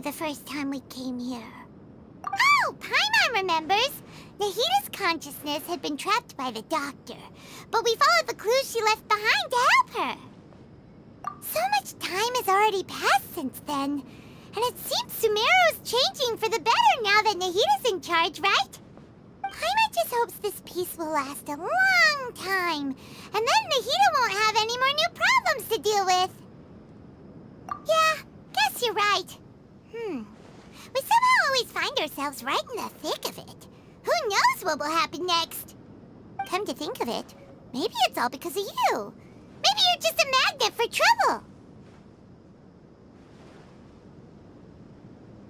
the first time we came here. Oh, Paimon remembers! Nahita's consciousness had been trapped by the doctor, but we followed the clues she left behind to help her. So much time has already passed since then, and it seems Sumeru's changing for the better now that Nahita's in charge, right? Paimon just hopes this peace will last a long time, and then Nahita won't have any more new problems to deal with. Yeah, guess you're right. We somehow always find ourselves right in the thick of it. Who knows what will happen next? Come to think of it, maybe it's all because of you. Maybe you're just a magnet for trouble.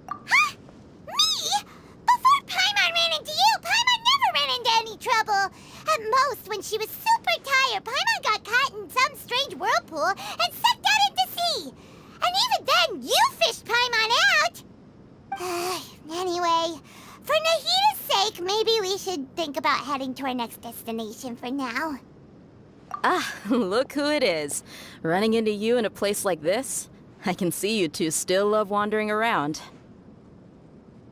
Huh? Me? Before Paimon ran into you, Paimon never ran into any trouble. At most, when she was super tired, Paimon got caught in some strange whirlpool and sucked out into sea. And even then, you fished Paimon out! Anyway, for Nahita's sake, maybe we should think about heading to our next destination for now. Ah, look who it is. Running into you in a place like this? I can see you two still love wandering around.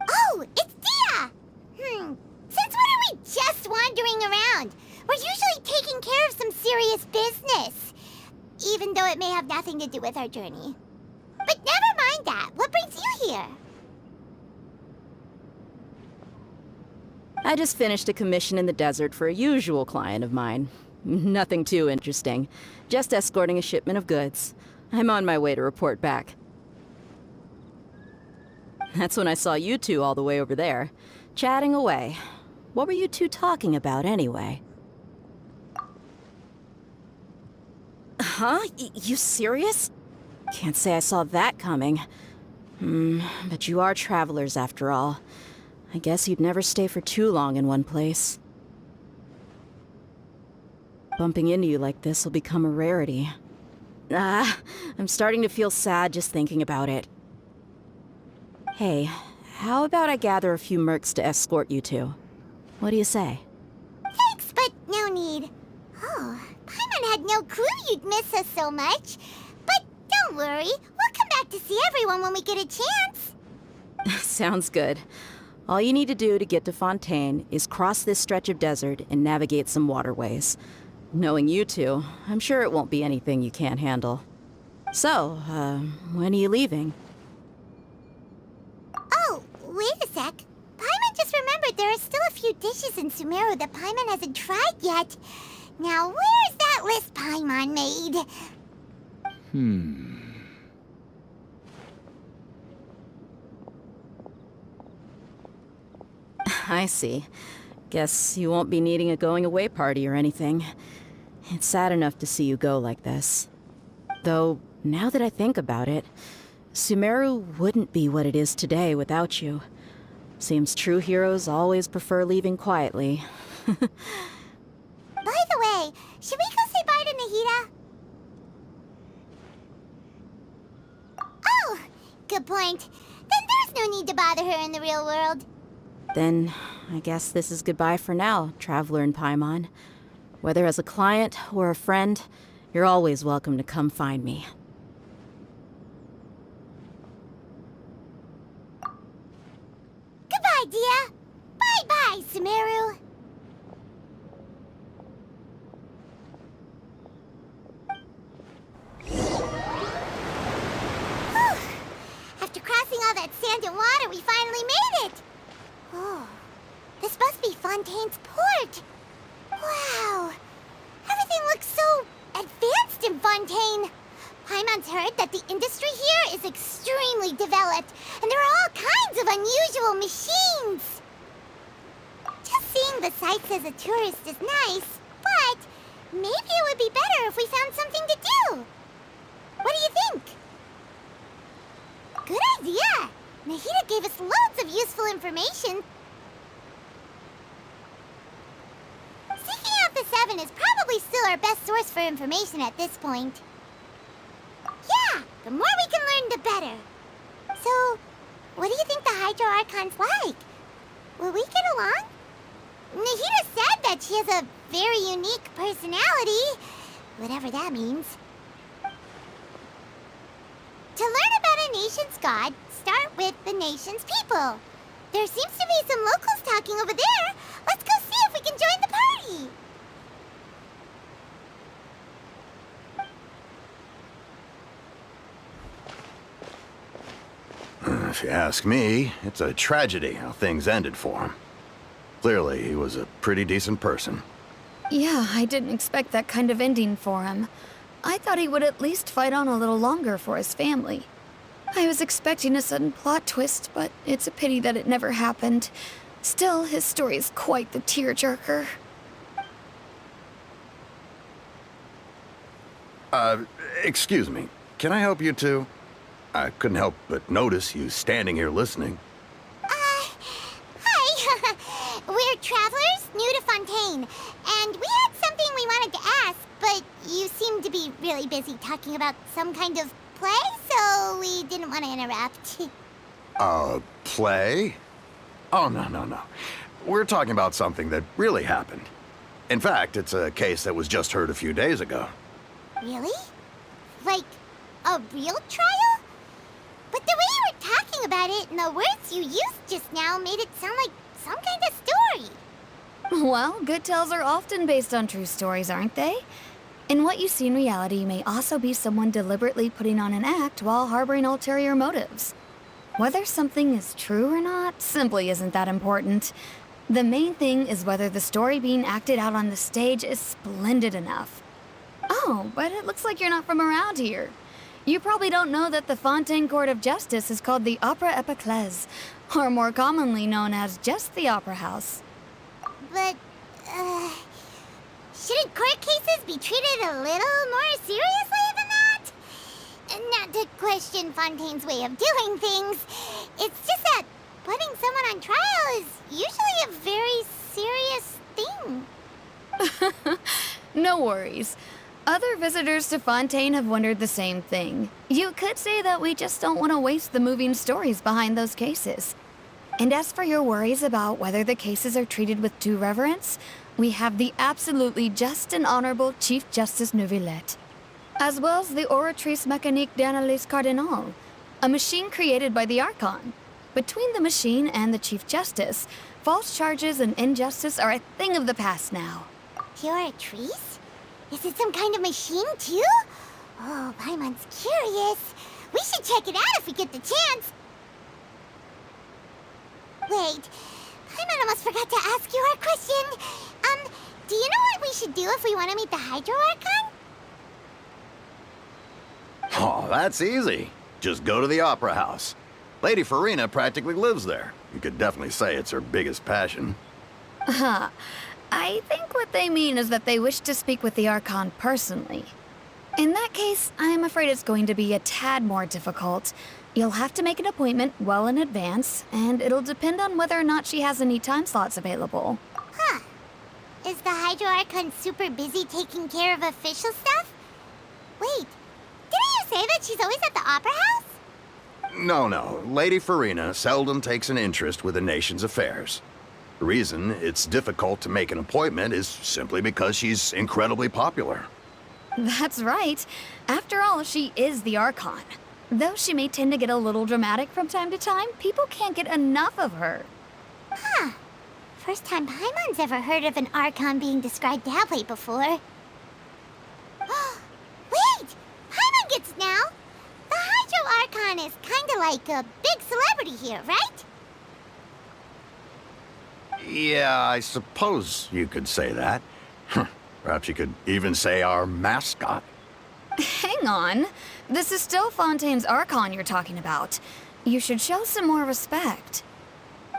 Oh, it's Dia! Since when are we just wandering around? We're usually taking care of some serious business. Even though it may have nothing to do with our journey. But never mind that. What brings you here? I just finished a commission in the desert for a usual client of mine. Nothing too interesting. Just escorting a shipment of goods. I'm on my way to report back. That's when I saw you two all the way over there, chatting away. What were you two talking about anyway? Huh? You serious? Can't say I saw that coming. But you are travelers after all. I guess you'd never stay for too long in one place. Bumping into you like this will become a rarity. I'm starting to feel sad just thinking about it. Hey, how about I gather a few mercs to escort you two? What do you say? Thanks, but no need. Oh, Paimon had no clue you'd miss us so much. But don't worry, we'll come back to see everyone when we get a chance. Sounds good. All you need to do to get to Fontaine is cross this stretch of desert and navigate some waterways. Knowing you two, I'm sure it won't be anything you can't handle. So, when are you leaving? Oh, wait a sec. Paimon just remembered there are still a few dishes in Sumeru that Paimon hasn't tried yet. Now, where's that list Paimon made? I see. Guess you won't be needing a going-away party or anything. It's sad enough to see you go like this. Though, now that I think about it, Sumeru wouldn't be what it is today without you. Seems true heroes always prefer leaving quietly. By the way, should we go say bye to Nahita? Oh, good point. Then there's no need to bother her in the real world. Then, I guess this is goodbye for now, Traveler in Paimon. Whether as a client or a friend, you're always welcome to come find me. Goodbye, Dia. Bye-bye, Sumeru. Whew. After crossing all that sand and water, we finally made it. Oh, this must be Fontaine's port. Wow, everything looks so advanced in Fontaine. Paimon's heard that the industry here is extremely developed, and there are all kinds of unusual machines. Just seeing the sights as a tourist is nice, but maybe it would be better if we found something to do. What do you think? Good idea. Nahita gave us loads of useful information. Seeking out the Seven is probably still our best source for information at this point. Yeah, the more we can learn, the better. So, what do you think the Hydro Archon's like? Will we get along? Nahita said that she has a very unique personality, whatever that means. To learn about an nation's god start with the nation's people. There seems to be some locals talking over there. Let's go see if we can join the party. If you ask me, it's a tragedy how things ended for him. Clearly, he was a pretty decent person. Yeah, I didn't expect that kind of ending for him. I thought he would at least fight on a little longer for his family. I was expecting a sudden plot twist, but it's a pity that it never happened. Still, his story is quite the tearjerker. Excuse me. Can I help you two? I couldn't help but notice you standing here listening. Hi. We're travelers new to Fontaine, and we had something we wanted to ask, but you seem to be really busy talking about some kind of play, so we didn't want to interrupt. Play? Oh, no. We're talking about something that really happened. In fact, it's a case that was just heard a few days ago. Really? Like, a real trial? But the way you were talking about it and the words you used just now made it sound like some kind of story. Well, good tales are often based on true stories, aren't they? And what you see in reality may also be someone deliberately putting on an act while harboring ulterior motives. Whether something is true or not simply isn't that important. The main thing is whether the story being acted out on the stage is splendid enough. Oh, but it looks like you're not from around here. You probably don't know that the Fontaine Court of Justice is called the Opera Epiclese, or more commonly known as just the Opera House. But, shouldn't court cases be treated a little more seriously than that? Not to question Fontaine's way of doing things. It's just that putting someone on trial is usually a very serious thing. No worries. Other visitors to Fontaine have wondered the same thing. You could say that we just don't want to waste the moving stories behind those cases. And as for your worries about whether the cases are treated with due reverence, we have the absolutely just and honorable Chief Justice Neuvillette, as well as the Oratrice Mécanique d'Analyse Cardinal, a machine created by the Archon. Between the machine and the Chief Justice, false charges and injustice are a thing of the past now. Oratrice? Is it some kind of machine, too? Oh, Paimon's curious. We should check it out if we get the chance. Wait, Paimon almost forgot to ask you our question. Do you know what we should do if we want to meet the Hydro Archon? Oh, that's easy. Just go to the Opera House. Lady Farina practically lives there. You could definitely say it's her biggest passion. Huh. I think what they mean is that they wish to speak with the Archon personally. In that case, I'm afraid it's going to be a tad more difficult. You'll have to make an appointment well in advance, and it'll depend on whether or not she has any time slots available. Huh. Is the Hydro Archon super busy taking care of official stuff? Wait, didn't you say that she's always at the Opera House? No. Lady Farina seldom takes an interest with the nation's affairs. The reason it's difficult to make an appointment is simply because she's incredibly popular. That's right. After all, she is the Archon. Though she may tend to get a little dramatic from time to time, people can't get enough of her. Huh. First time Paimon's ever heard of an Archon being described that way before. Wait! Paimon gets now! The Hydro Archon is kinda like a big celebrity here, right? Yeah, I suppose you could say that. Perhaps you could even say our mascot. Hang on. This is still Fontaine's Archon you're talking about. You should show some more respect.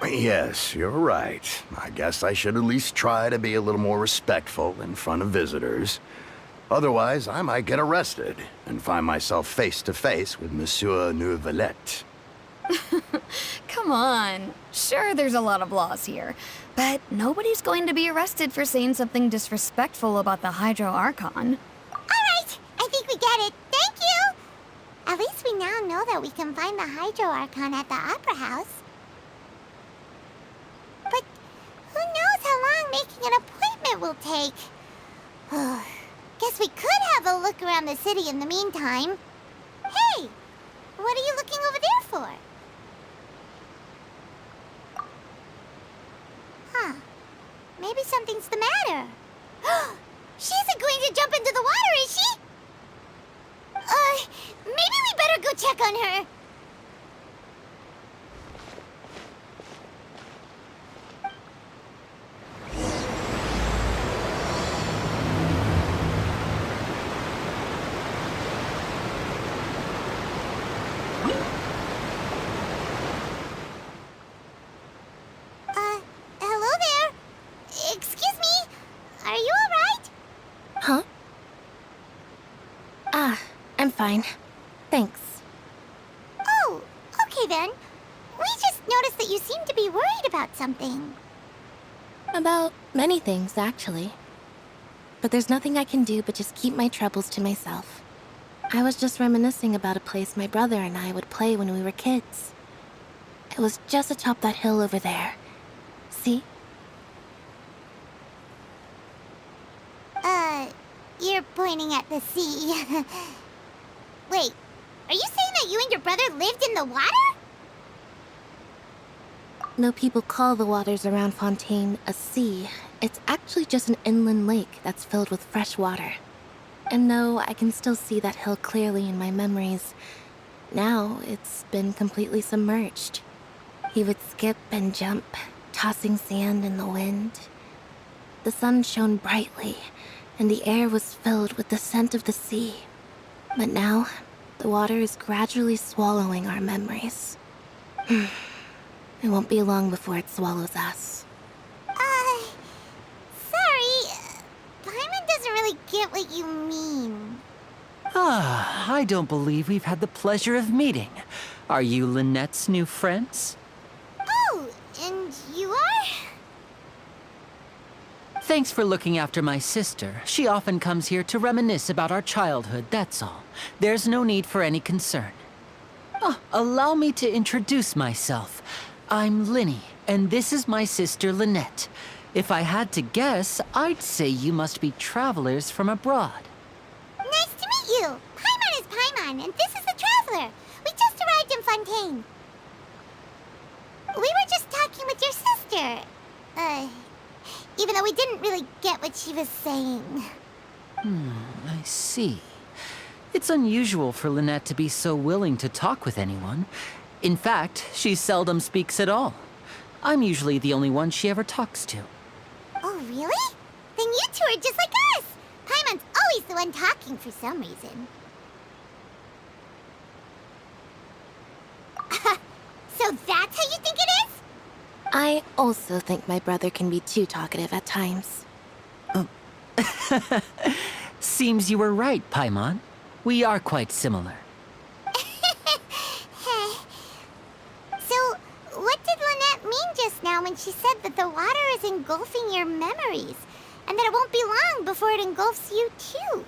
Yes, you're right. I guess I should at least try to be a little more respectful in front of visitors. Otherwise, I might get arrested and find myself face to face with Monsieur Neuvillette. Come on. Sure, there's a lot of laws here, but nobody's going to be arrested for saying something disrespectful about the Hydro Archon. Alright, I think we get it. Thank you! At least we now know that we can find the Hydro Archon at the Opera House. But who knows how long making an appointment will take? Guess we could have a look around the city in the meantime. Hey! What are you looking over there for? Huh. Maybe something's the matter. She isn't going to jump into the water, is she? Maybe we better go check on her. Hello there. Excuse me. Are you alright? Huh? I'm fine. Thanks. Oh, okay then. We just noticed that you seem to be worried about something. About many things, actually. But there's nothing I can do but just keep my troubles to myself. I was just reminiscing about a place my brother and I would play when we were kids. It was just atop that hill over there. See? You're pointing at the sea. Wait, are you saying that you and your brother lived in the water? No, people call the waters around Fontaine a sea. It's actually just an inland lake that's filled with fresh water. And no, I can still see that hill clearly in my memories. Now, it's been completely submerged. He would skip and jump, tossing sand in the wind. The sun shone brightly, and the air was filled with the scent of the sea. But now, the water is gradually swallowing our memories. It won't be long before it swallows us. Sorry. Paimon doesn't really get what you mean. I don't believe we've had the pleasure of meeting. Are you Lynette's new friends? Oh, and you are? Thanks for looking after my sister. She often comes here to reminisce about our childhood, that's all. There's no need for any concern. Allow me to introduce myself. I'm Lyney, and this is my sister Lynette. If I had to guess, I'd say you must be travelers from abroad. Nice to meet you. Paimon is Paimon, and this is the Traveler. We just arrived in Fontaine. We were just talking with your sister. Even though we didn't really get what she was saying. I see. It's unusual for Lynette to be so willing to talk with anyone. In fact, she seldom speaks at all. I'm usually the only one she ever talks to. Oh, really? Then you two are just like us. Paimon's always the one talking for some reason. So that's how you think it is? I also think my brother can be too talkative at times. Seems you were right, Paimon. We are quite similar. So, what did Lynette mean just now when she said that the water is engulfing your memories, and that it won't be long before it engulfs you too?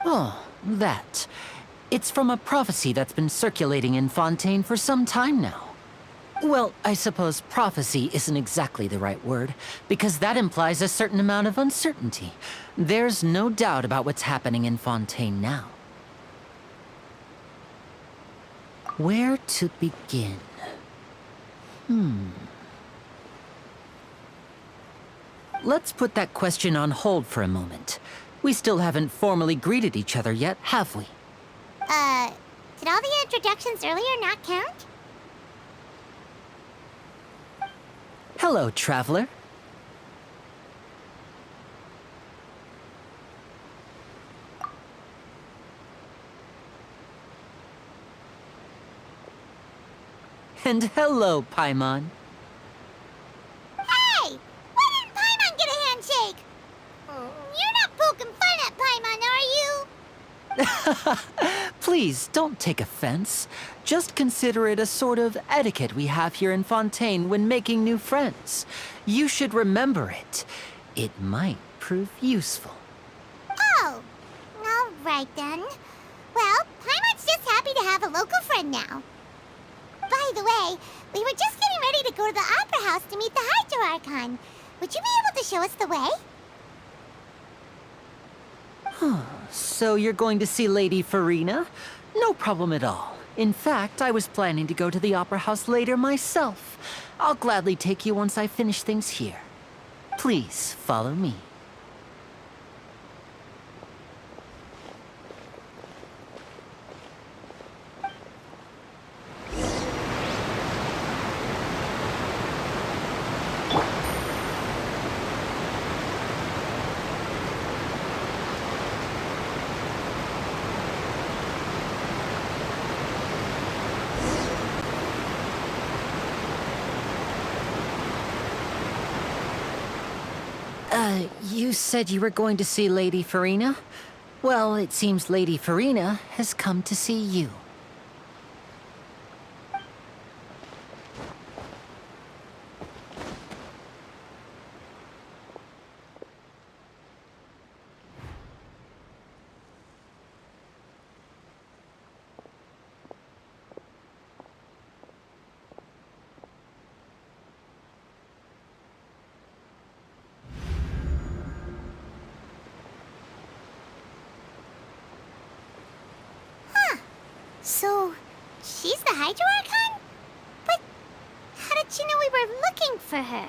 Oh, that. It's from a prophecy that's been circulating in Fontaine for some time now. Well, I suppose prophecy isn't exactly the right word, because that implies a certain amount of uncertainty. There's no doubt about what's happening in Fontaine now. Where to begin? Let's put that question on hold for a moment. We still haven't formally greeted each other yet, have we? Did all the introductions earlier not count? Hello, traveler. And hello, Paimon. Hey! Why didn't Paimon get a handshake? You're not poking fun at Paimon, are you? Please, don't take offense. Just consider it a sort of etiquette we have here in Fontaine when making new friends. You should remember it. It might prove useful. Oh, all right then. Well, Paimon's just happy to have a local friend now. By the way, we were just getting ready to go to the Opera House to meet the Hydro Archon. Would you be able to show us the way? So you're going to see Lady Farina? No problem at all. In fact, I was planning to go to the Opera House later myself. I'll gladly take you once I finish things here. Please, follow me. You said you were going to see Lady Farina? Well, it seems Lady Farina has come to see you. So, she's the Hydro Archon? But how did she know we were looking for her?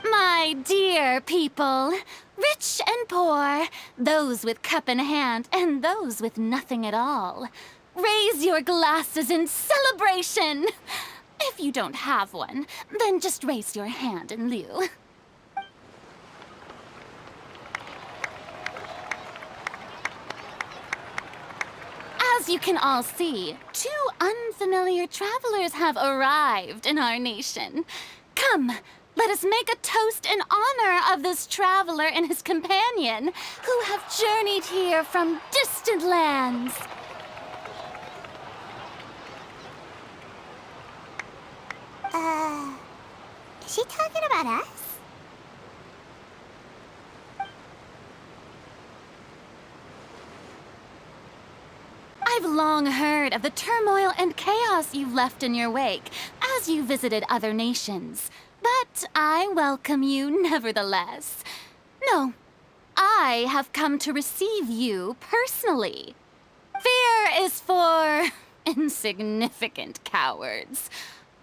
My dear people, rich and poor, those with cup in hand and those with nothing at all, raise your glasses in celebration! If you don't have one, then just raise your hand in lieu. As you can all see, 2 unfamiliar travelers have arrived in our nation. Come, let us make a toast in honor of this traveler and his companion, who have journeyed here from distant lands. Is she talking about us? I've long heard of the turmoil and chaos you've left in your wake as you visited other nations. But I welcome you nevertheless. No, I have come to receive you personally. Fear is for insignificant cowards.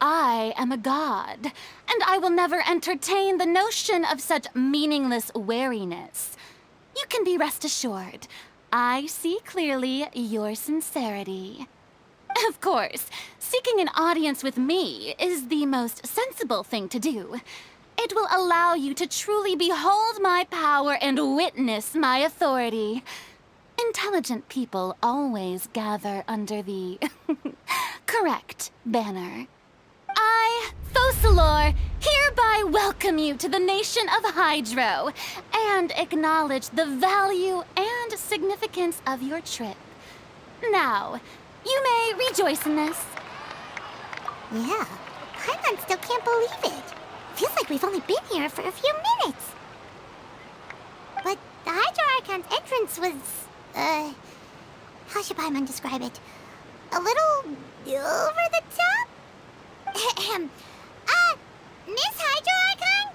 I am a god, and I will never entertain the notion of such meaningless wariness. You can be rest assured. I see clearly your sincerity. Of course, seeking an audience with me is the most sensible thing to do. It will allow you to truly behold my power and witness my authority. Intelligent people always gather under the correct banner. I, Focalors, hereby welcome you to the nation of Hydro and acknowledge the value and significance of your trip. Now, you may rejoice in this. Yeah, Paimon still can't believe it. Feels like we've only been here for a few minutes. But the Hydro Archon's entrance was, how should Paimon describe it? A little over the top? Miss Hydro Archon?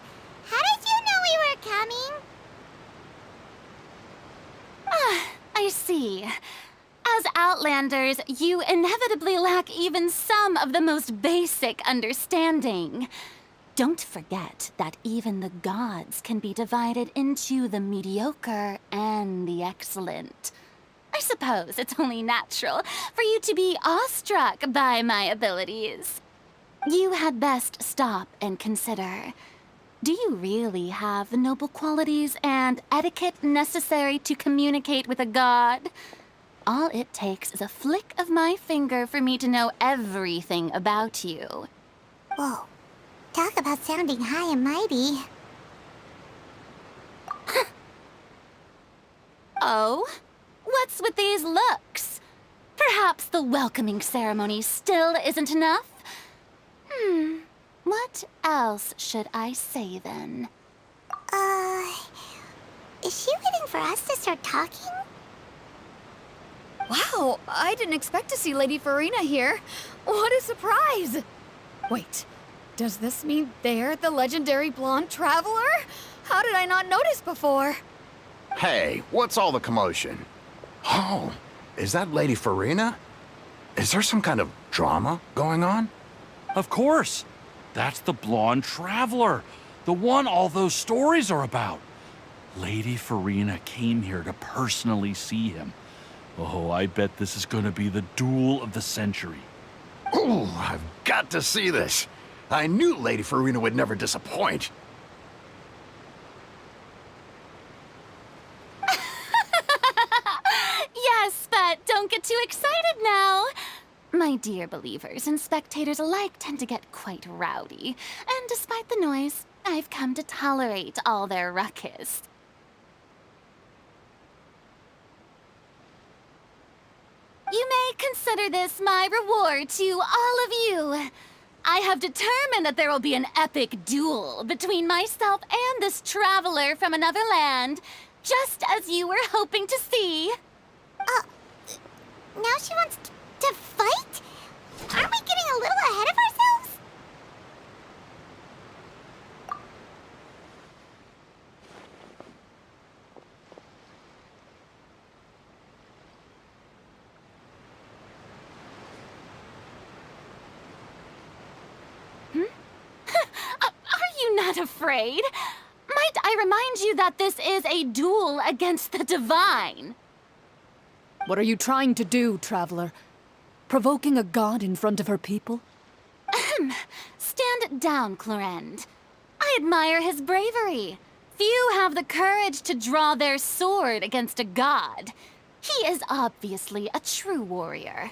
How did you know we were coming? I see. As Outlanders, you inevitably lack even some of the most basic understanding. Don't forget that even the gods can be divided into the mediocre and the excellent. I suppose it's only natural for you to be awestruck by my abilities. You had best stop and consider. Do you really have the noble qualities and etiquette necessary to communicate with a god? All it takes is a flick of my finger for me to know everything about you. Whoa, talk about sounding high and mighty. Oh? What's with these looks? Perhaps the welcoming ceremony still isn't enough? What else should I say then? Is she waiting for us to start talking? Wow, I didn't expect to see Lady Farina here. What a surprise! Wait, does this mean they're the legendary blonde traveler? How did I not notice before? Hey, what's all the commotion? Oh, is that Lady Farina? Is there some kind of drama going on? Of course. That's the blonde traveler. The one all those stories are about. Lady Farina came here to personally see him. Oh, I bet this is gonna be the duel of the century. Ooh, I've got to see this. I knew Lady Farina would never disappoint. Yes, but don't get too excited now. My dear believers and spectators alike tend to get quite rowdy, and despite the noise, I've come to tolerate all their ruckus. You may consider this my reward to all of you. I have determined that there will be an epic duel between myself and this traveler from another land, just as you were hoping to see. Now she wants to fight? Aren't we getting a little ahead of ourselves? Are you not afraid? Might I remind you that this is a duel against the divine? What are you trying to do, traveler? Provoking a god in front of her people? Stand down, Clorend. I admire his bravery. Few have the courage to draw their sword against a god. He is obviously a true warrior.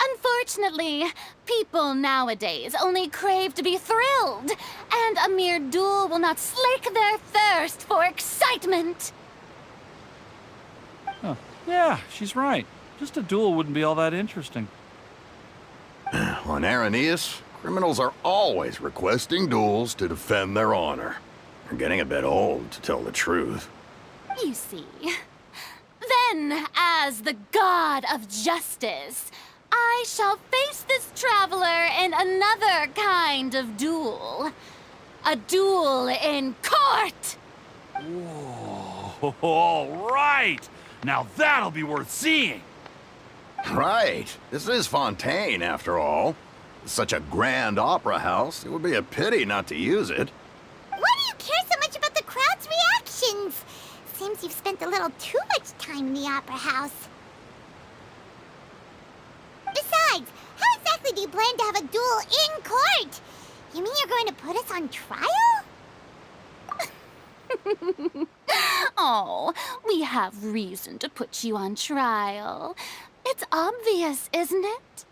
Unfortunately, people nowadays only crave to be thrilled, and a mere duel will not slake their thirst for excitement. Huh. Yeah, she's right. Just a duel wouldn't be all that interesting. On Araneus, criminals are always requesting duels to defend their honor. They're getting a bit old, to tell the truth. You see. Then, as the god of justice, I shall face this traveler in another kind of duel. A duel in court! Whoa, all right! Now that'll be worth seeing! Right. This is Fontaine, after all. It's such a grand opera house, it would be a pity not to use it. Why do you care so much about the crowd's reactions? Seems you've spent a little too much time in the opera house. Besides, how exactly do you plan to have a duel in court? You mean you're going to put us on trial? Oh, we have reason to put you on trial. It's obvious, isn't it?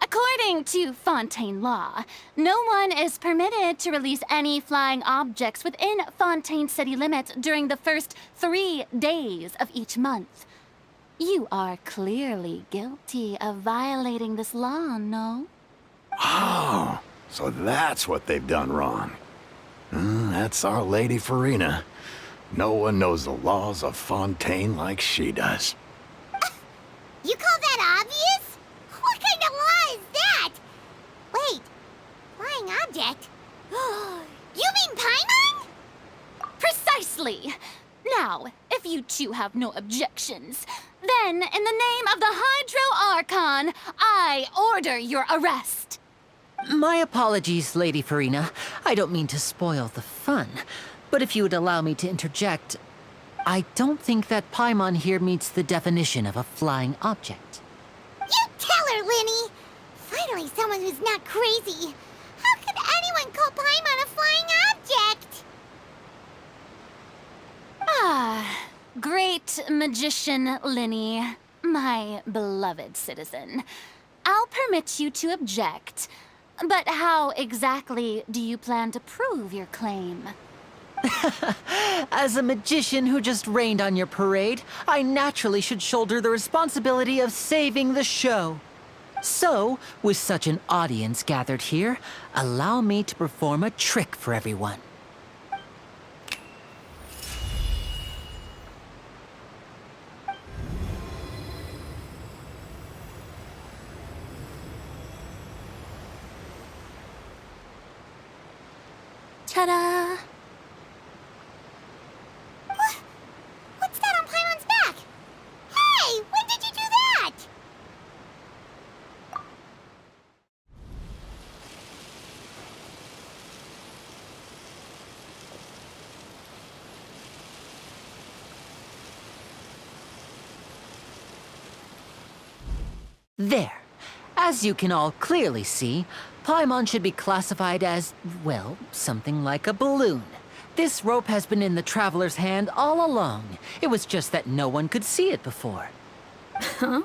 According to Fontaine law, no one is permitted to release any flying objects within Fontaine city limits during the first 3 days of each month. You are clearly guilty of violating this law, no? Oh, so that's what they've done wrong. That's our Lady Farina. No one knows the laws of Fontaine like she does. You call that obvious? What kind of law is that? Wait, flying object? You mean Paimon? Precisely! Now, if you two have no objections, then in the name of the Hydro Archon, I order your arrest. My apologies, Lady Farina. I don't mean to spoil the fun. But if you would allow me to interject, I don't think that Paimon here meets the definition of a flying object. You tell her, Lyney! Finally someone who's not crazy. How could anyone call Paimon a flying object? Ah, great magician Lyney, my beloved citizen. I'll permit you to object, but how exactly do you plan to prove your claim? As a magician who just rained on your parade, I naturally should shoulder the responsibility of saving the show. So, with such an audience gathered here, allow me to perform a trick for everyone. Ta-da! What's that on Paimon's back? Hey, when did you do that? There. As you can all clearly see, Paimon should be classified as, well, something like a balloon. This rope has been in the Traveler's hand all along. It was just that no one could see it before. Huh?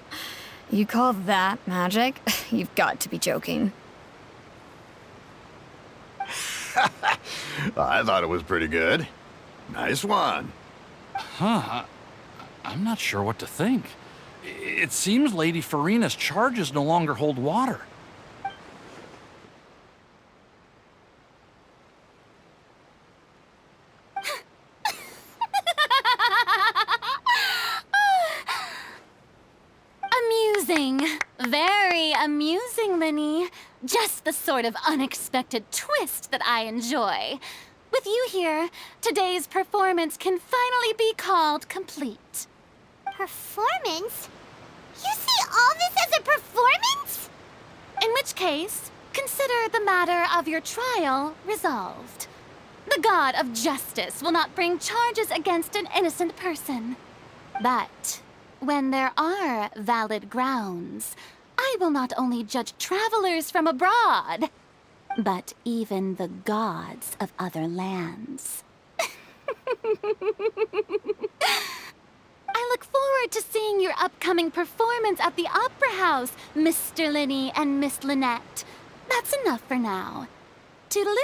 You call that magic? You've got to be joking. I thought it was pretty good. Nice one. Huh. I'm not sure what to think. It seems Lady Farina's charges no longer hold water. Amusing. Very amusing, Lyney. Just the sort of unexpected twist that I enjoy. With you here, today's performance can finally be called complete. Performance? You see all this as a performance? In which case, consider the matter of your trial resolved. The god of justice will not bring charges against an innocent person. But when there are valid grounds, I will not only judge travelers from abroad, but even the gods of other lands. I look forward to seeing your upcoming performance at the Opera House, Mr. Lyney and Miss Lynette. That's enough for now. Toodaloo!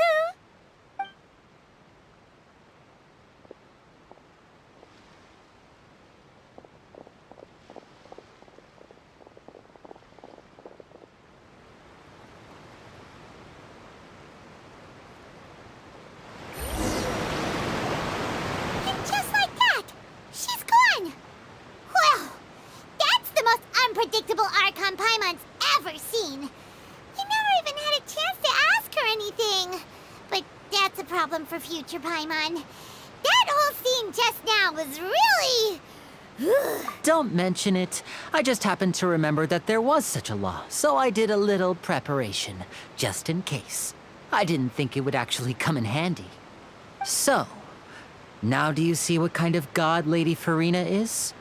Unpredictable Archon Paimon's ever seen. You never even had a chance to ask her anything. But that's a problem for future Paimon. That whole scene just now was really... Don't mention it. I just happened to remember that there was such a law, so I did a little preparation, just in case. I didn't think it would actually come in handy. So, now do you see what kind of god Lady Farina is?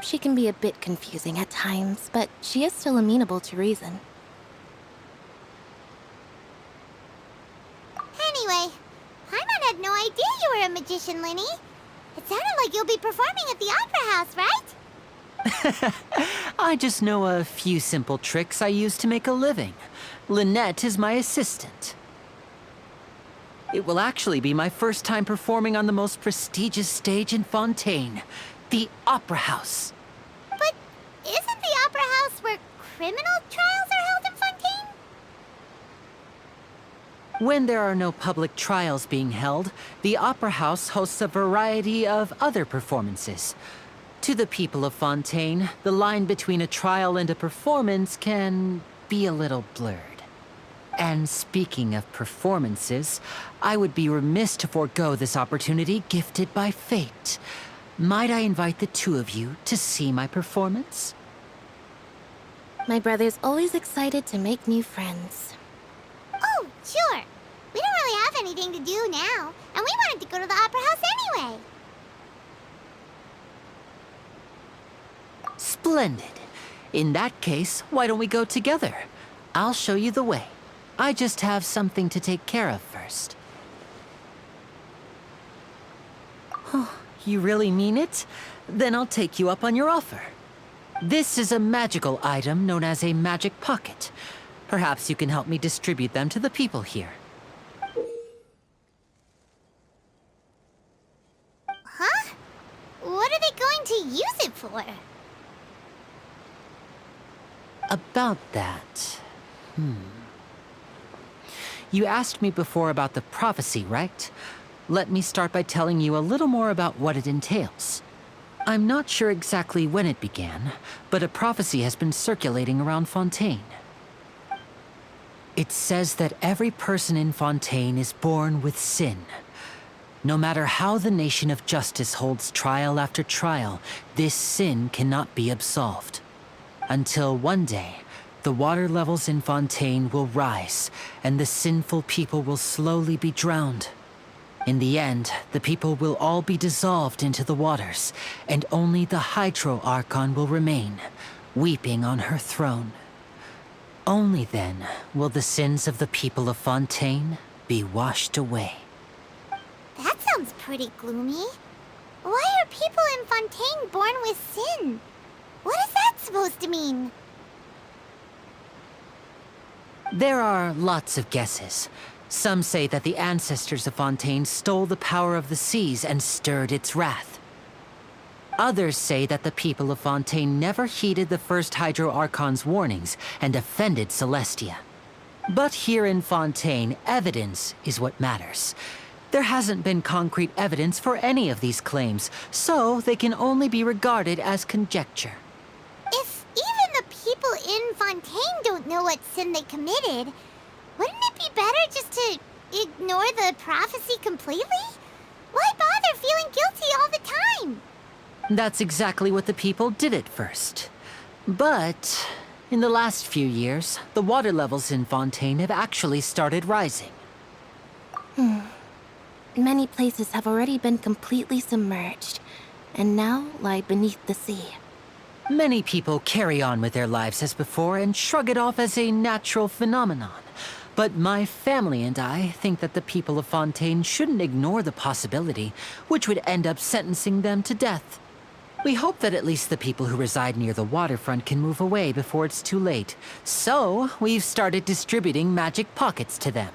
She can be a bit confusing at times, but she is still amenable to reason. Anyway, Paimon had no idea you were a magician, Lyney. It sounded like you'll be performing at the Opera House, right? I just know a few simple tricks I use to make a living. Lynette is my assistant. It will actually be my first time performing on the most prestigious stage in Fontaine, the Opera House. But isn't the Opera House where criminal trials are held in Fontaine? When there are no public trials being held, the Opera House hosts a variety of other performances. To the people of Fontaine, the line between a trial and a performance can be a little blurred. And speaking of performances, I would be remiss to forego this opportunity gifted by fate. Might I invite the two of you to see my performance? My brother's always excited to make new friends. Oh, sure. We don't really have anything to do now, and we wanted to go to the Opera House anyway. Splendid. In that case, why don't we go together? I'll show you the way. I just have something to take care of first. Oh, you really mean it? Then I'll take you up on your offer. This is a magical item known as a magic pocket. Perhaps you can help me distribute them to the people here. Huh? What are they going to use it for? About that... You asked me before about the prophecy, right? Let me start by telling you a little more about what it entails. I'm not sure exactly when it began, but a prophecy has been circulating around Fontaine. It says that every person in Fontaine is born with sin. No matter how the nation of justice holds trial after trial, this sin cannot be absolved. Until one day, the water levels in Fontaine will rise, and the sinful people will slowly be drowned. In the end, the people will all be dissolved into the waters, and only the Hydro Archon will remain, weeping on her throne. Only then will the sins of the people of Fontaine be washed away. That sounds pretty gloomy. Why are people in Fontaine born with sin? What is that supposed to mean? There are lots of guesses. Some say that the ancestors of Fontaine stole the power of the seas and stirred its wrath. Others say that the people of Fontaine never heeded the first Hydro Archon's warnings and offended Celestia. But here in Fontaine, evidence is what matters. There hasn't been concrete evidence for any of these claims, so they can only be regarded as conjecture. If even the people in Fontaine don't know what sin they committed, wouldn't it be better just to ignore the prophecy completely? Why bother feeling guilty all the time? That's exactly what the people did at first. But in the last few years, the water levels in Fontaine have actually started rising. Many places have already been completely submerged, and now lie beneath the sea. Many people carry on with their lives as before and shrug it off as a natural phenomenon. But my family and I think that the people of Fontaine shouldn't ignore the possibility, which would end up sentencing them to death. We hope that at least the people who reside near the waterfront can move away before it's too late. So, we've started distributing magic pockets to them.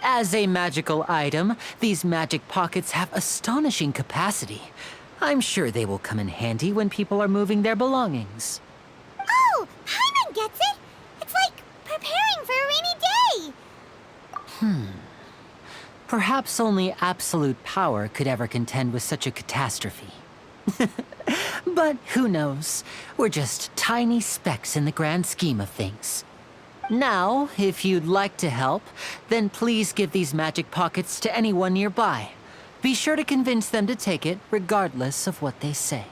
As a magical item, these magic pockets have astonishing capacity. I'm sure they will come in handy when people are moving their belongings. Oh, Paimon gets it! It's like preparing for a rainy day! Perhaps only absolute power could ever contend with such a catastrophe. But who knows? We're just tiny specks in the grand scheme of things. Now, if you'd like to help, then please give these magic pockets to anyone nearby. Be sure to convince them to take it, regardless of what they say.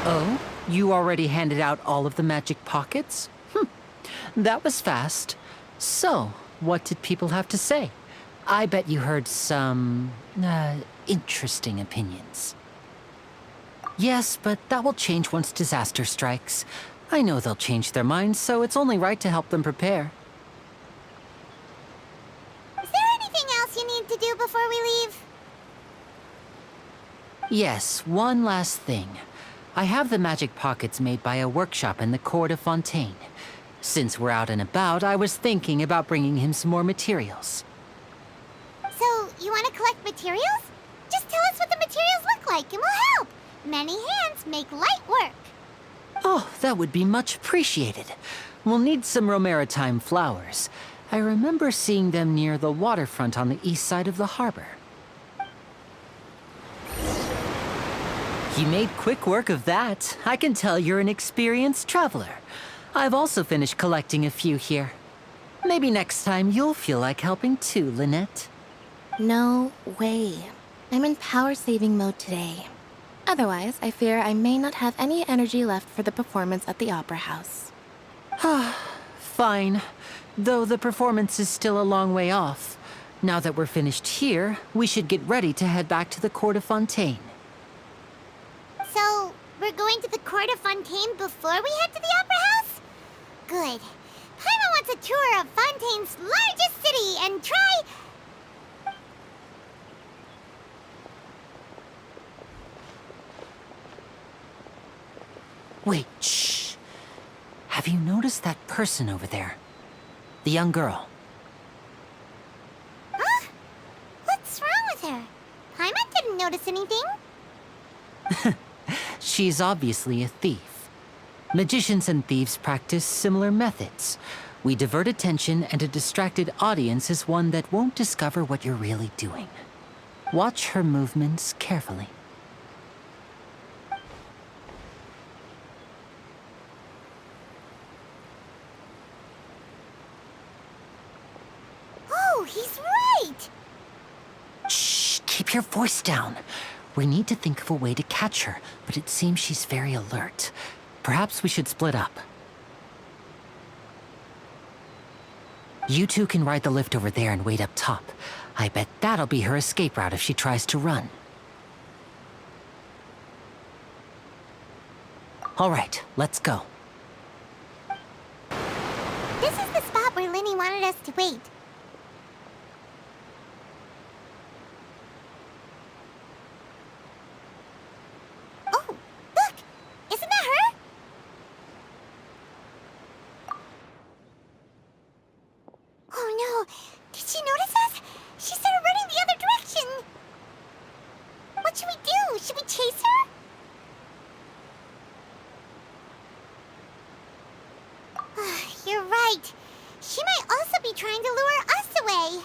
Oh? You already handed out all of the magic pockets? That was fast. So, what did people have to say? I bet you heard some, interesting opinions. Yes, but that will change once disaster strikes. I know they'll change their minds, so it's only right to help them prepare. Is there anything else you need to do before we leave? Yes, one last thing. I have the magic pockets made by a workshop in the court of Fontaine. Since we're out and about, I was thinking about bringing him some more materials. So, you want to collect materials? Just tell us what the materials look like and we'll help. Many hands make light work. Oh, that would be much appreciated. We'll need some Romaritime flowers. I remember seeing them near the waterfront on the east side of the harbor. You made quick work of that. I can tell you're an experienced traveler. I've also finished collecting a few here. Maybe next time you'll feel like helping too, Lynette. No way. I'm in power-saving mode today. Otherwise, I fear I may not have any energy left for the performance at the Opera House. Fine. Though the performance is still a long way off. Now that we're finished here, we should get ready to head back to the court of Fontaine. So, we're going to the court of Fontaine before we head to the Opera House? Good. Paimon wants a tour of Fontaine's largest city and try... Wait, shh. Have you noticed that person over there? The young girl. Huh? What's wrong with her? Paimon didn't notice anything. She's obviously a thief. Magicians and thieves practice similar methods. We divert attention, and a distracted audience is one that won't discover what you're really doing. Watch her movements carefully. Oh, he's right! Shh, keep your voice down. We need to think of a way to catch her, but it seems she's very alert. Perhaps we should split up. You two can ride the lift over there and wait up top. I bet that'll be her escape route if she tries to run. All right, let's go. This is the spot where Lyney wanted us to wait. Oh, look! Isn't that her? Oh no! Did she notice us? She started running the other direction! What should we do? Should we chase her? You're right. She might also be trying to lure us away.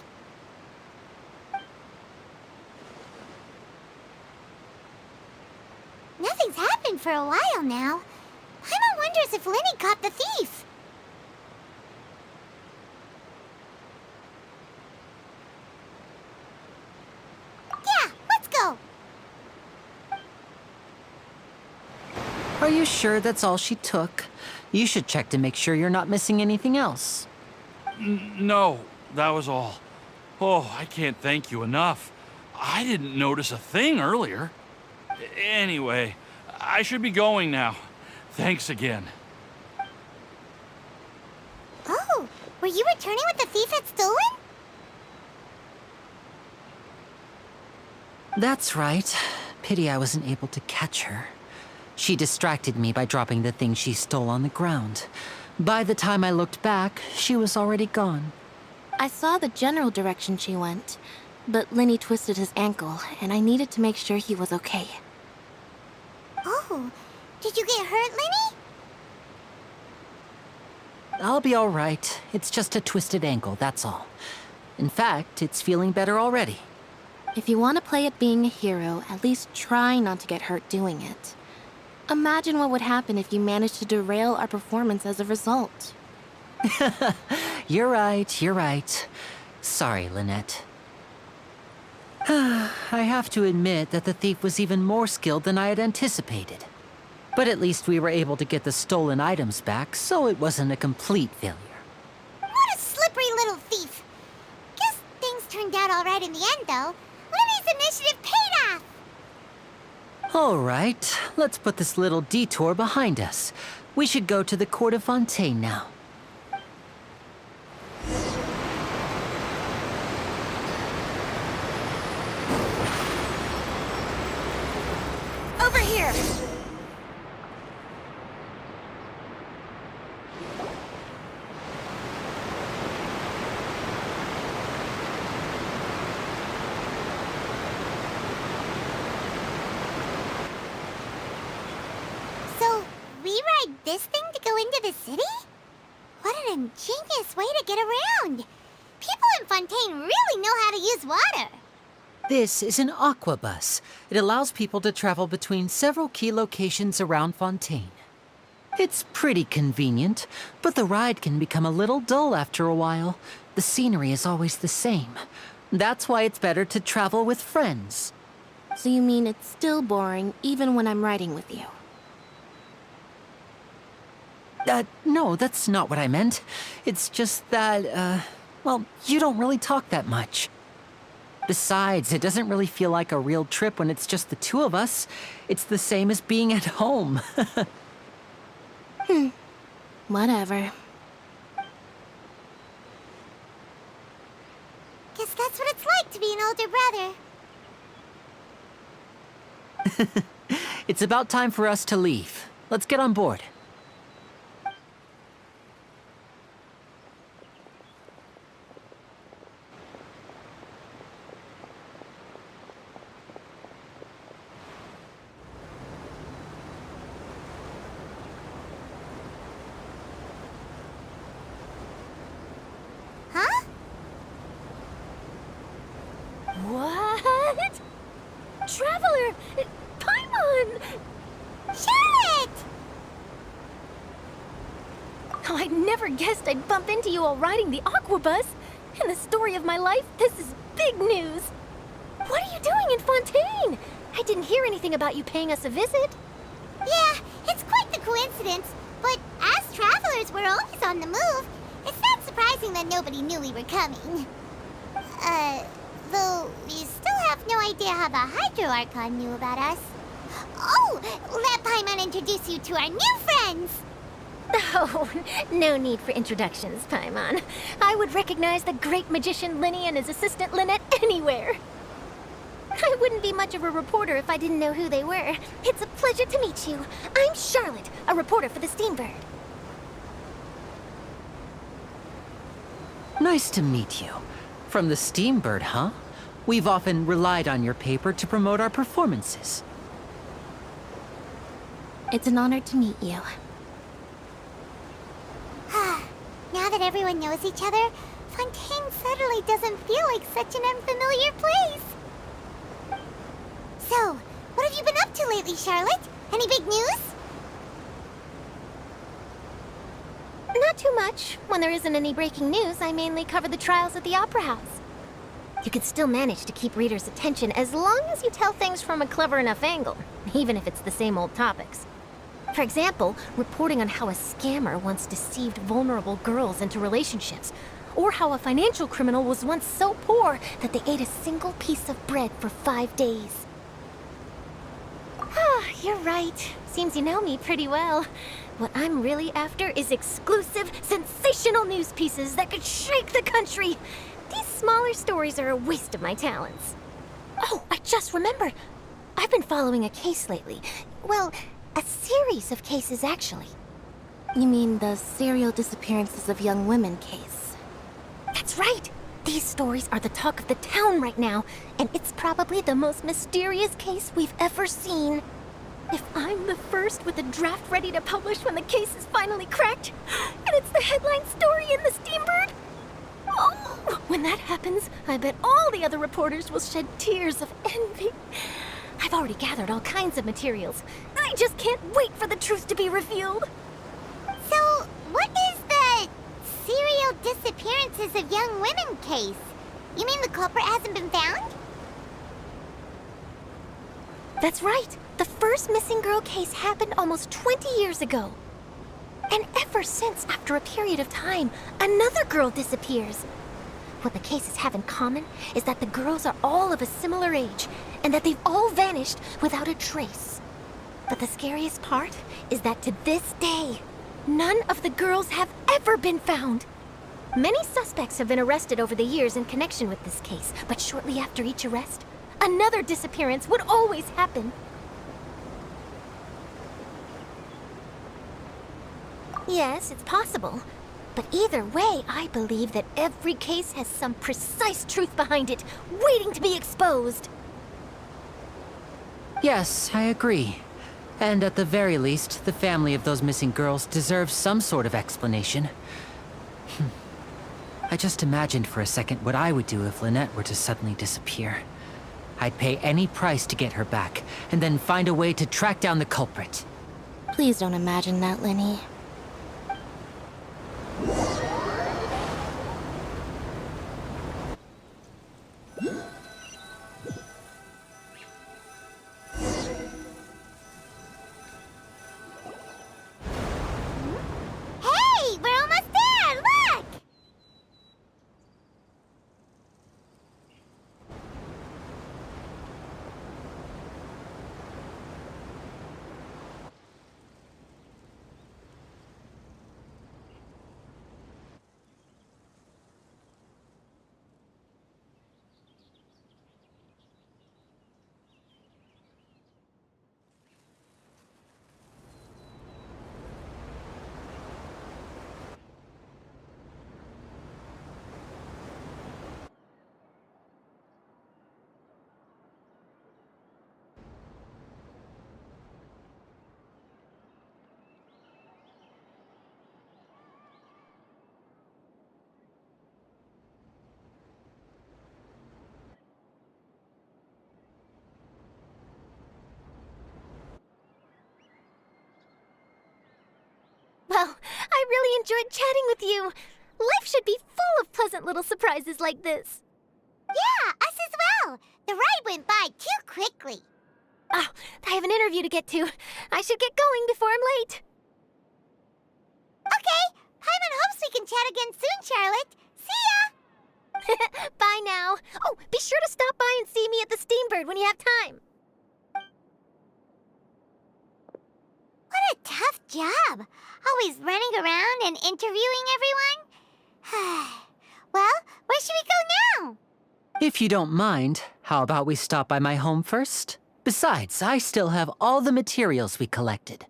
Nothing's happened for a while now. Paimon wonders if Lyney caught the thief. Yeah, let's go. Are you sure that's all she took? You should check to make sure you're not missing anything else. No, that was all. Oh, I can't thank you enough. I didn't notice a thing earlier. Anyway, I should be going now. Thanks again. Oh, were you returning what the thief had stolen? That's right. Pity I wasn't able to catch her. She distracted me by dropping the thing she stole on the ground. By the time I looked back, she was already gone. I saw the general direction she went, but Lyney twisted his ankle, and I needed to make sure he was okay. Oh, did you get hurt, Lyney? I'll be all right. It's just a twisted ankle, that's all. In fact, it's feeling better already. If you want to play at being a hero, at least try not to get hurt doing it. Imagine what would happen if you managed to derail our performance as a result. You're right. Sorry, Lynette. I have to admit that the thief was even more skilled than I had anticipated. But at least we were able to get the stolen items back, so it wasn't a complete failure. What a slippery little thief. Guess things turned out all right in the end, though. Lyney's initiative paid off. All right, let's put this little detour behind us. We should go to the court of Fontaine now. Over here! So, we ride this thing to go into the city? What an ingenious way to get around. People in Fontaine really know how to use water. This is an aquabus. It allows people to travel between several key locations around Fontaine. It's pretty convenient, but the ride can become a little dull after a while. The scenery is always the same. That's why it's better to travel with friends. So you mean it's still boring even when I'm riding with you? No, that's not what I meant. It's just that, well, you don't really talk that much. Besides, it doesn't really feel like a real trip when it's just the two of us. It's the same as being at home. Whatever. Guess that's what it's like to be an older brother. It's about time for us to leave. Let's get on board. Huh? What? Traveler! Paimon! Charlotte! Oh, I never guessed I'd bump into you while riding the aquabus. In the story of my life, this is big news. What are you doing in Fontaine? I didn't hear anything about you paying us a visit. Yeah, it's quite the coincidence. But as travelers, we're always on the move. It's not surprising that nobody knew we were coming. Though we still have no idea how the Hydro Archon knew about us. Oh, let Paimon introduce you to our new friends. Oh, no need for introductions, Paimon. I would recognize the great magician Lyney and his assistant Lynette anywhere. I wouldn't be much of a reporter if I didn't know who they were. It's a pleasure to meet you. I'm Charlotte, a reporter for the Steambird. Nice to meet you. From the Steambird, huh? We've often relied on your paper to promote our performances. It's an honor to meet you. Now that everyone knows each other, Fontaine suddenly doesn't feel like such an unfamiliar place. So, what have you been up to lately, Charlotte? Any big news? Not too much. When there isn't any breaking news, I mainly cover the trials at the Opera House. You can still manage to keep readers' attention as long as you tell things from a clever enough angle, even if it's the same old topics. For example, reporting on how a scammer once deceived vulnerable girls into relationships, or how a financial criminal was once so poor that they ate a single piece of bread for 5 days. You're right. Seems you know me pretty well. What I'm really after is exclusive, sensational news pieces that could shake the country. These smaller stories are a waste of my talents. Oh, I just remembered. I've been following a case lately. Well, a series of cases, actually. You mean the serial disappearances of young women case? That's right. These stories are the talk of the town right now, and it's probably the most mysterious case we've ever seen. If I'm the first with a draft ready to publish when the case is finally cracked, and it's the headline story in the Steambird, oh, when that happens, I bet all the other reporters will shed tears of envy. I've already gathered all kinds of materials. I just can't wait for the truth to be revealed. So, what is the serial disappearances of young women case? You mean the culprit hasn't been found? That's right. The first missing girl case happened almost 20 years ago. And ever since, after a period of time, another girl disappears. What the cases have in common is that the girls are all of a similar age, and that they've all vanished without a trace. But the scariest part is that to this day, none of the girls have ever been found. Many suspects have been arrested over the years in connection with this case, but shortly after each arrest, another disappearance would always happen. Yes, it's possible. But either way, I believe that every case has some precise truth behind it, waiting to be exposed. Yes, I agree. And at the very least, the family of those missing girls deserves some sort of explanation. I just imagined for a second what I would do if Lynette were to suddenly disappear. I'd pay any price to get her back, and then find a way to track down the culprit. Please don't imagine that, Lyney. Hey, we're almost there! Look! Well, I really enjoyed chatting with you. Life should be full of pleasant little surprises like this. Yeah, us as well. The ride went by too quickly. Oh, I have an interview to get to. I should get going before I'm late. Okay, Paimon hopes we can chat again soon, Charlotte. See ya! Bye now. Oh, be sure to stop by and see me at the Steambird when you have time. job. Always running around and interviewing everyone. Well, where should we go now? If you don't mind, how about we stop by my home first? Besides, I still have all the materials we collected.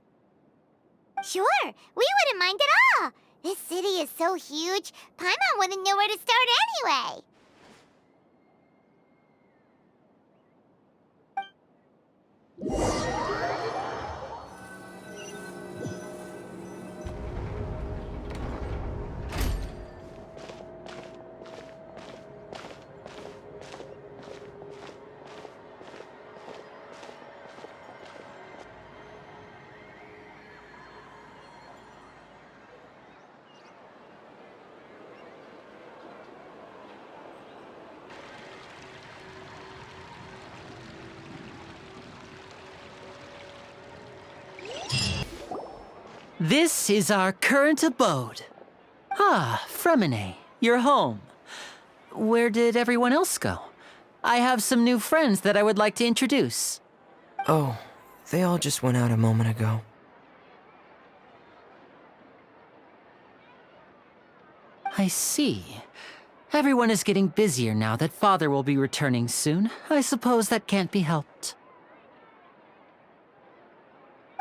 Sure, we wouldn't mind at all. This city is so huge, Paimon wouldn't know where to start anyway. This is our current abode. Ah, Fremine, you're home. Where did everyone else go? I have some new friends that I would like to introduce. Oh, they all just went out a moment ago. I see. Everyone is getting busier now that Father will be returning soon. I suppose that can't be helped.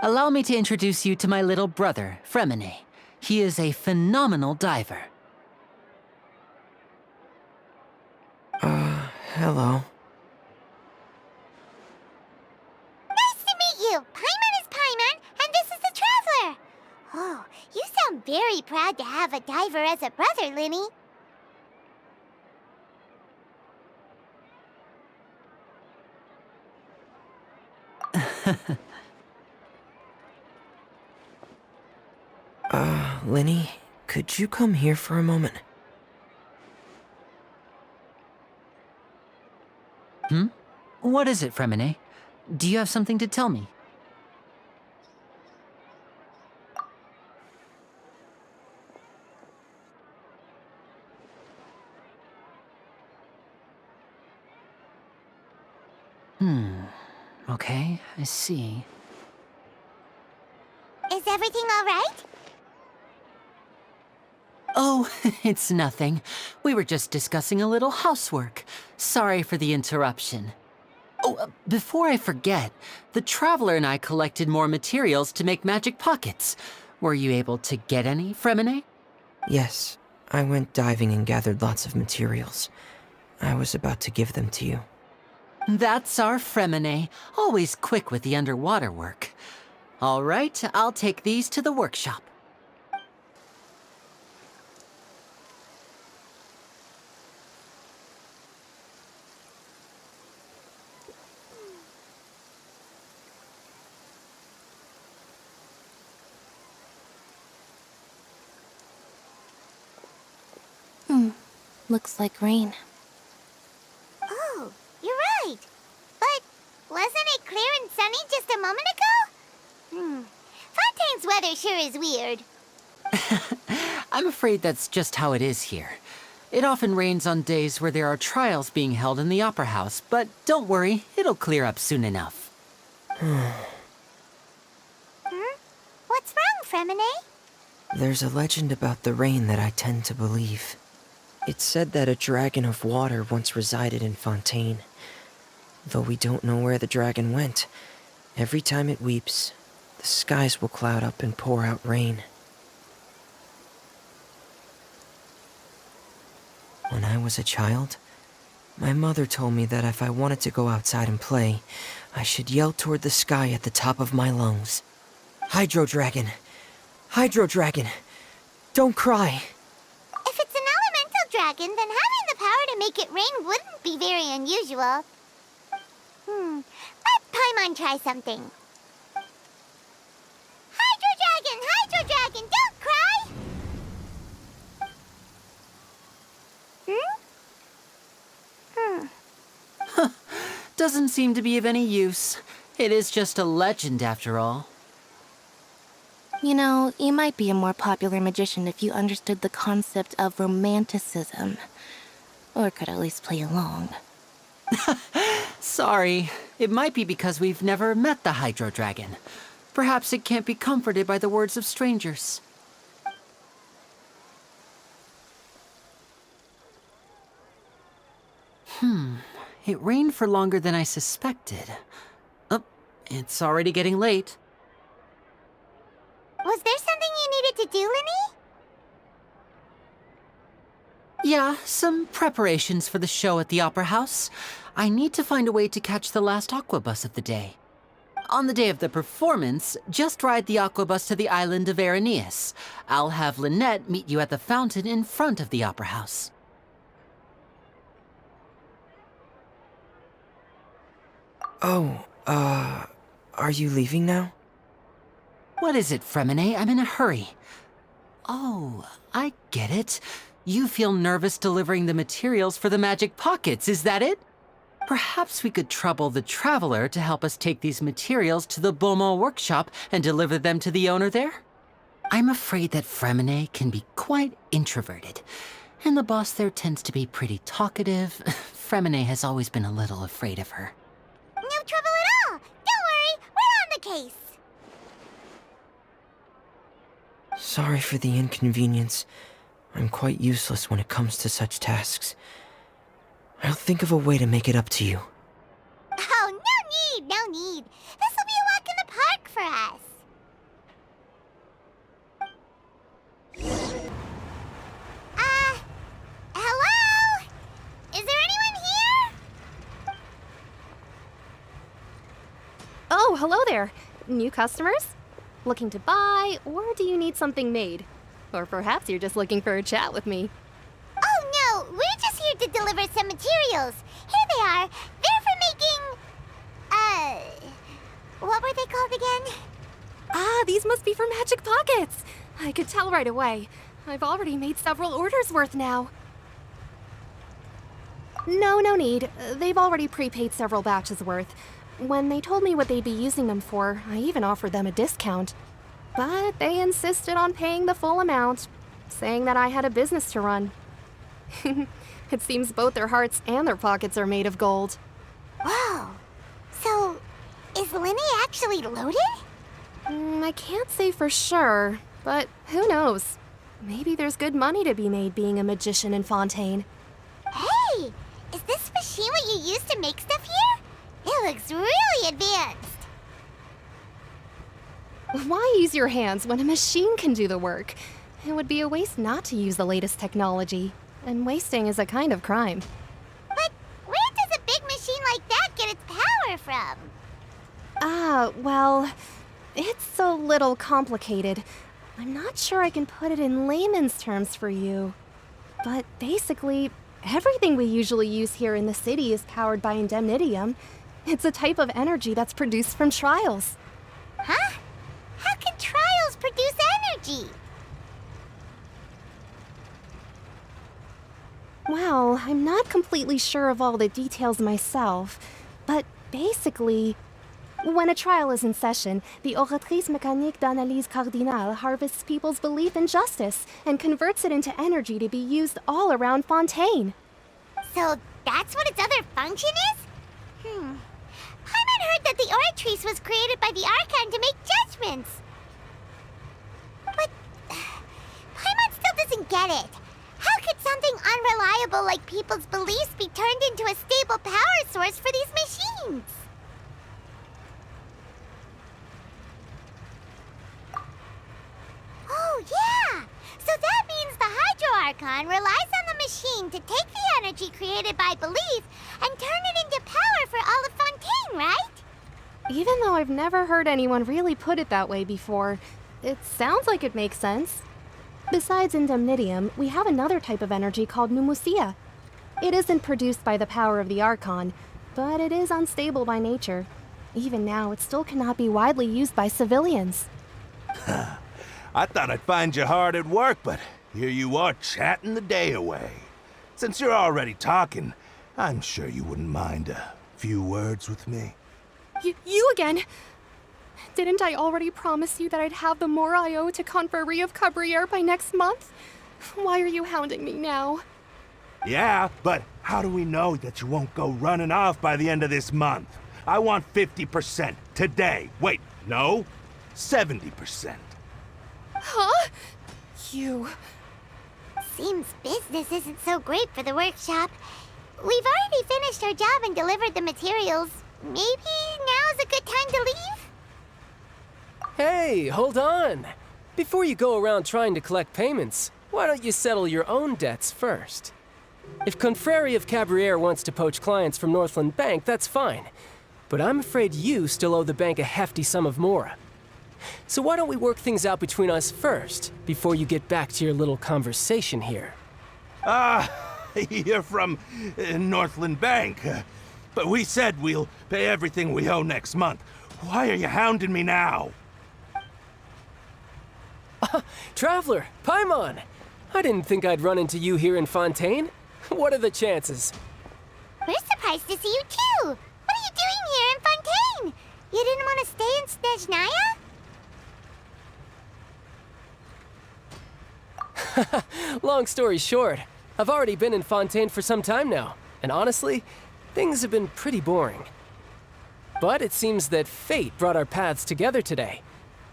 Allow me to introduce you to my little brother, Fremine. He is a phenomenal diver. Hello. Nice to meet you. Paimon is Paimon, and this is the Traveler. Oh, you sound very proud to have a diver as a brother, Lyney. Lyney, could you come here for a moment? What is it, Fremine? Do you have something to tell me? Okay, I see. Is everything all right? Oh, it's nothing. We were just discussing a little housework. Sorry for the interruption. Oh, before I forget, the Traveler and I collected more materials to make magic pockets. Were you able to get any, Fremine? Yes, I went diving and gathered lots of materials. I was about to give them to you. That's our Fremine, always quick with the underwater work. All right, I'll take these to the workshop. Looks like rain. Oh, you're right. But wasn't it clear and sunny just a moment ago? Fontaine's weather sure is weird. I'm afraid that's just how it is here. It often rains on days where there are trials being held in the Opera House, but don't worry, it'll clear up soon enough. What's wrong, Fremine? There's a legend about the rain that I tend to believe. It's said that a dragon of water once resided in Fontaine. Though we don't know where the dragon went, every time it weeps, the skies will cloud up and pour out rain. When I was a child, my mother told me that if I wanted to go outside and play, I should yell toward the sky at the top of my lungs. Hydro Dragon! Hydro Dragon! Don't cry! If it's an elemental dragon, then having the power to make it rain wouldn't be very unusual. Let Paimon try something. Hydro Dragon, don't cry! Doesn't seem to be of any use. It is just a legend after all. You know, you might be a more popular magician if you understood the concept of romanticism. Or could at least play along. Sorry. It might be because we've never met the Hydro Dragon. Perhaps it can't be comforted by the words of strangers. It rained for longer than I suspected. Oh, it's already getting late. Was there something you needed to do, Lyney? Yeah, some preparations for the show at the Opera House. I need to find a way to catch the last aqua bus of the day. On the day of the performance, just ride the aqua bus to the island of Araneus. I'll have Lynette meet you at the fountain in front of the Opera House. Oh, are you leaving now? What is it, Fremine? I'm in a hurry. Oh, I get it. You feel nervous delivering the materials for the magic pockets, is that it? Perhaps we could trouble the Traveler to help us take these materials to the Beaumont workshop and deliver them to the owner there? I'm afraid that Fremine can be quite introverted, and the boss there tends to be pretty talkative. Fremine has always been a little afraid of her. No trouble at all. Don't worry, we're on the case. Sorry for the inconvenience. I'm quite useless when it comes to such tasks. I'll think of a way to make it up to you. Oh, no need. This'll be a walk in the park for us. Hello? Is there anyone here? Oh, hello there. New customers? Looking to buy, or do you need something made? Or perhaps you're just looking for a chat with me. Oh, no, we're just here to deliver some materials. Here they are. They're for making... what were they called again? Ah, these must be for magic pockets. I could tell right away. I've already made several orders worth now. No need. They've already prepaid several batches worth. When they told me what they'd be using them for, I even offered them a discount. But they insisted on paying the full amount, saying that I had a business to run. It seems both their hearts and their pockets are made of gold. Whoa. So, is Lyney actually loaded? I can't say for sure, but who knows? Maybe there's good money to be made being a magician in Fontaine. Hey! Is this machine what you use to make stuff here? It looks really advanced. Why use your hands when a machine can do the work? It would be a waste not to use the latest technology, and wasting is a kind of crime. But where does a big machine like that get its power from? Well, it's a little complicated. I'm not sure I can put it in layman's terms for you. But basically, everything we usually use here in the city is powered by indemnitium. It's a type of energy that's produced from trials. Huh? How can trials produce energy? Well, I'm not completely sure of all the details myself, but basically, when a trial is in session, the Oratrice Mécanique d'Analyse Cardinale harvests people's belief in justice and converts it into energy to be used all around Fontaine. So that's what its other function is? Paimon heard that the Oratrice was created by the Archon to make judgments. But Paimon still doesn't get it. How could something unreliable like people's beliefs be turned into a stable power source for these machines? Oh, yeah! So that means the Hydro Archon relies on the machine to take the energy created by belief and turn it into power for all of Fontaine, right? Even though I've never heard anyone really put it that way before, it sounds like it makes sense. Besides indemnitium, we have another type of energy called pneumosia. It isn't produced by the power of the Archon, but it is unstable by nature. Even now, it still cannot be widely used by civilians. I thought I'd find you hard at work, but here you are chatting the day away. Since you're already talking, I'm sure you wouldn't mind a few words with me. You again? Didn't I already promise you that I'd have the more I owe to Confrérie of Cabriere by next month? Why are you hounding me now? Yeah, but how do we know that you won't go running off by the end of this month? I want 50% today. Wait, no? 70%. Huh? You... Seems business isn't so great for the workshop. We've already finished our job and delivered the materials. Maybe now's a good time to leave? Hey, hold on. Before you go around trying to collect payments, why don't you settle your own debts first? If Confrérie of Cabriere wants to poach clients from Northland Bank, that's fine. But I'm afraid you still owe the bank a hefty sum of mora. So why don't we work things out between us first, before you get back to your little conversation here? You're from Northland Bank. But we said we'll pay everything we owe next month. Why are you hounding me now? Traveler, Paimon! I didn't think I'd run into you here in Fontaine. What are the chances? We're surprised to see you too! What are you doing here in Fontaine? You didn't want to stay in Snezhnaya? Long story short, I've already been in Fontaine for some time now, and honestly, things have been pretty boring. But it seems that fate brought our paths together today.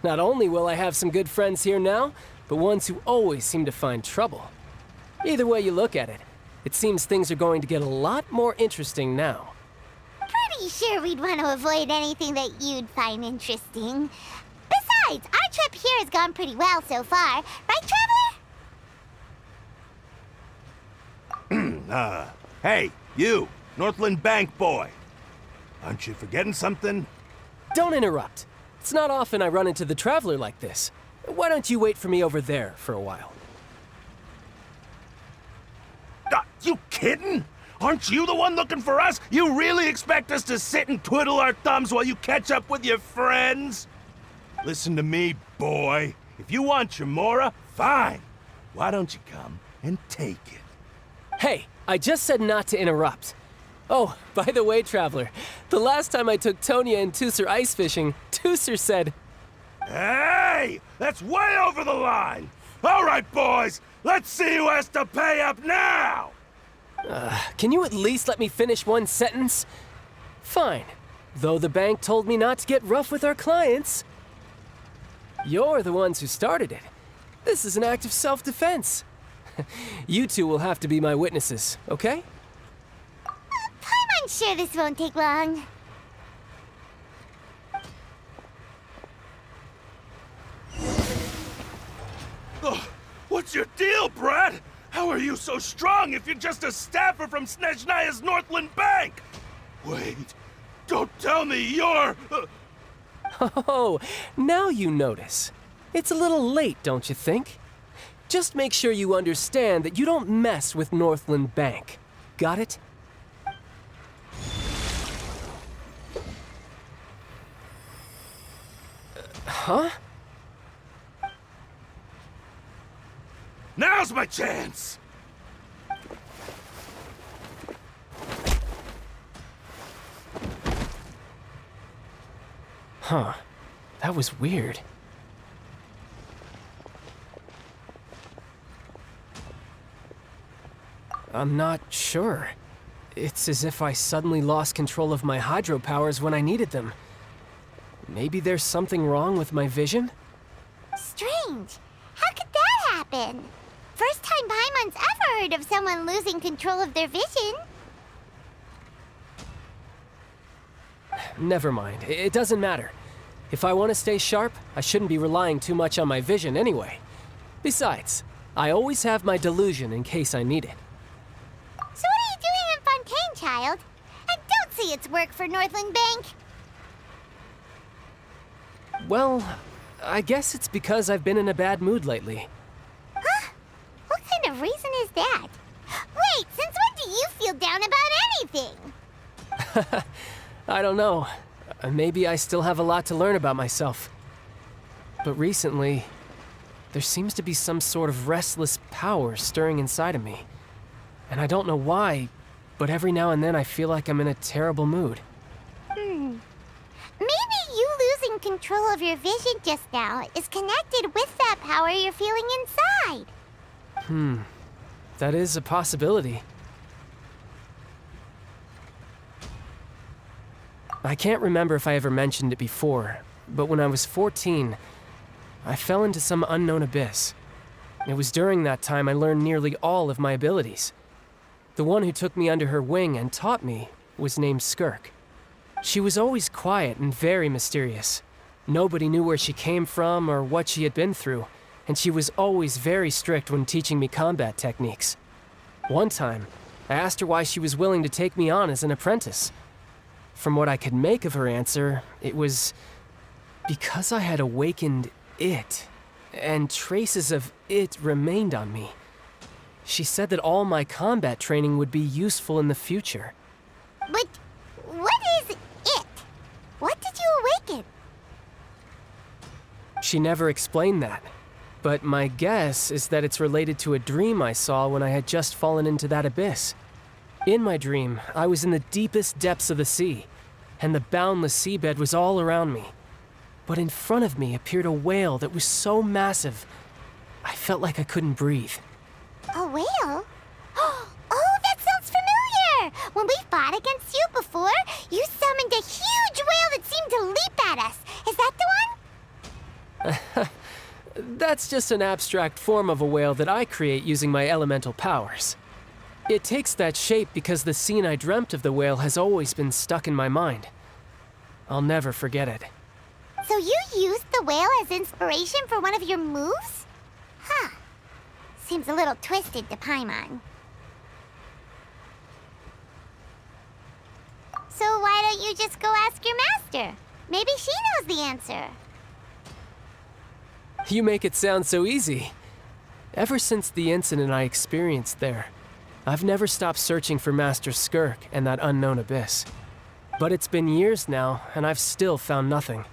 Not only will I have some good friends here now, but ones who always seem to find trouble. Either way you look at it, it seems things are going to get a lot more interesting now. Pretty sure we'd want to avoid anything that you'd find interesting. Besides, our trip here has gone pretty well so far. Right, Traveler? Hey, you, Northland Bank boy. Aren't you forgetting something? Don't interrupt. It's not often I run into the Traveler like this. Why don't you wait for me over there for a while? You kidding? Aren't you the one looking for us? You really expect us to sit and twiddle our thumbs while you catch up with your friends? Listen to me, boy. If you want your mora, fine. Why don't you come and take it? Hey, I just said not to interrupt. Oh, by the way, Traveler, the last time I took Tonya and Tusser ice fishing, Tusser said... Hey! That's way over the line! All right, boys, let's see who has to pay up now! Can you at least let me finish one sentence? Fine. Though the bank told me not to get rough with our clients. You're the ones who started it. This is an act of self-defense. You two will have to be my witnesses, okay? I'm sure this won't take long. Oh, what's your deal, Brad? How are you so strong if you're just a staffer from Snezhnaya's Northland Bank? Wait, don't tell me you're... Oh, now you notice. It's a little late, don't you think? Just make sure you understand that you don't mess with Northland Bank. Got it? Huh? Now's my chance! Huh. That was weird. I'm not sure. It's as if I suddenly lost control of my hydro powers when I needed them. Maybe there's something wrong with my vision? Strange. How could that happen? First time Paimon's ever heard of someone losing control of their vision. Never mind. It doesn't matter. If I want to stay sharp, I shouldn't be relying too much on my vision anyway. Besides, I always have my delusion in case I need it. So what are you doing in Fontaine, child? I don't see its work for Northland Bank. Well, I guess it's because I've been in a bad mood lately. Huh? What kind of reason is that? Wait, since when do you feel down about anything? I don't know. Maybe I still have a lot to learn about myself. But recently, there seems to be some sort of restless power stirring inside of me. And I don't know why, but every now and then I feel like I'm in a terrible mood. Maybe you losing control of your vision just now is connected with that power you're feeling inside. That is a possibility. I can't remember if I ever mentioned it before, but when I was 14, I fell into some unknown abyss. It was during that time I learned nearly all of my abilities. The one who took me under her wing and taught me was named Skirk. She was always quiet and very mysterious. Nobody knew where she came from or what she had been through, and she was always very strict when teaching me combat techniques. One time, I asked her why she was willing to take me on as an apprentice. From what I could make of her answer, it was because I had awakened it, and traces of it remained on me. She said that all my combat training would be useful in the future. But what is it? What did you awaken? She never explained that, but my guess is that it's related to a dream I saw when I had just fallen into that abyss. In my dream, I was in the deepest depths of the sea, and the boundless seabed was all around me. But in front of me appeared a whale that was so massive, I felt like I couldn't breathe. A whale? Oh, that sounds familiar! When we fought against you before, you summoned a huge whale that seemed to leap at us. Is that the one? That's just an abstract form of a whale that I create using my elemental powers. It takes that shape because the scene I dreamt of the whale has always been stuck in my mind. I'll never forget it. So you used the whale as inspiration for one of your moves? Huh. Seems a little twisted to Paimon. So why don't you just go ask your master? Maybe she knows the answer. You make it sound so easy. Ever since the incident I experienced there, I've never stopped searching for Master Skirk and that unknown abyss. But it's been years now, and I've still found nothing.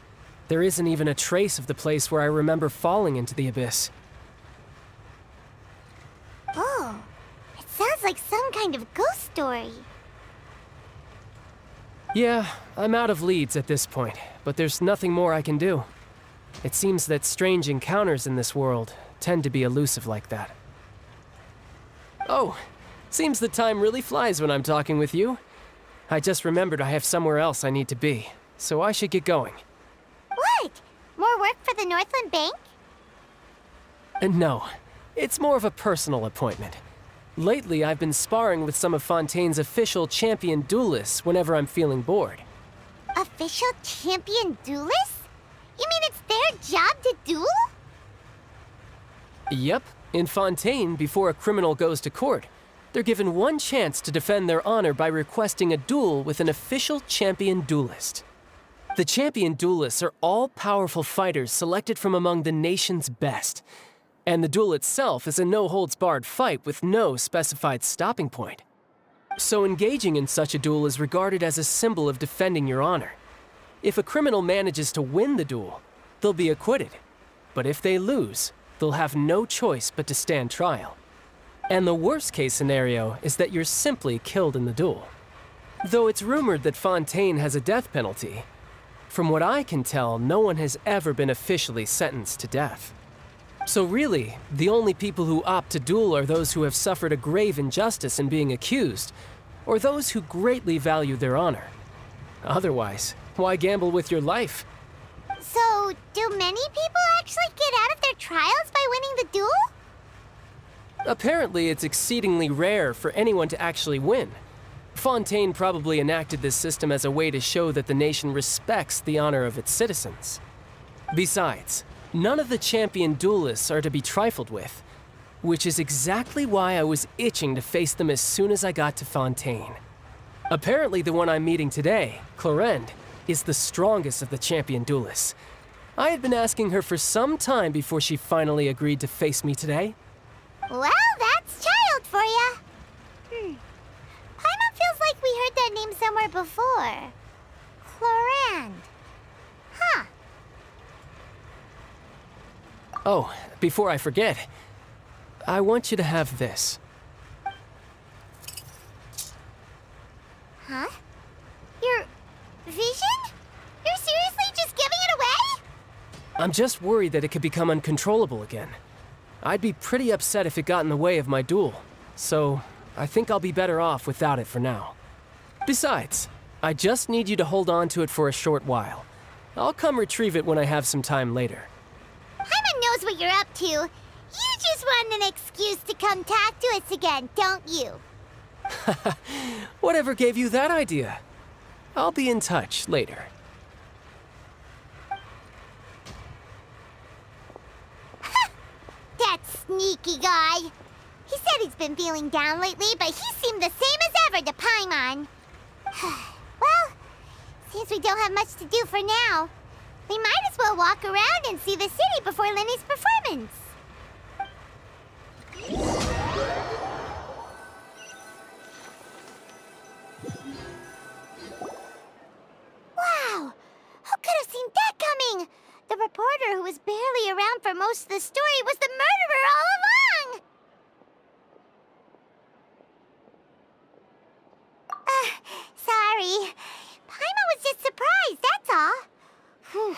There isn't even a trace of the place where I remember falling into the abyss. Oh, it sounds like some kind of ghost story. Yeah, I'm out of leads at this point, but there's nothing more I can do. It seems that strange encounters in this world tend to be elusive like that. Oh, seems the time really flies when I'm talking with you. I just remembered I have somewhere else I need to be, so I should get going. What? More work for the Northland Bank? No, it's more of a personal appointment. Lately, I've been sparring with some of Fontaine's official champion duelists whenever I'm feeling bored. Official champion duelists? You mean it's their job to duel? Yep. In Fontaine, before a criminal goes to court, they're given one chance to defend their honor by requesting a duel with an official champion duelist. The champion duelists are all-powerful fighters selected from among the nation's best. And the duel itself is a no-holds-barred fight with no specified stopping point. So engaging in such a duel is regarded as a symbol of defending your honor. If a criminal manages to win the duel, they'll be acquitted. But if they lose, they'll have no choice but to stand trial. And the worst-case scenario is that you're simply killed in the duel. Though it's rumored that Fontaine has a death penalty, from what I can tell, no one has ever been officially sentenced to death. So really, the only people who opt to duel are those who have suffered a grave injustice in being accused, or those who greatly value their honor. Otherwise, why gamble with your life? So, do many people actually get out of their trials by winning the duel? Apparently, it's exceedingly rare for anyone to actually win. Fontaine probably enacted this system as a way to show that the nation respects the honor of its citizens. Besides, none of the champion duelists are to be trifled with, which is exactly why I was itching to face them as soon as I got to Fontaine. Apparently, the one I'm meeting today, Clorinde, is the strongest of the champion duelists. I had been asking her for some time before she finally agreed to face me today. Well, that's Childe for ya. Paimon feels like we heard that name somewhere before. Clorinde. Huh. Oh, before I forget, I want you to have this. Huh? Your vision? You're seriously just giving it away? I'm just worried that it could become uncontrollable again. I'd be pretty upset if it got in the way of my duel, so I think I'll be better off without it for now. Besides, I just need you to hold on to it for a short while. I'll come retrieve it when I have some time later. Paimon knows what you're up to. You just want an excuse to come talk to us again, don't you? Whatever gave you that idea? I'll be in touch later. That sneaky guy. He said he's been feeling down lately, but he seemed the same as ever to Paimon. Well, since we don't have much to do for now, we might as well walk around and see the city before Lyney's performance. Wow! Who could have seen that coming? The reporter who was barely around for most of the story was the murderer all along! Sorry. Paimon was just surprised, that's all. Whew.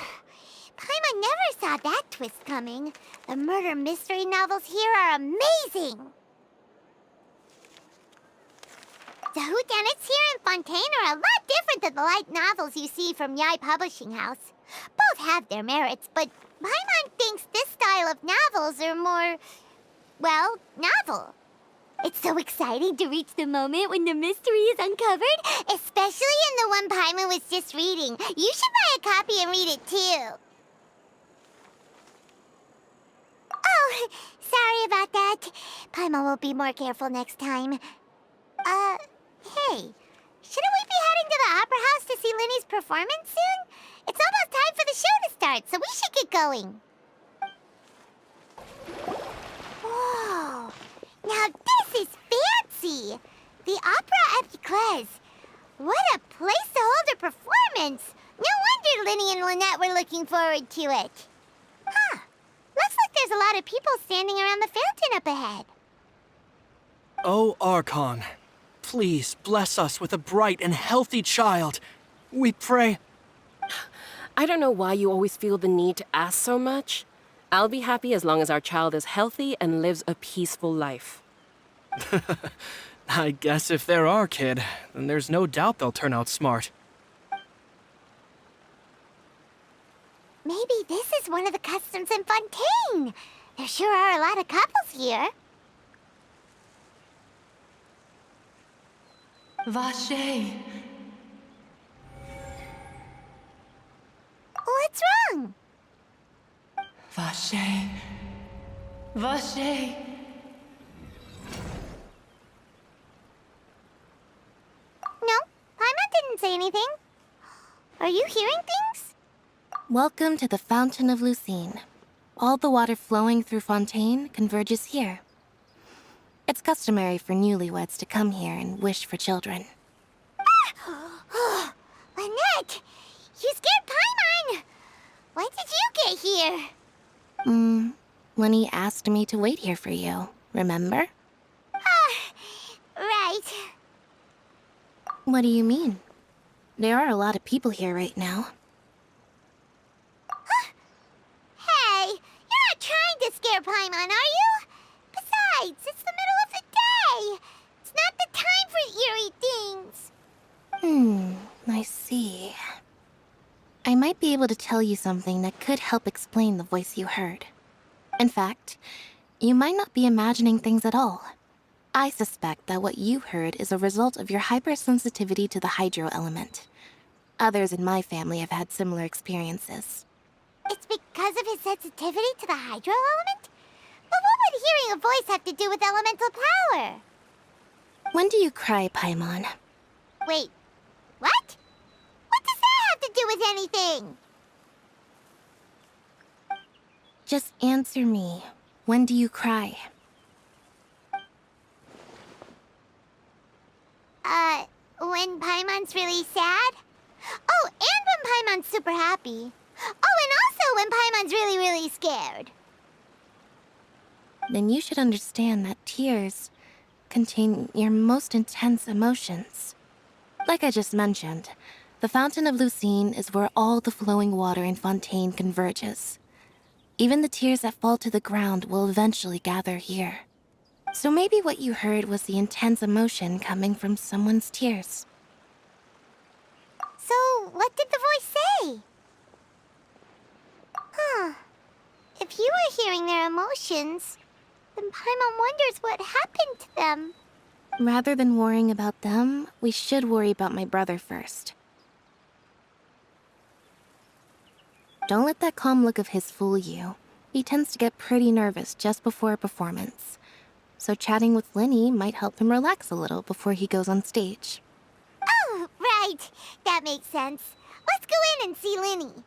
Paimon never saw that twist coming. The murder mystery novels here are amazing! The whodunits here in Fontaine are a lot different than the light novels you see from Yai Publishing House. Both have their merits, but Paimon thinks this style of novels are more, well, novel. It's so exciting to reach the moment when the mystery is uncovered, especially in the one Paimon was just reading. You should buy a copy and read it too. Oh, sorry about that. Paimon will be more careful next time. Hey, shouldn't we be heading to the Opera House to see Lyney's performance soon? It's almost time for the show to start, so we should get going. Whoa, now this is fancy! The Opera Epiclese. What a place to hold a performance! No wonder Lyney and Lynette were looking forward to it. Huh, looks like there's a lot of people standing around the fountain up ahead. Oh, Archon, please bless us with a bright and healthy child. We pray. I don't know why you always feel the need to ask so much. I'll be happy as long as our child is healthy and lives a peaceful life. I guess if they're our kid, then there's no doubt they'll turn out smart. Maybe this is one of the customs in Fontaine. There sure are a lot of couples here. Vache. What's wrong? Vache. Vache. No, Paimon didn't say anything. Are you hearing things? Welcome to the Fountain of Lucine. All the water flowing through Fontaine converges here. It's customary for newlyweds to come here and wish for children. Lynette! You scared Paimon! When did you get here? Lyney asked me to wait here for you, remember? Right. What do you mean? There are a lot of people here right now. Hey, you're not trying to scare Paimon, are you? Besides, it's the middle of the day. It's not the time for eerie things. I see. I might be able to tell you something that could help explain the voice you heard. In fact, you might not be imagining things at all. I suspect that what you heard is a result of your hypersensitivity to the hydro element. Others in my family have had similar experiences. It's because of his sensitivity to the hydro element? But what would hearing a voice have to do with elemental power? When do you cry, Paimon? Wait, what? What does that have to do with anything? Just answer me. When do you cry? When Paimon's really sad? Oh, and when Paimon's super happy. Oh, and also when Paimon's really, really scared. Then you should understand that tears contain your most intense emotions. Like I just mentioned, the Fountain of Lucine is where all the flowing water in Fontaine converges. Even the tears that fall to the ground will eventually gather here. So maybe what you heard was the intense emotion coming from someone's tears. So, what did the voice say? Huh. If you were hearing their emotions, then Paimon wonders what happened to them. Rather than worrying about them, we should worry about my brother first. Don't let that calm look of his fool you. He tends to get pretty nervous just before a performance. So chatting with Lyney might help him relax a little before he goes on stage. Oh, right. That makes sense. Let's go in and see Lyney.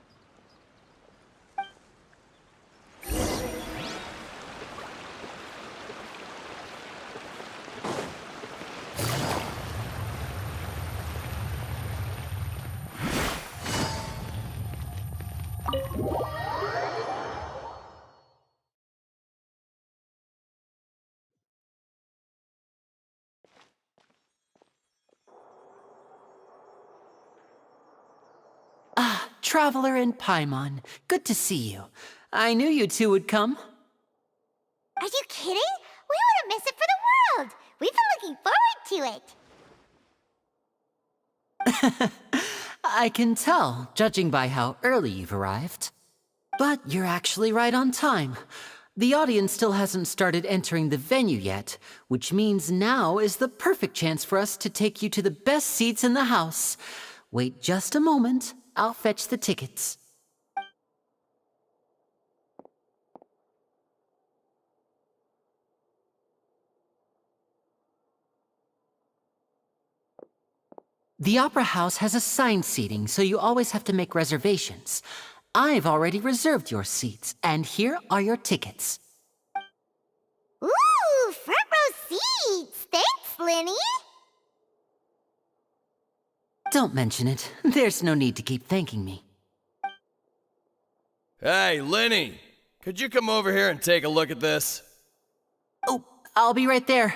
Ah, Traveler and Paimon. Good to see you. I knew you two would come. Are you kidding? We wouldn't miss it for the world. We've been looking forward to it. I can tell, judging by how early you've arrived. But you're actually right on time. The audience still hasn't started entering the venue yet, which means now is the perfect chance for us to take you to the best seats in the house. Wait just a moment. I'll fetch the tickets. The Opera House has assigned seating, so you always have to make reservations. I've already reserved your seats, and here are your tickets. Ooh, front row seats. Thanks, Lyney. Don't mention it. There's no need to keep thanking me. Hey, Lyney! Could you come over here and take a look at this? Oh, I'll be right there.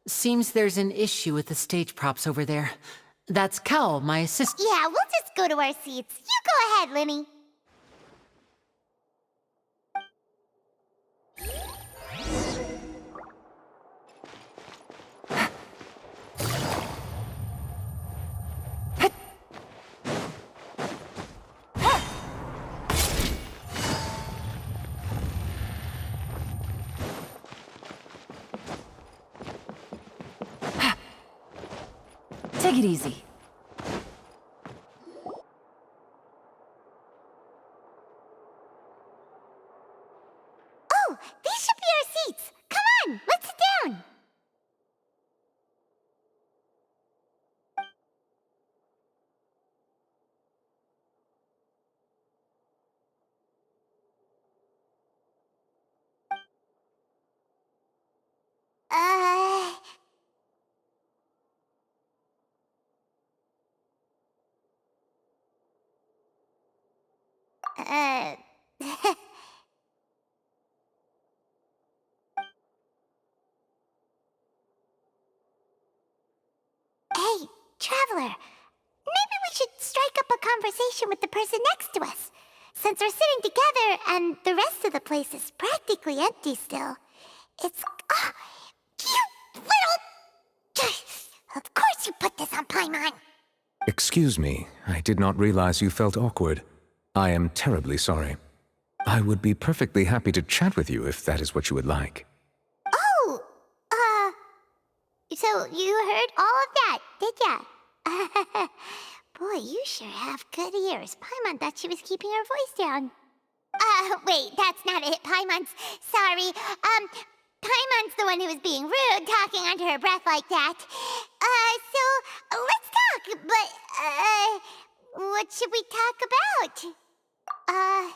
Seems there's an issue with the stage props over there. That's Cal, my assistant. Yeah, we'll just go to our seats. You go ahead, Lyney. Take it easy. Oh, these should be our seats. Come on, let's sit down. Hey, Traveler. Maybe we should strike up a conversation with the person next to us. Since we're sitting together and the rest of the place is practically empty still. It's... Oh, you little... Of course you put this on Paimon. Excuse me, I did not realize you felt awkward. I am terribly sorry. I would be perfectly happy to chat with you if that is what you would like. Oh, so you heard all of that, did ya? Boy, you sure have good ears. Paimon thought she was keeping her voice down. Wait, that's not it. Paimon's... Sorry. Paimon's the one who was being rude, talking under her breath like that. So, let's talk, but, what should we talk about? Oh,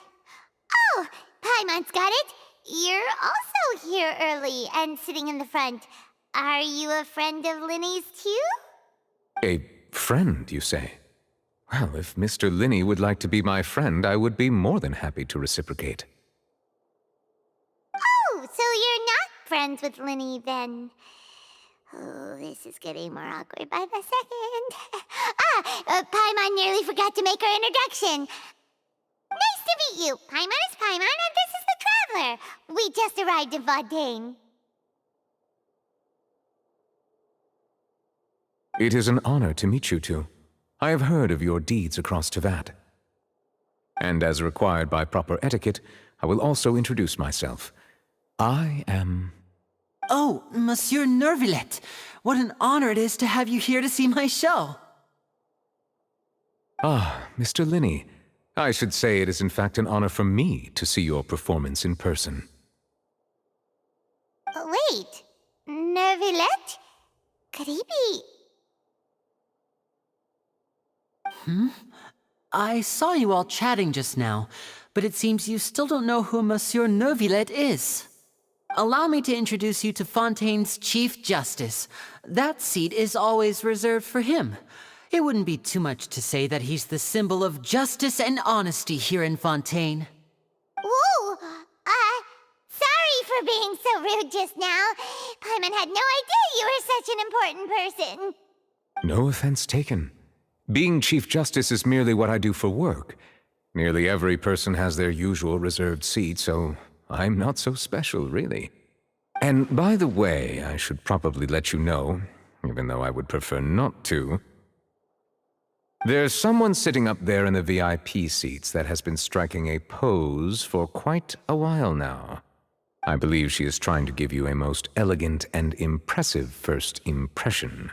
Paimon's got it. You're also here early and sitting in the front. Are you a friend of Lyney's too? A friend, you say? Well, if Mr. Lyney would like to be my friend, I would be more than happy to reciprocate. Oh, so you're not friends with Lyney then? Oh, this is getting more awkward by the second. Paimon nearly forgot to make her introduction. Nice to meet you. Paimon is Paimon, and this is the Traveler. We just arrived in Fontaine. It is an honor to meet you two. I have heard of your deeds across Tevat. And as required by proper etiquette, I will also introduce myself. I am... Oh, Monsieur Neuvillette, what an honor it is to have you here to see my show. Ah, Mr. Lyney. I should say it is in fact an honor for me to see your performance in person. Wait, Neuvillette? Could he be... I saw you all chatting just now, but it seems you still don't know who Monsieur Neuvillette is. Allow me to introduce you to Fontaine's Chief Justice. That seat is always reserved for him. It wouldn't be too much to say that he's the symbol of justice and honesty here in Fontaine. Whoa! Sorry for being so rude just now. Paimon had no idea you were such an important person. No offense taken. Being Chief Justice is merely what I do for work. Nearly every person has their usual reserved seat, so I'm not so special, really. And by the way, I should probably let you know, even though I would prefer not to, there's someone sitting up there in the VIP seats that has been striking a pose for quite a while now. I believe she is trying to give you a most elegant and impressive first impression.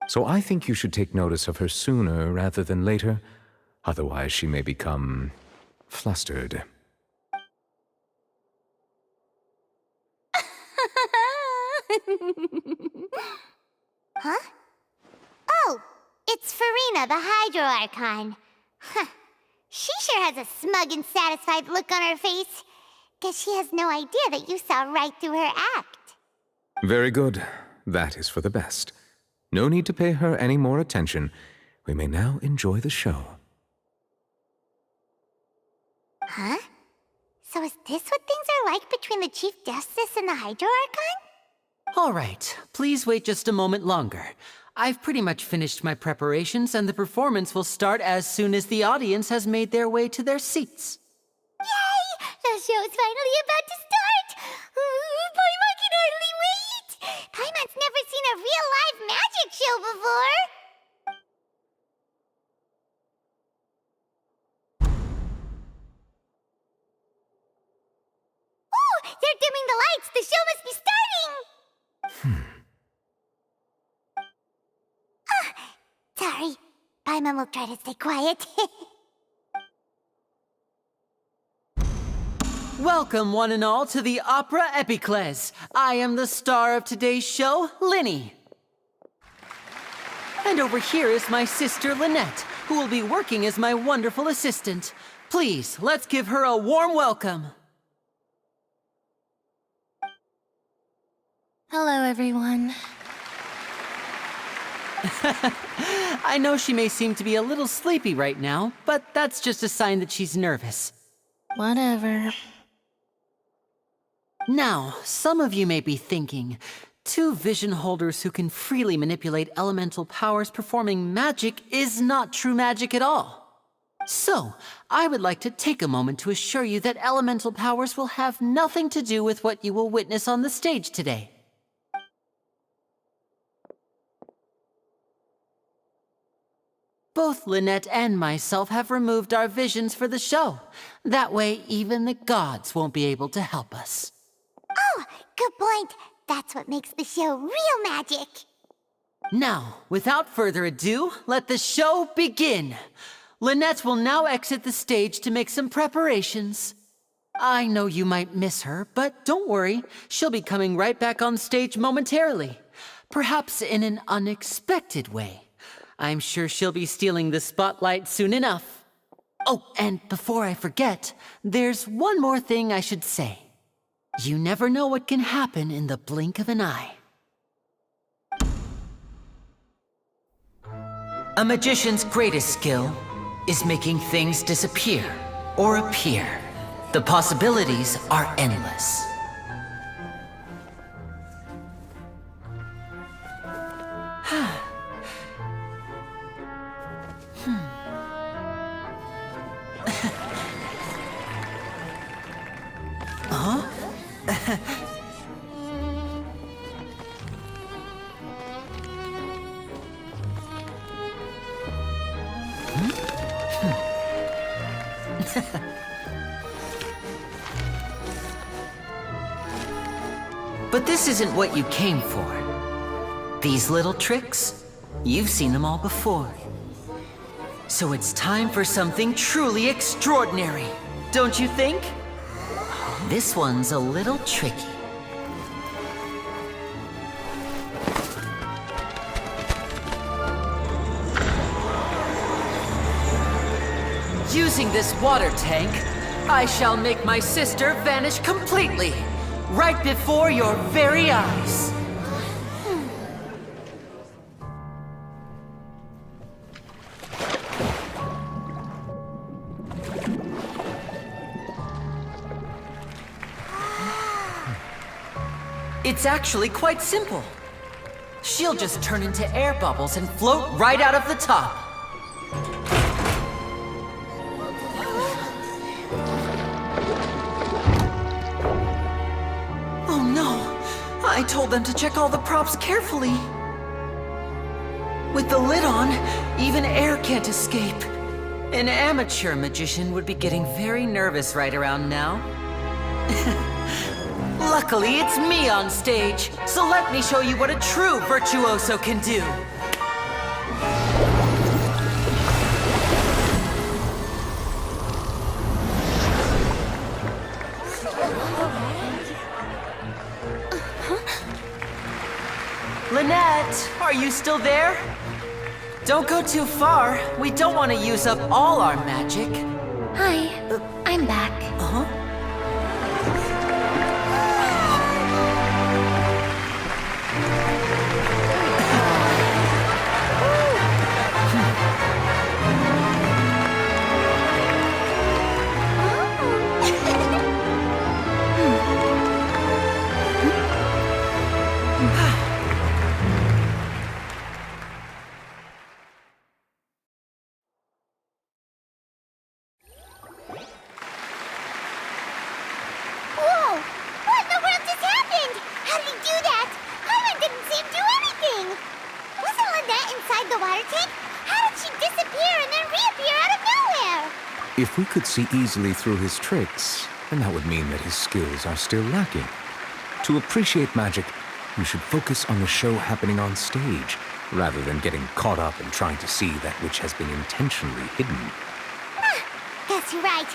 So I think you should take notice of her sooner rather than later, otherwise she may become flustered. Huh? Oh, it's Farina, the Hydro Archon. Huh. She sure has a smug and satisfied look on her face. Guess she has no idea that you saw right through her act. Very good. That is for the best. No need to pay her any more attention. We may now enjoy the show. Huh? So is this what things are like between the Chief Justice and the Hydro Archon? All right, please wait just a moment longer. I've pretty much finished my preparations, and the performance will start as soon as the audience has made their way to their seats. Yay! The show's finally about to start! Paimon can hardly wait! Paimon's never seen a real live magic show before! Ooh! They're dimming the lights! The show must be starting! Sorry. Paimon will try to stay quiet. Welcome, one and all, to the Opera Epiclese. I am the star of today's show, Lyney. And over here is my sister, Lynette, who will be working as my wonderful assistant. Please, let's give her a warm welcome. Hello, everyone. I know she may seem to be a little sleepy right now, but that's just a sign that she's nervous. Whatever. Now, some of you may be thinking, two vision holders who can freely manipulate elemental powers performing magic is not true magic at all. So, I would like to take a moment to assure you that elemental powers will have nothing to do with what you will witness on the stage today. Both Lynette and myself have removed our visions for the show. That way, even the gods won't be able to help us. Oh, good point. That's what makes the show real magic. Now, without further ado, let the show begin. Lynette will now exit the stage to make some preparations. I know you might miss her, but don't worry. She'll be coming right back on stage momentarily. Perhaps in an unexpected way. I'm sure she'll be stealing the spotlight soon enough. Oh, and before I forget, there's one more thing I should say. You never know what can happen in the blink of an eye. A magician's greatest skill is making things disappear or appear. The possibilities are endless. But this isn't what you came for. These little tricks, you've seen them all before. So it's time for something truly extraordinary, don't you think? This one's a little tricky. Using this water tank, I shall make my sister vanish completely, right before your very eyes. It's actually quite simple. She'll just turn into air bubbles and float right out of the top. Oh no! I told them to check all the props carefully. With the lid on, even air can't escape. An amateur magician would be getting very nervous right around now. Luckily, it's me on stage, so let me show you what a true virtuoso can do. Lynette, are you still there? Don't go too far. We don't want to use up all our magic. Hi, I'm back. Uh-huh. If we could see easily through his tricks, then that would mean that his skills are still lacking. To appreciate magic, you should focus on the show happening on stage, rather than getting caught up in trying to see that which has been intentionally hidden. Guess you're right.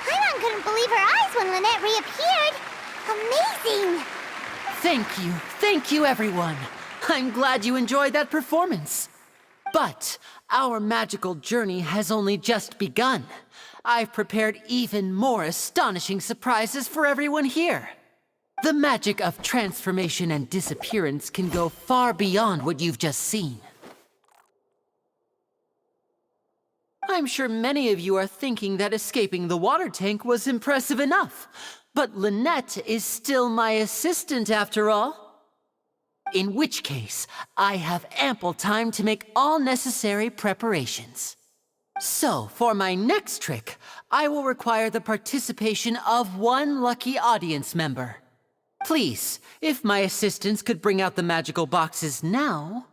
Paimon couldn't believe her eyes when Lynette reappeared. Amazing! Thank you everyone. I'm glad you enjoyed that performance. But our magical journey has only just begun. I've prepared even more astonishing surprises for everyone here. The magic of transformation and disappearance can go far beyond what you've just seen. I'm sure many of you are thinking that escaping the water tank was impressive enough, but Lynette is still my assistant after all. In which case, I have ample time to make all necessary preparations. So, for my next trick, I will require the participation of one lucky audience member. Please, if my assistants could bring out the magical boxes now.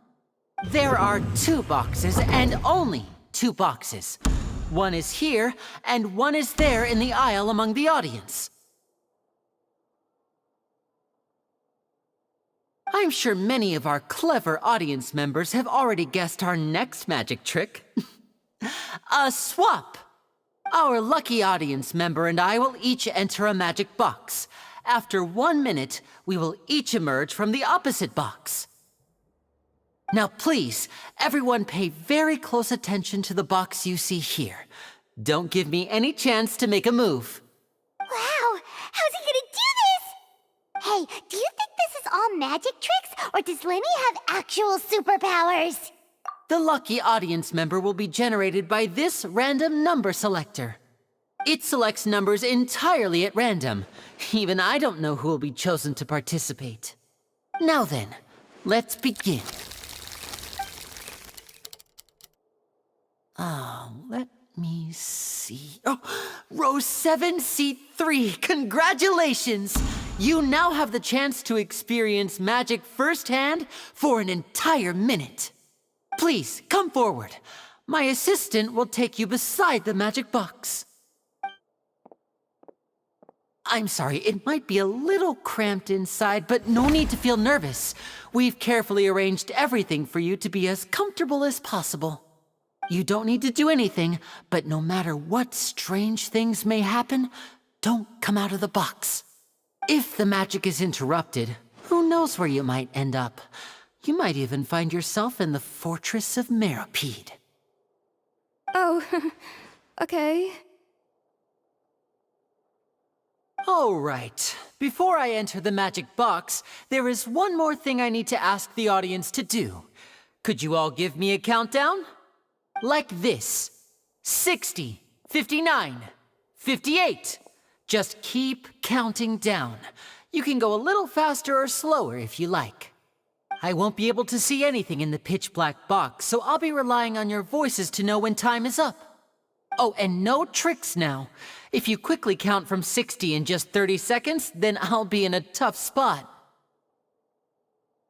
There are 2 boxes, and only 2 boxes. One is here, and one is there in the aisle among the audience. I'm sure many of our clever audience members have already guessed our next magic trick. A swap! Our lucky audience member and I will each enter a magic box. After 1 minute, we will each emerge from the opposite box. Now please, everyone pay very close attention to the box you see here. Don't give me any chance to make a move. Wow! How's he gonna do this? Hey, do you think this is all magic tricks, or does Lyney have actual superpowers? The lucky audience member will be generated by this random number selector. It selects numbers entirely at random. Even I don't know who will be chosen to participate. Now then, let's begin. Let me see. Oh, row 7, seat 3. Congratulations! You now have the chance to experience magic firsthand for an entire minute. Please, come forward. My assistant will take you beside the magic box. I'm sorry, it might be a little cramped inside, but no need to feel nervous. We've carefully arranged everything for you to be as comfortable as possible. You don't need to do anything, but no matter what strange things may happen, don't come out of the box. If the magic is interrupted, who knows where you might end up? You might even find yourself in the Fortress of Meropide. Oh, okay. All right. Before I enter the magic box, there is one more thing I need to ask the audience to do. Could you all give me a countdown? Like this. 60, 59, 58. Just keep counting down. You can go a little faster or slower if you like. I won't be able to see anything in the pitch black box, so I'll be relying on your voices to know when time is up. Oh, and no tricks now. If you quickly count from 60 in just 30 seconds, then I'll be in a tough spot.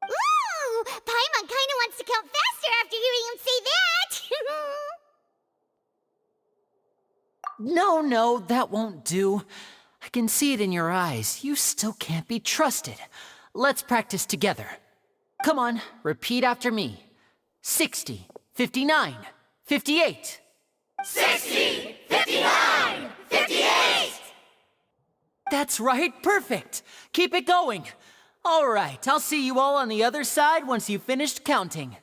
Ooh! Paimon kinda wants to count faster after hearing him say that! No, that won't do. I can see it in your eyes. You still can't be trusted. Let's practice together. Come on, repeat after me. 60, 59, 58. 60, 59, 58! That's right, perfect. Keep it going. All right, I'll see you all on the other side once you've finished counting.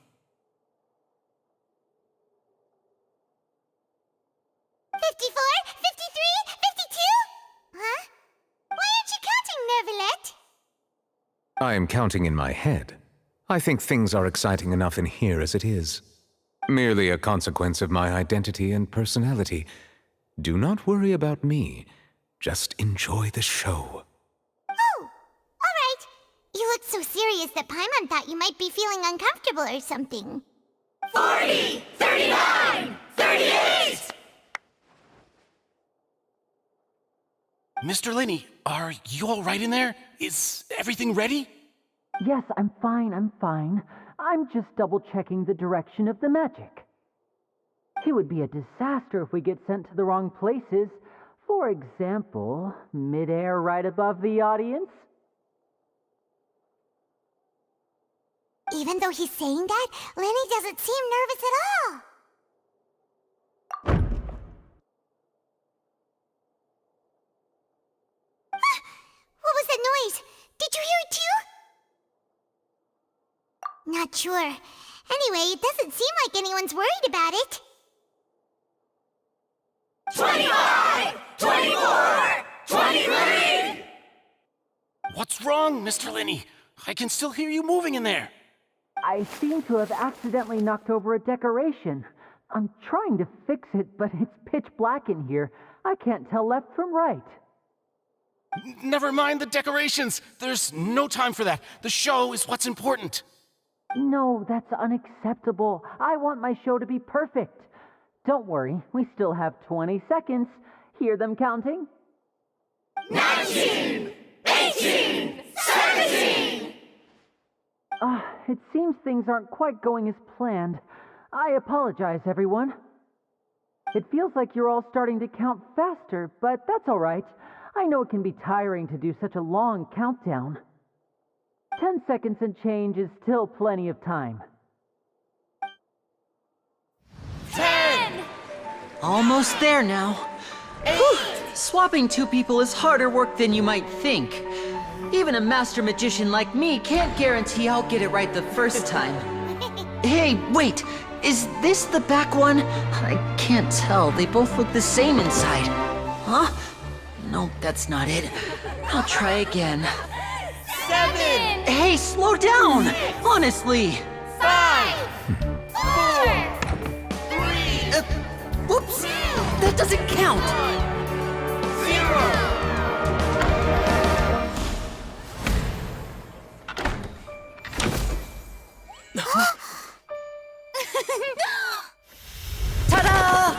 54, 53, 52? Huh? Why aren't you counting, Nervalette? I am counting in my head. I think things are exciting enough in here as it is. Merely a consequence of my identity and personality. Do not worry about me. Just enjoy the show. Oh, all right. You looked so serious that Paimon thought you might be feeling uncomfortable or something. 40, 39, 38! Mr. Lyney, are you all right in there? Is everything ready? Yes, I'm fine. I'm just double-checking the direction of the magic. It would be a disaster if we get sent to the wrong places. For example, mid-air right above the audience. Even though he's saying that, Lyney doesn't seem nervous at all. What was that noise? Did you hear it too? Not sure. Anyway, it doesn't seem like anyone's worried about it. 25! 24! 23! What's wrong, Mr. Lyney? I can still hear you moving in there. I seem to have accidentally knocked over a decoration. I'm trying to fix it, but it's pitch black in here. I can't tell left from right. Never mind the decorations. There's no time for that. The show is what's important. No, that's unacceptable. I want my show to be perfect. Don't worry, we still have 20 seconds. Hear them counting? 19! 18! 17! It seems things aren't quite going as planned. I apologize, everyone. It feels like you're all starting to count faster, but that's all right. I know it can be tiring to do such a long countdown. 10 seconds and change is still plenty of time. 10! Almost there now. Whew. Swapping two people is harder work than you might think. Even a master magician like me can't guarantee I'll get it right the first time. Hey, wait! Is this the back one? I can't tell. They both look the same inside. Huh? No, that's not it. I'll try again. 7! Hey, slow down! Honestly! 5! 4! 3! Whoops! That doesn't count! 0! Ta-da!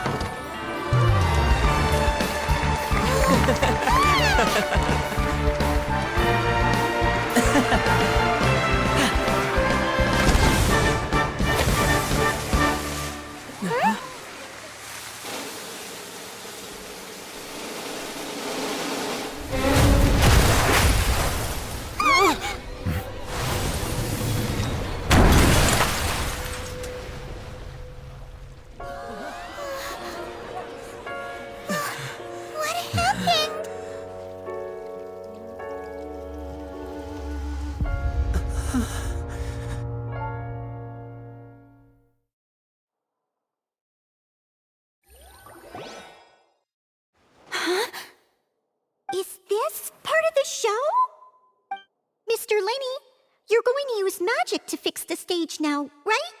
to fix the stage now, right?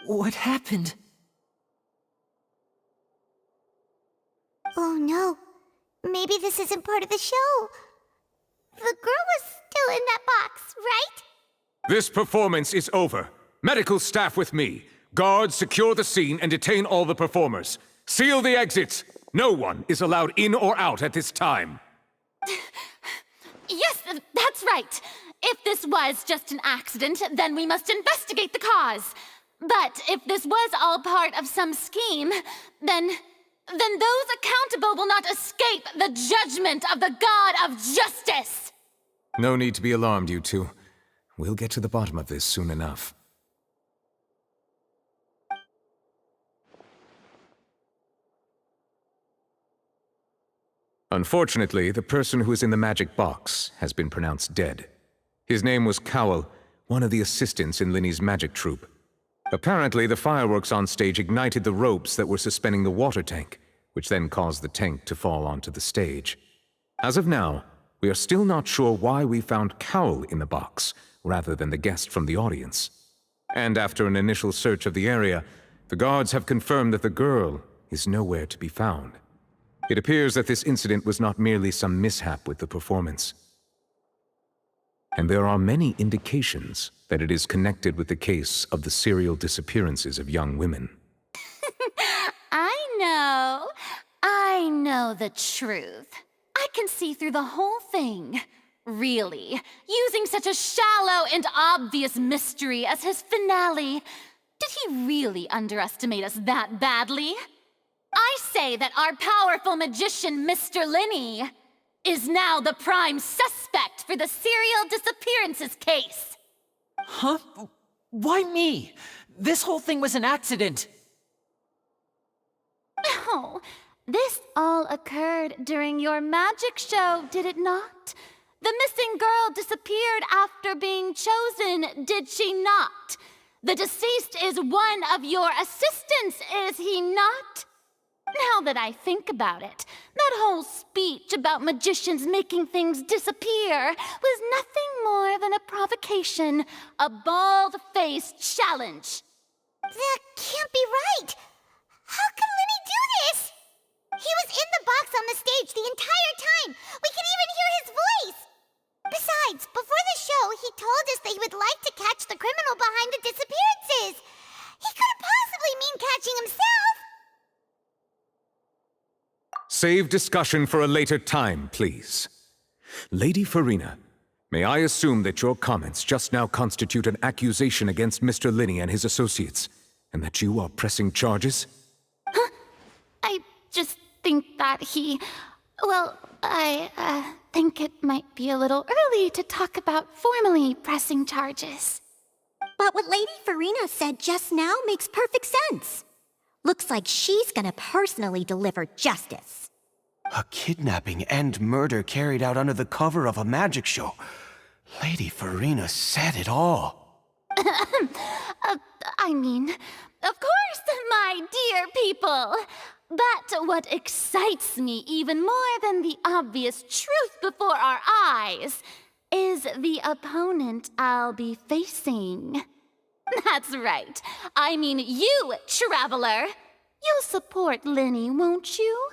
What happened? Oh no. Maybe this isn't part of the show. The girl was still in that box, right? This performance is over. Medical staff with me. Guards, secure the scene and detain all the performers. Seal the exits. No one is allowed in or out at this time. Yes, that's right. If this was just an accident, then we must investigate the cause. But if this was all part of some scheme, then those accountable will not escape the judgment of the God of Justice! No need to be alarmed, you two. We'll get to the bottom of this soon enough. Unfortunately, the person who is in the magic box has been pronounced dead. His name was Cowell, one of the assistants in Lyney's magic troupe. Apparently, the fireworks on stage ignited the ropes that were suspending the water tank, which then caused the tank to fall onto the stage. As of now, we are still not sure why we found Cowell in the box, rather than the guest from the audience. And after an initial search of the area, the guards have confirmed that the girl is nowhere to be found. It appears that this incident was not merely some mishap with the performance. And there are many indications that it is connected with the case of the serial disappearances of young women. I know the truth. I can see through the whole thing. Really, using such a shallow and obvious mystery as his finale. Did he really underestimate us that badly? I say that our powerful magician, Mr. Lyney, is now the prime suspect for the serial disappearances case. Huh? Why me? This whole thing was an accident. No, this all occurred during your magic show, did it not? The missing girl disappeared after being chosen, did she not? The deceased is one of your assistants, is he not? Now that I think about it, that whole speech about magicians making things disappear was nothing more than a provocation, a bald-faced challenge. That can't be right. How can Lyney do this? He was in the box on the stage the entire time. We can even hear his voice. Besides, before the show, he told us that he would like to catch the criminal behind the disappearances. He couldn't possibly mean catching himself. Save discussion for a later time, please. Lady Farina, may I assume that your comments just now constitute an accusation against Mr. Lyney and his associates, and that you are pressing charges? Huh? I just think that he... Well, I think it might be a little early to talk about formally pressing charges. But what Lady Farina said just now makes perfect sense. Looks like she's gonna personally deliver justice. A kidnapping and murder carried out under the cover of a magic show. Lady Farina said it all. I mean, of course, my dear people. But what excites me even more than the obvious truth before our eyes is the opponent I'll be facing. That's right. I mean you, Traveler. You'll support Lyney, won't you?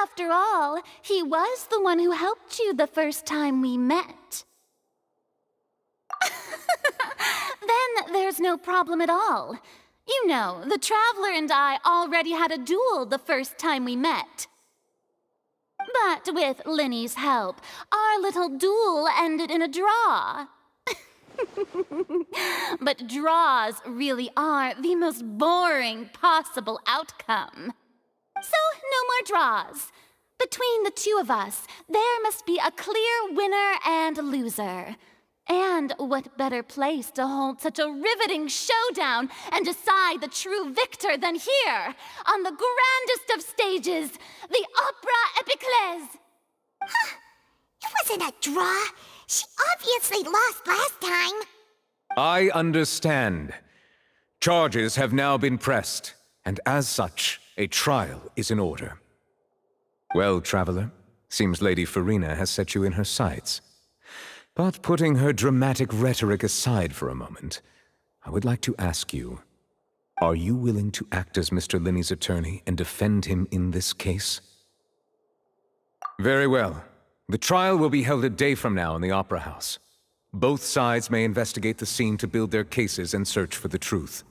After all, he was the one who helped you the first time we met. Then there's no problem at all. You know, the Traveler and I already had a duel the first time we met. But with Lyney's help, our little duel ended in a draw. But draws really are the most boring possible outcome. So, no more draws. Between the two of us, there must be a clear winner and loser. And what better place to hold such a riveting showdown and decide the true victor than here, on the grandest of stages, the Opera Epiclese? Huh? It wasn't a draw. She obviously lost last time. I understand. Charges have now been pressed, and as such, a trial is in order. Well, Traveler, seems Lady Farina has set you in her sights. But putting her dramatic rhetoric aside for a moment, I would like to ask you, are you willing to act as Mr. Lyney's attorney and defend him in this case? Very well. The trial will be held a day from now in the Opera House. Both sides may investigate the scene to build their cases and search for the truth.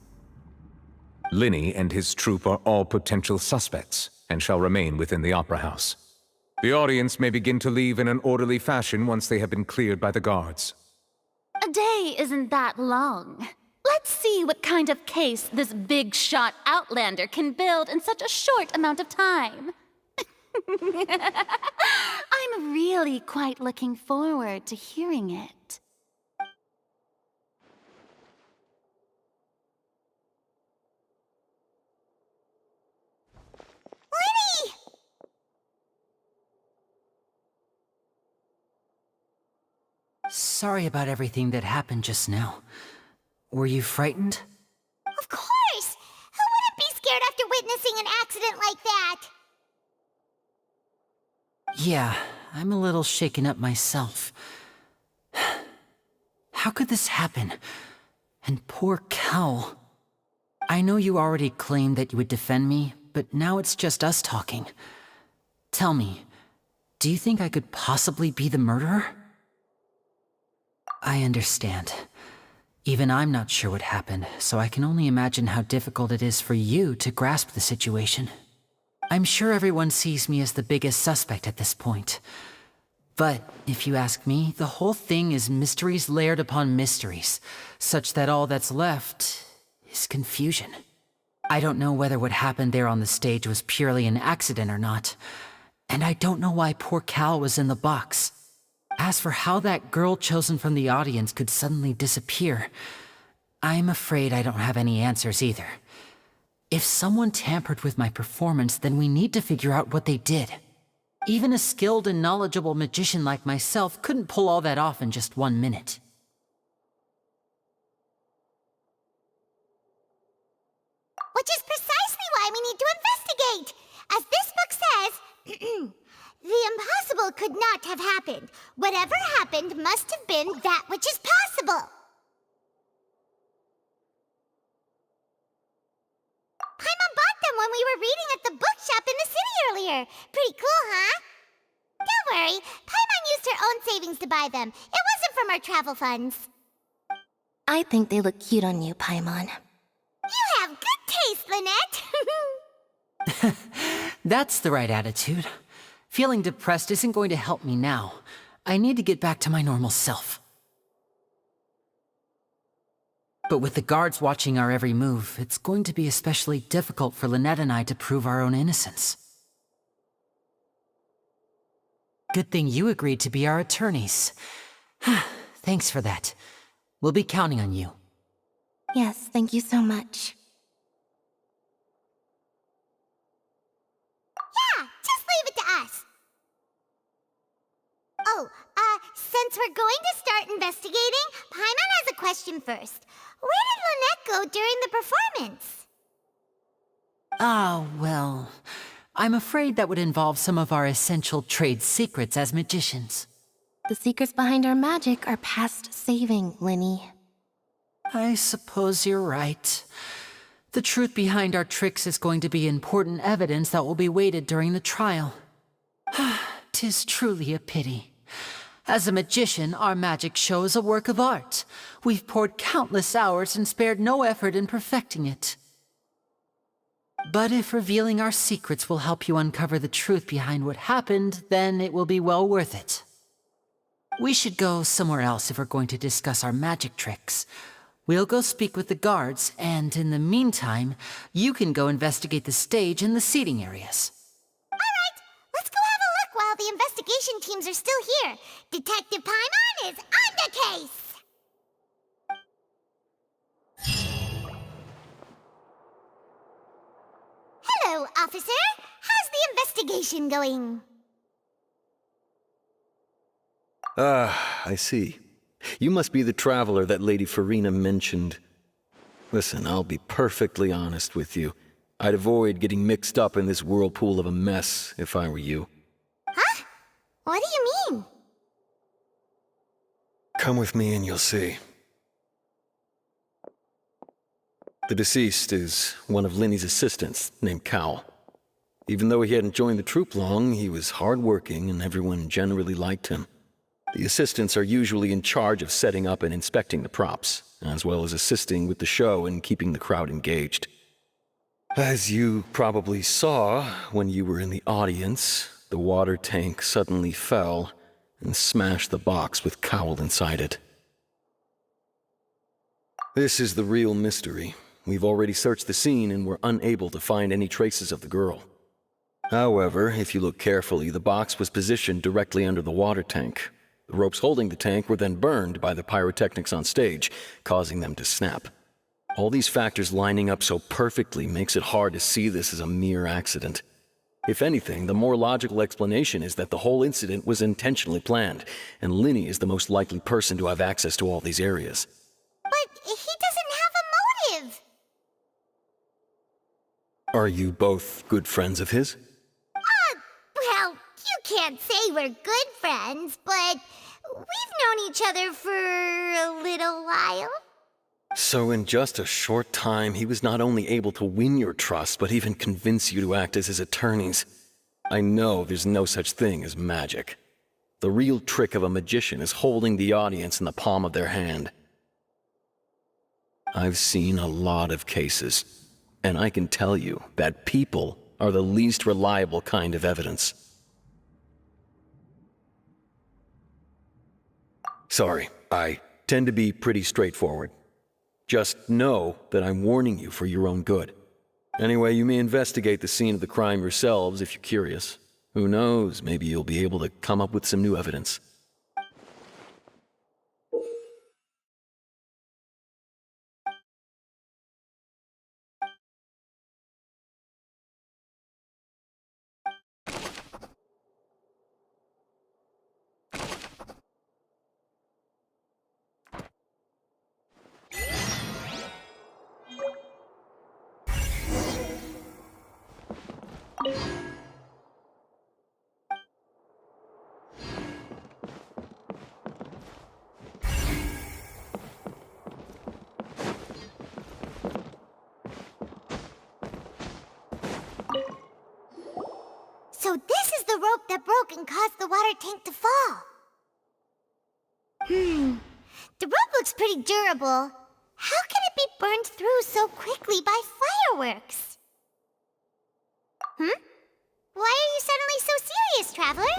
Lyney and his troupe are all potential suspects and shall remain within the Opera House. The audience may begin to leave in an orderly fashion once they have been cleared by the guards. A day isn't that long. Let's see what kind of case this big-shot outlander can build in such a short amount of time. I'm really quite looking forward to hearing it. Lyney! Sorry about everything that happened just now. Were you frightened? Of course! Who wouldn't be scared after witnessing an accident like that? Yeah, I'm a little shaken up myself. How could this happen? And poor Cal. I know you already claimed that you would defend me, but now it's just us talking. Tell me, do you think I could possibly be the murderer? I understand. Even I'm not sure what happened, so I can only imagine how difficult it is for you to grasp the situation. I'm sure everyone sees me as the biggest suspect at this point. But, if you ask me, the whole thing is mysteries layered upon mysteries, such that all that's left is confusion. I don't know whether what happened there on the stage was purely an accident or not, and I don't know why poor Cal was in the box. As for how that girl chosen from the audience could suddenly disappear, I'm afraid I don't have any answers either. If someone tampered with my performance, then we need to figure out what they did. Even a skilled and knowledgeable magician like myself couldn't pull all that off in just 1 minute. Which is precisely why we need to investigate! As this book says, the impossible could not have happened. Whatever happened must have been that which is possible. Paimon bought them when we were reading at the bookshop in the city earlier. Pretty cool, huh? Don't worry, Paimon used her own savings to buy them. It wasn't from our travel funds. I think they look cute on you, Paimon. You have good taste, Lynette. That's the right attitude. Feeling depressed isn't going to help me now. I need to get back to my normal self. But with the guards watching our every move, it's going to be especially difficult for Lynette and I to prove our own innocence. Good thing you agreed to be our attorneys. Thanks for that. We'll be counting on you. Yes, thank you so much. Yeah, just leave it to us. Oh, since we're going to start investigating, Paimon has a question first. Where did Lynette go during the performance? Ah, well, I'm afraid that would involve some of our essential trade secrets as magicians. The secrets behind our magic are past saving, Lyney. I suppose you're right. The truth behind our tricks is going to be important evidence that will be weighted during the trial. 'Tis truly a pity. As a magician, our magic show is a work of art. We've poured countless hours and spared no effort in perfecting it. But if revealing our secrets will help you uncover the truth behind what happened, then it will be well worth it. We should go somewhere else if we're going to discuss our magic tricks. We'll go speak with the guards, and in the meantime, you can go investigate the stage and the seating areas. Alright, let's go have a look while the investigation teams are still here. Detective Paimon is on the case! Hello, officer. How's the investigation going? Ah, I see. You must be the traveler that Lady Farina mentioned. Listen, I'll be perfectly honest with you. I'd avoid getting mixed up in this whirlpool of a mess if I were you. Huh? What do you mean? Come with me and you'll see. The deceased is one of Lyney's assistants, named Cal. Even though he hadn't joined the troupe long, he was hardworking and everyone generally liked him. The assistants are usually in charge of setting up and inspecting the props, as well as assisting with the show and keeping the crowd engaged. As you probably saw when you were in the audience, the water tank suddenly fell and smashed the box with Cowl inside it. This is the real mystery. We've already searched the scene and were unable to find any traces of the girl. However, if you look carefully, the box was positioned directly under the water tank. The ropes holding the tank were then burned by the pyrotechnics on stage, causing them to snap. All these factors lining up so perfectly makes it hard to see this as a mere accident. If anything, the more logical explanation is that the whole incident was intentionally planned, and Lyney is the most likely person to have access to all these areas. But he doesn't have a motive. Are you both good friends of his? Well, you can't say we're good friends, but we've known each other for a little while. So in just a short time, he was not only able to win your trust, but even convince you to act as his attorneys. I know there's no such thing as magic. The real trick of a magician is holding the audience in the palm of their hand. I've seen a lot of cases, and I can tell you that people are the least reliable kind of evidence. Sorry, I tend to be pretty straightforward. Just know that I'm warning you for your own good. Anyway, you may investigate the scene of the crime yourselves if you're curious. Who knows, maybe you'll be able to come up with some new evidence. So this is the rope that broke and caused the water tank to fall. The rope looks pretty durable. How can it be burned through so quickly by fireworks? Why are you suddenly so serious, Traveler?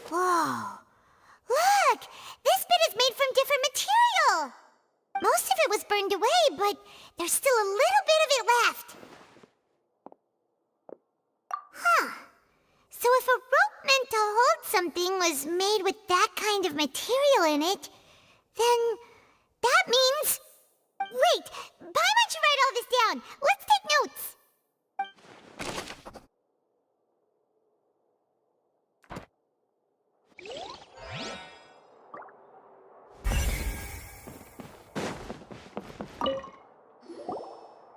Whoa. Look! This bit is made from different material! Most of it was burned away, but there's still a little bit of it left. So if a rope meant to hold something was made with that kind of material in it, then that means... Wait! Why don't you write all this down? Let's take notes!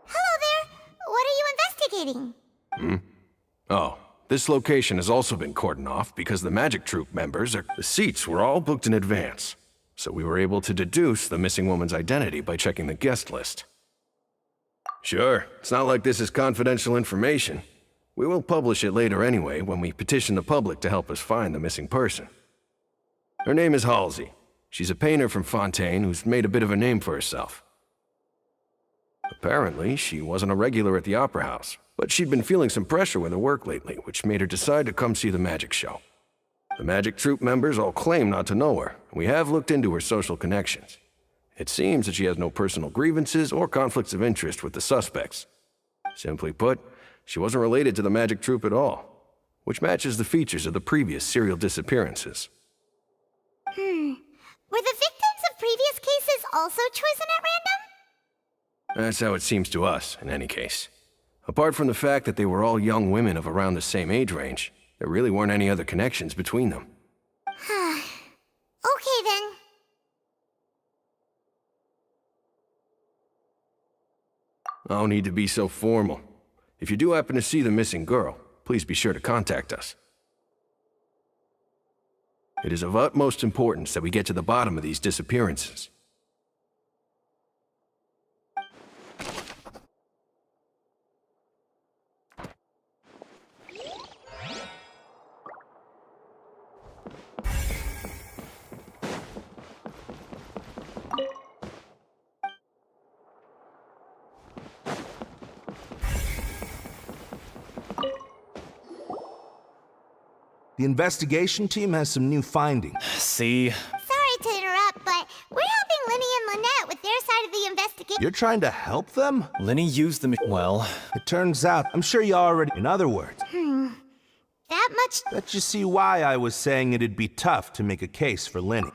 Hello there! What are you investigating? Oh, this location has also been cordoned off because the magic troupe members The seats were all booked in advance, so we were able to deduce the missing woman's identity by checking the guest list. Sure, it's not like this is confidential information. We will publish it later anyway when we petition the public to help us find the missing person. Her name is Halsey. She's a painter from Fontaine who's made a bit of a name for herself. Apparently, she wasn't a regular at the Opera House, but she'd been feeling some pressure with her work lately, which made her decide to come see the magic show. The magic troupe members all claim not to know her, and we have looked into her social connections. It seems that she has no personal grievances or conflicts of interest with the suspects. Simply put, she wasn't related to the magic troupe at all, which matches the features of the previous serial disappearances. Were the victims of previous cases also chosen at random? That's how it seems to us, in any case. Apart from the fact that they were all young women of around the same age range, there really weren't any other connections between them. Okay then. No need to be so formal. If you do happen to see the missing girl, please be sure to contact us. It is of utmost importance that we get to the bottom of these disappearances. The investigation team has some new findings. See? Sorry to interrupt, but we're helping Lyney and Lynette with their side of the investigation. You're trying to help them? Lyney used the well. It turns out, I'm sure you already... In other words... That much... That you see why I was saying it'd be tough to make a case for Lyney.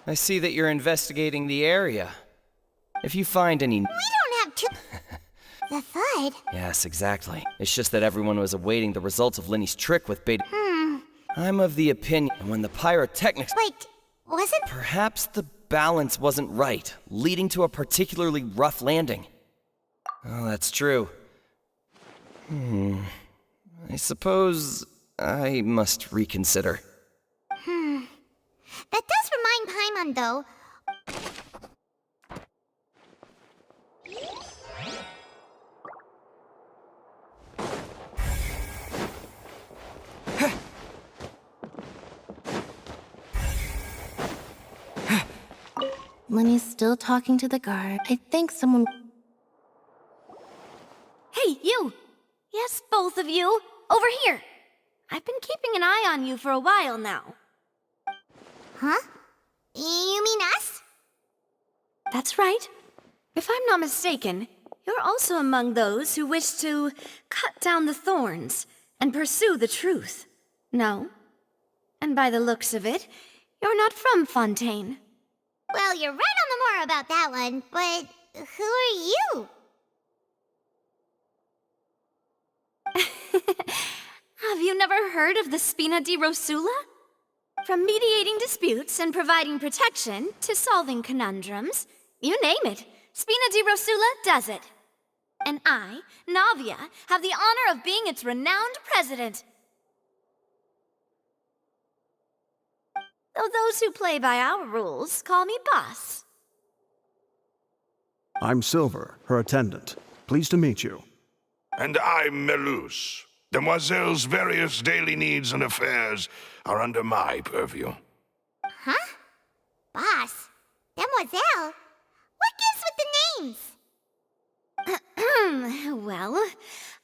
I see that you're investigating the area. If you find any... We don't have to... The FUD? Yes, exactly. It's just that everyone was awaiting the results of Lyney's trick with beta... I'm of the opinion when the pyrotechnics... Wait, was it... Perhaps the balance wasn't right, leading to a particularly rough landing. Oh, that's true. I suppose I must reconsider. That does remind Paimon, though. Lyney's still talking to the guard. I think someone... Hey, you! Yes, both of you! Over here! I've been keeping an eye on you for a while now. Huh? You mean us? That's right. If I'm not mistaken, you're also among those who wish to cut down the thorns and pursue the truth. No? And by the looks of it, you're not from Fontaine. Well, you're right on the more about that one, but who are you? Have you never heard of the Spina di Rosula? From mediating disputes and providing protection to solving conundrums, you name it, Spina di Rosula does it. And I, Navia, have the honor of being its renowned president. Though those who play by our rules call me boss. I'm Silver, her attendant. Pleased to meet you. And I'm Melus. Demoiselle's various daily needs and affairs are under my purview. Huh? Boss? Demoiselle? What gives with the names? Well,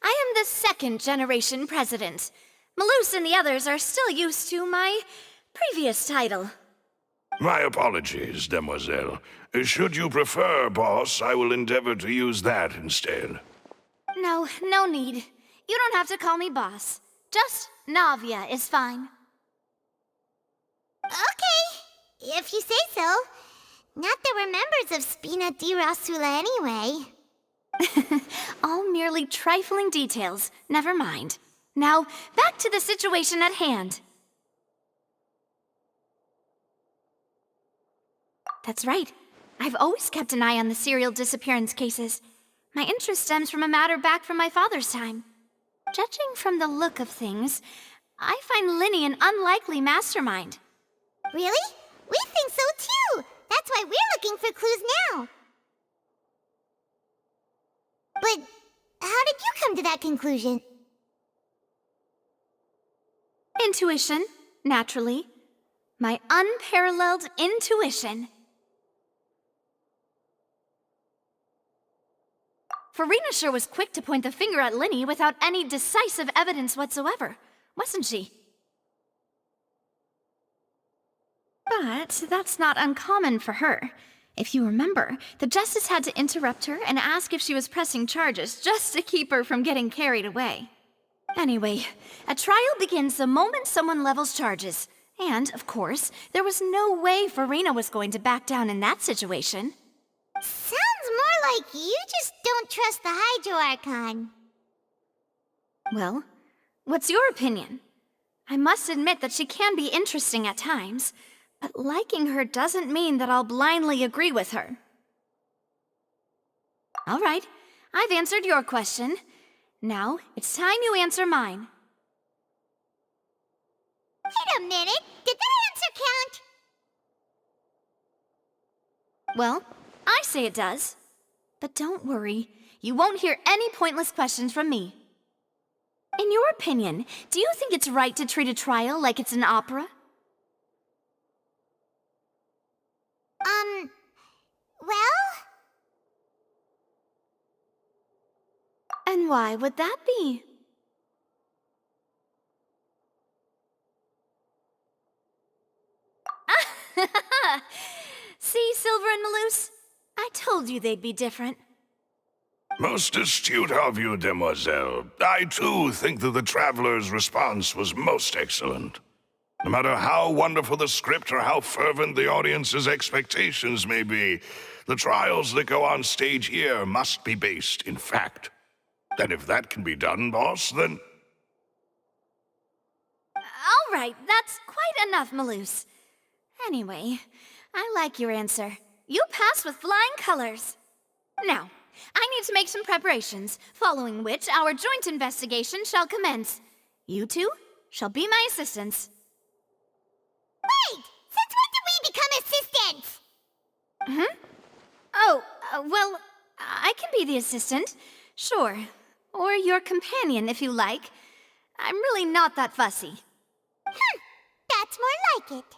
I am the second generation president. Melus and the others are still used to my previous title. My apologies, Demoiselle. Should you prefer, boss, I will endeavor to use that instead. No, no need. You don't have to call me boss. Just Navia is fine. Okay, if you say so. Not that we're members of Spina di Rosula anyway. All merely trifling details. Never mind. Now, back to the situation at hand. That's right. I've always kept an eye on the serial disappearance cases. My interest stems from a matter back from my father's time. Judging from the look of things, I find Lyney an unlikely mastermind. Really? We think so too! That's why we're looking for clues now. But how did you come to that conclusion? Intuition, naturally. My unparalleled intuition. Lyncheur was quick to point the finger at Lyney without any decisive evidence whatsoever, wasn't she? But that's not uncommon for her. If you remember, the Justice had to interrupt her and ask if she was pressing charges just to keep her from getting carried away. Anyway, a trial begins the moment someone levels charges. And, of course, there was no way Farina was going to back down in that situation. Sounds more like you just don't trust the Hydro Archon. Well, what's your opinion? I must admit that she can be interesting at times, but liking her doesn't mean that I'll blindly agree with her. All right, I've answered your question. Now, it's time you answer mine. Wait a minute, did that answer count? Well, I say it does. But don't worry, you won't hear any pointless questions from me. In your opinion, do you think it's right to treat a trial like it's an opera? Well? And why would that be? See, Silver and Maloose? I told you they'd be different. Most astute of you, demoiselle. I too think that the traveler's response was most excellent. No matter how wonderful the script or how fervent the audience's expectations may be, the trials that go on stage here must be based in fact. And if that can be done, boss, then... All right, that's quite enough, Maloose. Anyway, I like your answer. You pass with flying colors. Now, I need to make some preparations, following which our joint investigation shall commence. You two shall be my assistants. Wait! Since when did we become assistants? Oh, well, I can be the assistant, sure. Or your companion, if you like. I'm really not that fussy. That's more like it.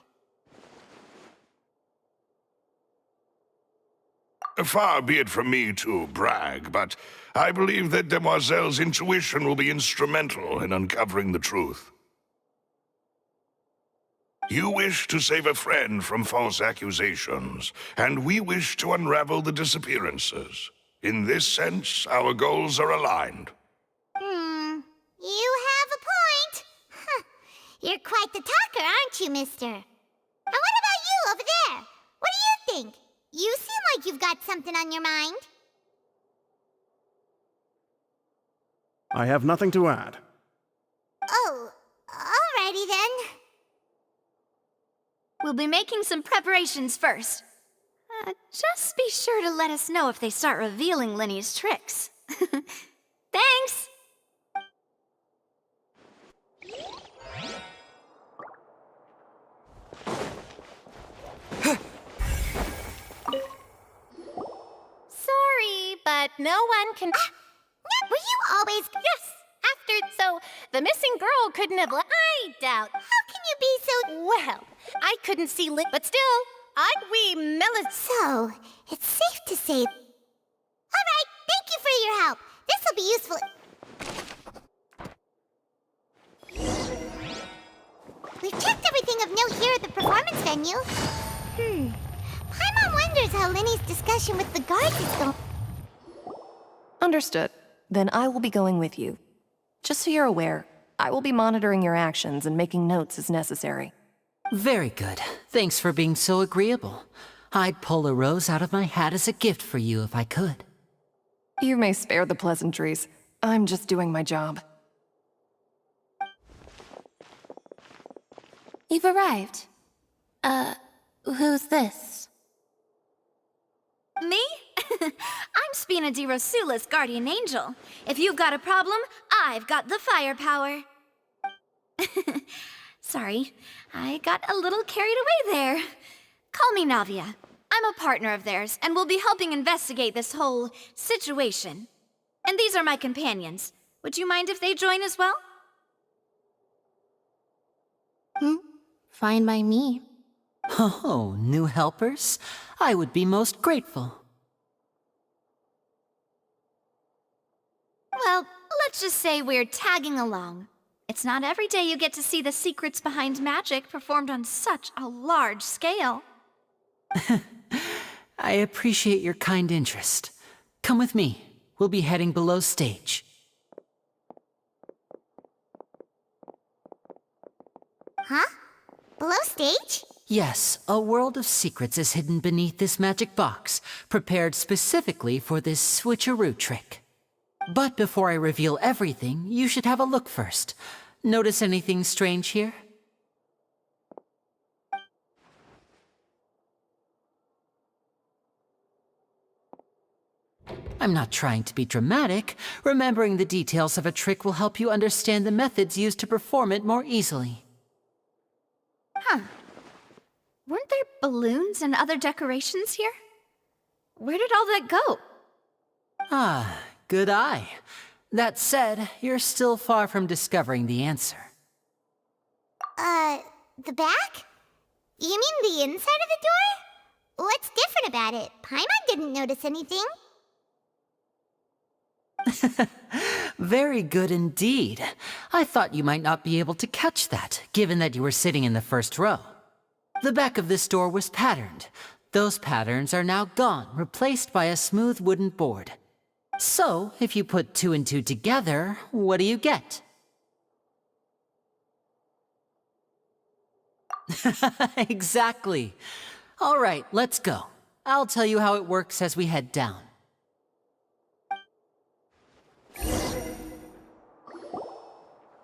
Far be it from me to brag, but I believe that Demoiselle's intuition will be instrumental in uncovering the truth. You wish to save a friend from false accusations, and we wish to unravel the disappearances. In this sense, our goals are aligned. You have a point. You're quite the talker, aren't you, mister? And what about you over there? What do you think? You seem like you've got something on your mind. I have nothing to add. Oh, alrighty then. We'll be making some preparations first. Just be sure to let us know if they start revealing Lyney's tricks. Thanks! Sorry, but no one can... Were you always... Yes, so the missing girl couldn't have... I doubt. How can you be so... Well, I couldn't see but still, I'd we So, it's safe to say... Alright, thank you for your help. This'll be useful... We've checked everything of note here at the performance venue. Paimon wonders how Lyney's discussion with the guards is going... Understood. Then I will be going with you. Just so you're aware, I will be monitoring your actions and making notes as necessary. Very good. Thanks for being so agreeable. I'd pull a rose out of my hat as a gift for you if I could. You may spare the pleasantries. I'm just doing my job. You've arrived. Who's this? Me? I'm Spina di Rosula's guardian angel. If you've got a problem, I've got the firepower. Sorry, I got a little carried away there. Call me Navia. I'm a partner of theirs, and we'll be helping investigate this whole situation. And these are my companions. Would you mind if they join as well? Fine by me. Oh, new helpers? I would be most grateful. Well, let's just say we're tagging along. It's not every day you get to see the secrets behind magic performed on such a large scale. I appreciate your kind interest. Come with me. We'll be heading below stage. Huh? Below stage? Yes, a world of secrets is hidden beneath this magic box, prepared specifically for this switcheroo trick. But before I reveal everything, you should have a look first. Notice anything strange here? I'm not trying to be dramatic. Remembering the details of a trick will help you understand the methods used to perform it more easily. Huh. Weren't there balloons and other decorations here? Where did all that go? Ah, good eye. That said, you're still far from discovering the answer. The back? You mean the inside of the door? What's different about it? Paimon didn't notice anything. Very good indeed. I thought you might not be able to catch that, given that you were sitting in the first row. The back of this door was patterned. Those patterns are now gone, replaced by a smooth wooden board. So, if you put 2 and 2 together, what do you get? Exactly. All right, let's go. I'll tell you how it works as we head down.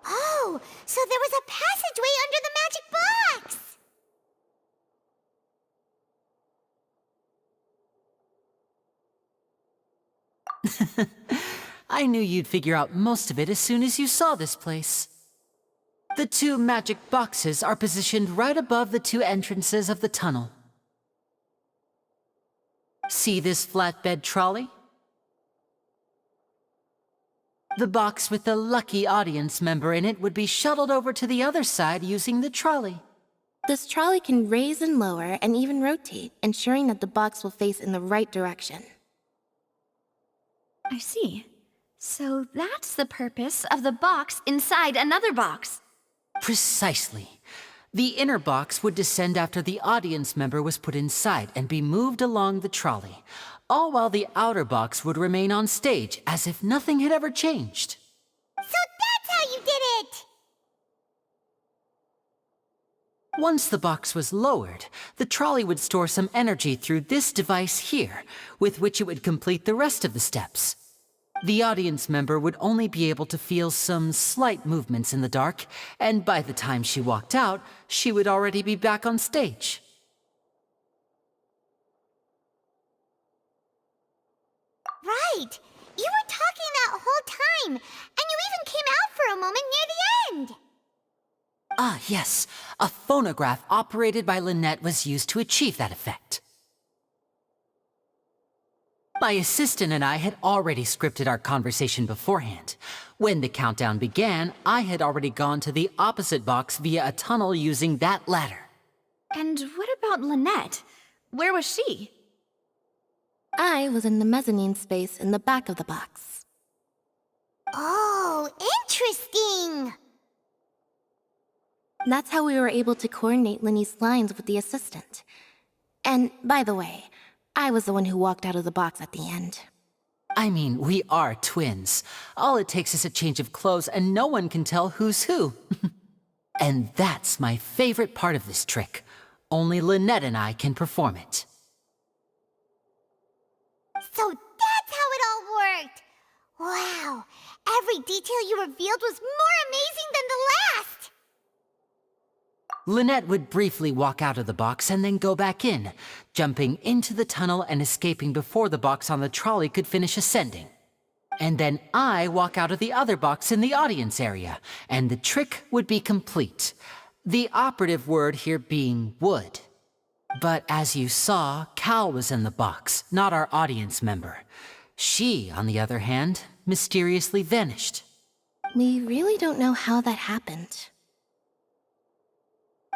Oh, so there was a passageway under the magic box! I knew you'd figure out most of it as soon as you saw this place. The 2 magic boxes are positioned right above the 2 entrances of the tunnel. See this flatbed trolley? The box with the lucky audience member in it would be shuttled over to the other side using the trolley. This trolley can raise and lower and even rotate, ensuring that the box will face in the right direction. I see. So that's the purpose of the box inside another box. Precisely. The inner box would descend after the audience member was put inside and be moved along the trolley, all while the outer box would remain on stage as if nothing had ever changed. So that's how you did it! Once the box was lowered, the trolley would store some energy through this device here, with which it would complete the rest of the steps. The audience member would only be able to feel some slight movements in the dark, and by the time she walked out, she would already be back on stage. Right! You were talking that whole time, and you even came out for a moment near the end! Ah, yes. A phonograph operated by Lynette was used to achieve that effect. My assistant and I had already scripted our conversation beforehand. When the countdown began, I had already gone to the opposite box via a tunnel using that ladder. And what about Lynette? Where was she? I was in the mezzanine space in the back of the box. Oh, interesting! That's how we were able to coordinate Lyney's lines with the assistant. And, by the way, I was the one who walked out of the box at the end. I mean, we are twins. All it takes is a change of clothes and no one can tell who's who. And that's my favorite part of this trick. Only Lynette and I can perform it. So that's how it all worked! Wow, every detail you revealed was more amazing than the last! Lynette would briefly walk out of the box and then go back in, jumping into the tunnel and escaping before the box on the trolley could finish ascending. And then I walk out of the other box in the audience area, and the trick would be complete. The operative word here being would. But as you saw, Cal was in the box, not our audience member. She, on the other hand, mysteriously vanished. We really don't know how that happened.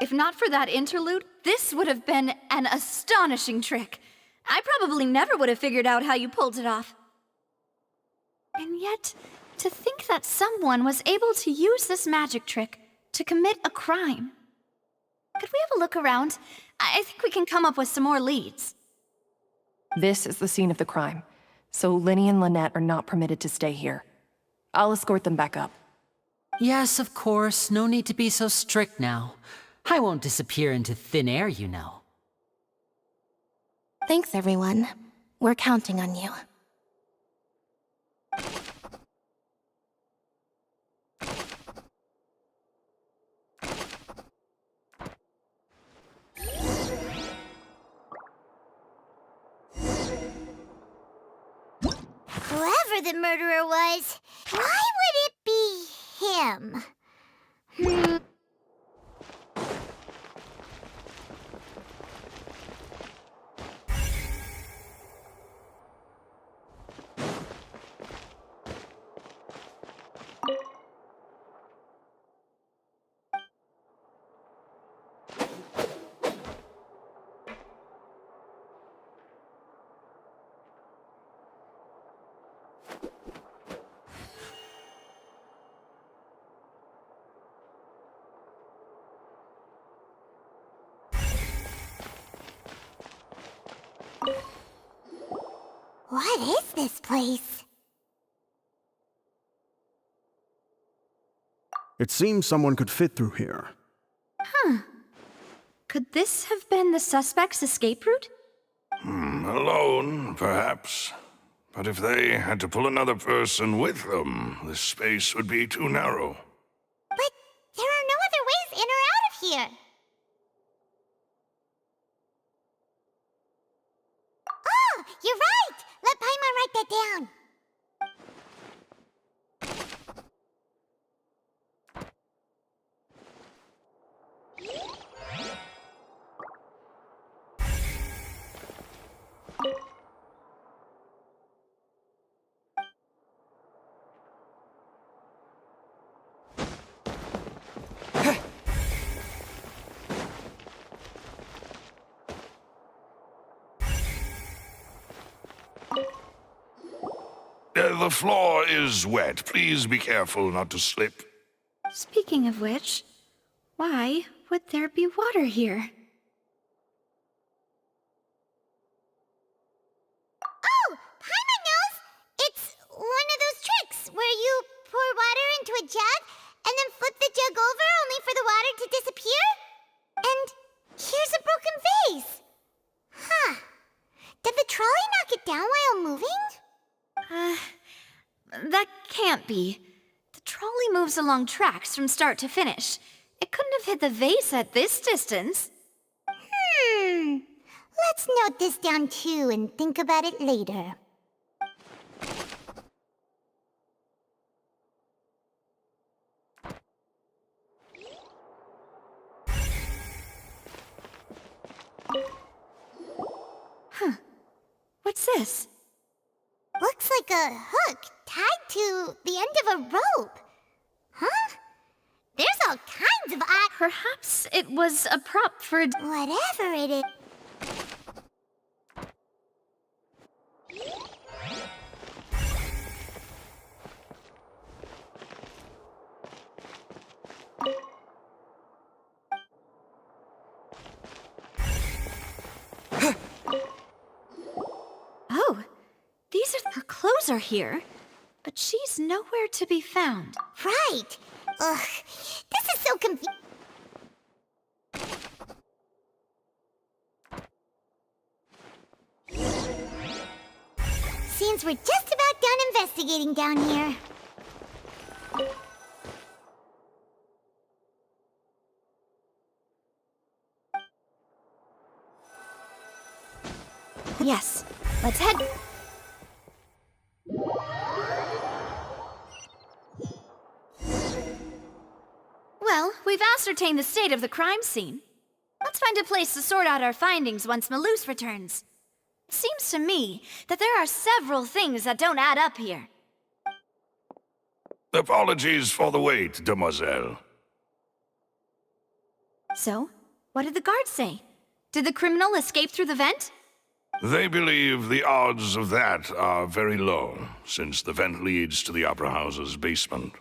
If not for that interlude, this would have been an astonishing trick. I probably never would have figured out how you pulled it off. And yet, to think that someone was able to use this magic trick to commit a crime. Could we have a look around? I think we can come up with some more leads. This is the scene of the crime, so Lyney and Lynette are not permitted to stay here. I'll escort them back up. Yes, of course. No need to be so strict now. I won't disappear into thin air, you know. Thanks, everyone. We're counting on you. Whoever the murderer was, why would it be him? What is this place? It seems someone could fit through here. Huh. Could this have been the suspect's escape route? Alone, perhaps. But if they had to pull another person with them, the space would be too narrow. But there are no other ways in or out of here. Oh, you're right! Let Paimon write that down. The floor is wet. Please be careful not to slip. Speaking of which, why would there be water here? Oh, Paimon knows! It's one of those tricks where you pour water into a jug and then flip the jug over only for the water to disappear? And here's a broken vase. Huh. Did the trolley knock it down while moving? That can't be. The trolley moves along tracks from start to finish. It couldn't have hit the vase at this distance. Let's note this down too and think about it later. Huh. What's this? Looks like a hook tied to the end of a rope. Huh? There's all kinds of Perhaps it was a prop for whatever it is. Oh, these are her clothes are here, but she's nowhere to be found. Right. Ugh, this is so confusing. Seems we're just about done investigating down here. Yes, let's head. Well, we've ascertained the state of the crime scene. Let's find a place to sort out our findings once Malus returns. It seems to me that there are several things that don't add up here. Apologies for the wait, demoiselle. So, what did the guards say? Did the criminal escape through the vent? They believe the odds of that are very low, since the vent leads to the Opera House's basement.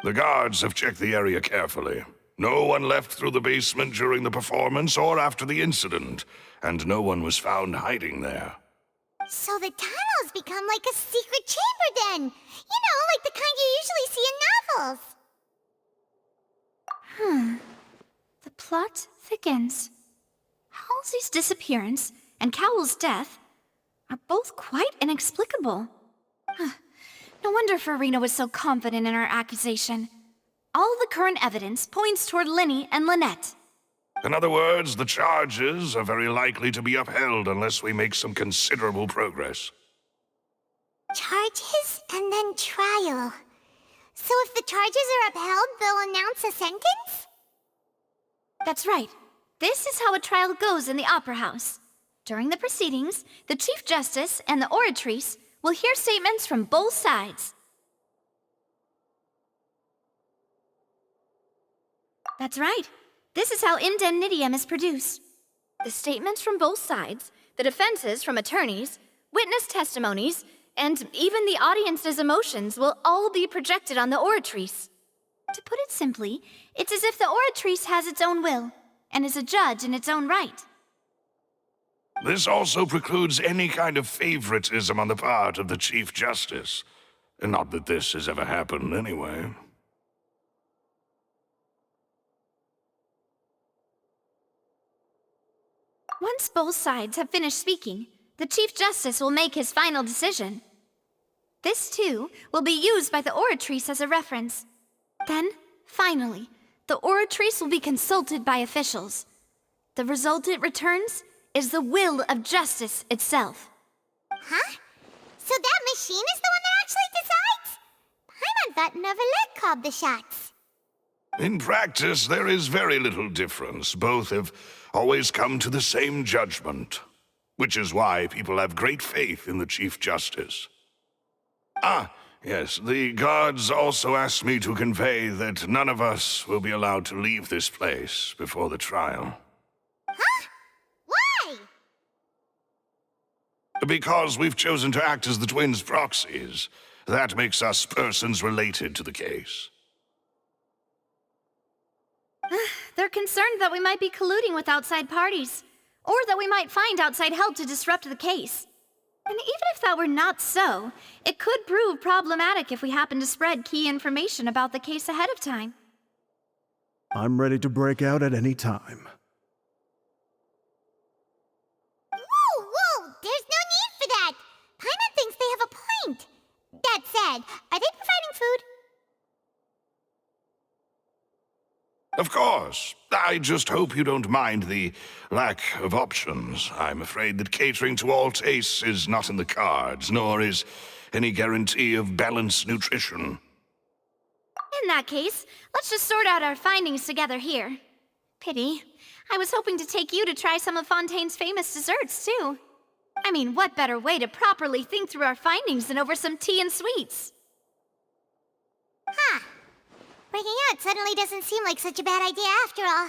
The guards have checked the area carefully. No one left through the basement during the performance or after the incident, and no one was found hiding there. So the tunnels become like a secret chamber then. You know, like the kind you usually see in novels. The plot thickens. Halsey's disappearance and Cowell's death are both quite inexplicable. No wonder Farina was so confident in her accusation. All the current evidence points toward Lyney and Lynette. In other words, the charges are very likely to be upheld unless we make some considerable progress. Charges and then trial. So if the charges are upheld, they'll announce a sentence? That's right. This is how a trial goes in the Opera House. During the proceedings, the Chief Justice and the Oratrice will hear statements from both sides. That's right. This is how indemnitium is produced. The statements from both sides, the defenses from attorneys, witness testimonies, and even the audience's emotions will all be projected on the Oratrice. To put it simply, it's as if the Oratrice has its own will, and is a judge in its own right. This also precludes any kind of favoritism on the part of the Chief Justice. Not that this has ever happened anyway. Once both sides have finished speaking, the Chief Justice will make his final decision. This, too, will be used by the Oratrice as a reference. Then, finally, the Oratrice will be consulted by officials. The result it returns is the will of justice itself. Huh? So that machine is the one that actually decides? Paimon thought Neverlet called the shots. In practice, there is very little difference. Both have always come to the same judgment, which is why people have great faith in the Chief Justice. Ah, yes, the guards also asked me to convey that none of us will be allowed to leave this place before the trial. Huh? Why? Because we've chosen to act as the twins' proxies. That makes us persons related to the case. They're concerned that we might be colluding with outside parties, or that we might find outside help to disrupt the case. And even if that were not so, it could prove problematic if we happen to spread key information about the case ahead of time. I'm ready to break out at any time. Whoa! There's no need for that! Paimon thinks they have a point. That said, are they providing food? Of course. I just hope you don't mind the lack of options. I'm afraid that catering to all tastes is not in the cards, nor is any guarantee of balanced nutrition. In that case, let's just sort out our findings together here. Pity. I was hoping to take you to try some of Fontaine's famous desserts, too. I mean, what better way to properly think through our findings than over some tea and sweets? Huh. Breaking out suddenly doesn't seem like such a bad idea after all.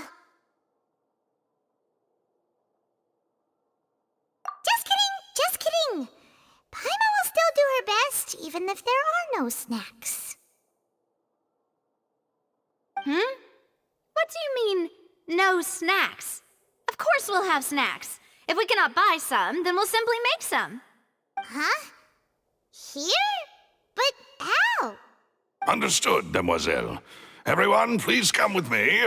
Just kidding! Paimon will still do her best, even if there are no snacks. What do you mean, no snacks? Of course we'll have snacks. If we cannot buy some, then we'll simply make some. Huh? Here? But how? Understood, demoiselle. Everyone, please come with me.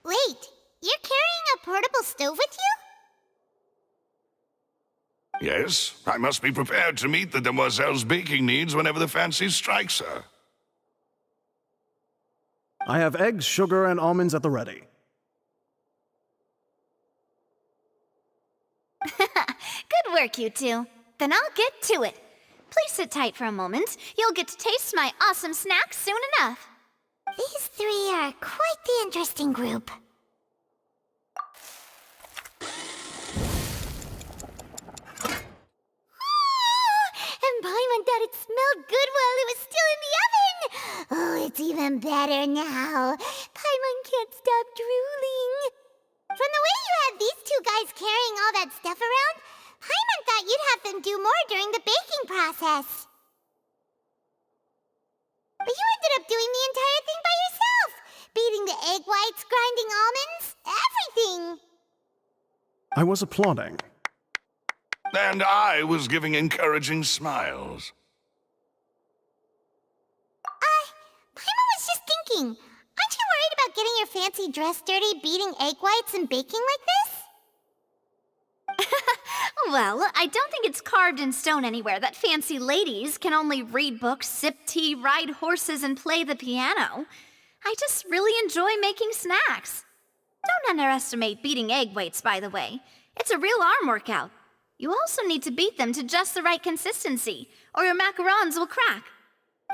Wait, you're carrying a portable stove with you? Yes, I must be prepared to meet the demoiselle's baking needs whenever the fancy strikes her. I have eggs, sugar, and almonds at the ready. Good work, you two. Then I'll get to it. Please sit tight for a moment. You'll get to taste my awesome snacks soon enough. These three are quite the interesting group. And Paimon thought it smelled good while it was still in the oven! Oh, it's even better now. Paimon can't stop drooling. From the way you had these two guys carrying all that stuff around, Paimon thought you'd have them do more during the baking process. But you ended up doing the entire thing by yourself! I was applauding. And I was giving encouraging smiles. Paimon was just thinking, aren't you worried about getting your fancy dress dirty beating egg whites and baking like this? Well, I don't think it's carved in stone anywhere that fancy ladies can only read books, sip tea, ride horses, and play the piano. I just really enjoy making snacks. Don't underestimate beating egg weights, by the way. It's a real arm workout. You also need to beat them to just the right consistency, or your macarons will crack.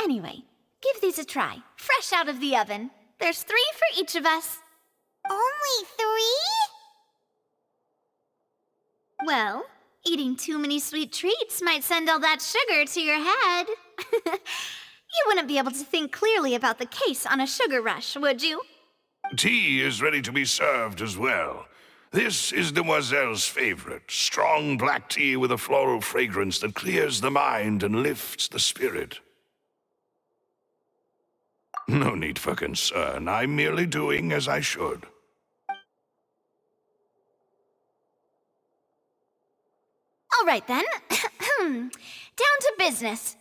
Anyway, give these a try, fresh out of the oven. There's 3 for each of us. Only 3? Well, eating too many sweet treats might send all that sugar to your head. You wouldn't be able to think clearly about the case on a sugar rush, would you? Tea is ready to be served as well. This is Demoiselle's favorite, strong black tea with a floral fragrance that clears the mind and lifts the spirit. No need for concern. I'm merely doing as I should. All right then. Down to business.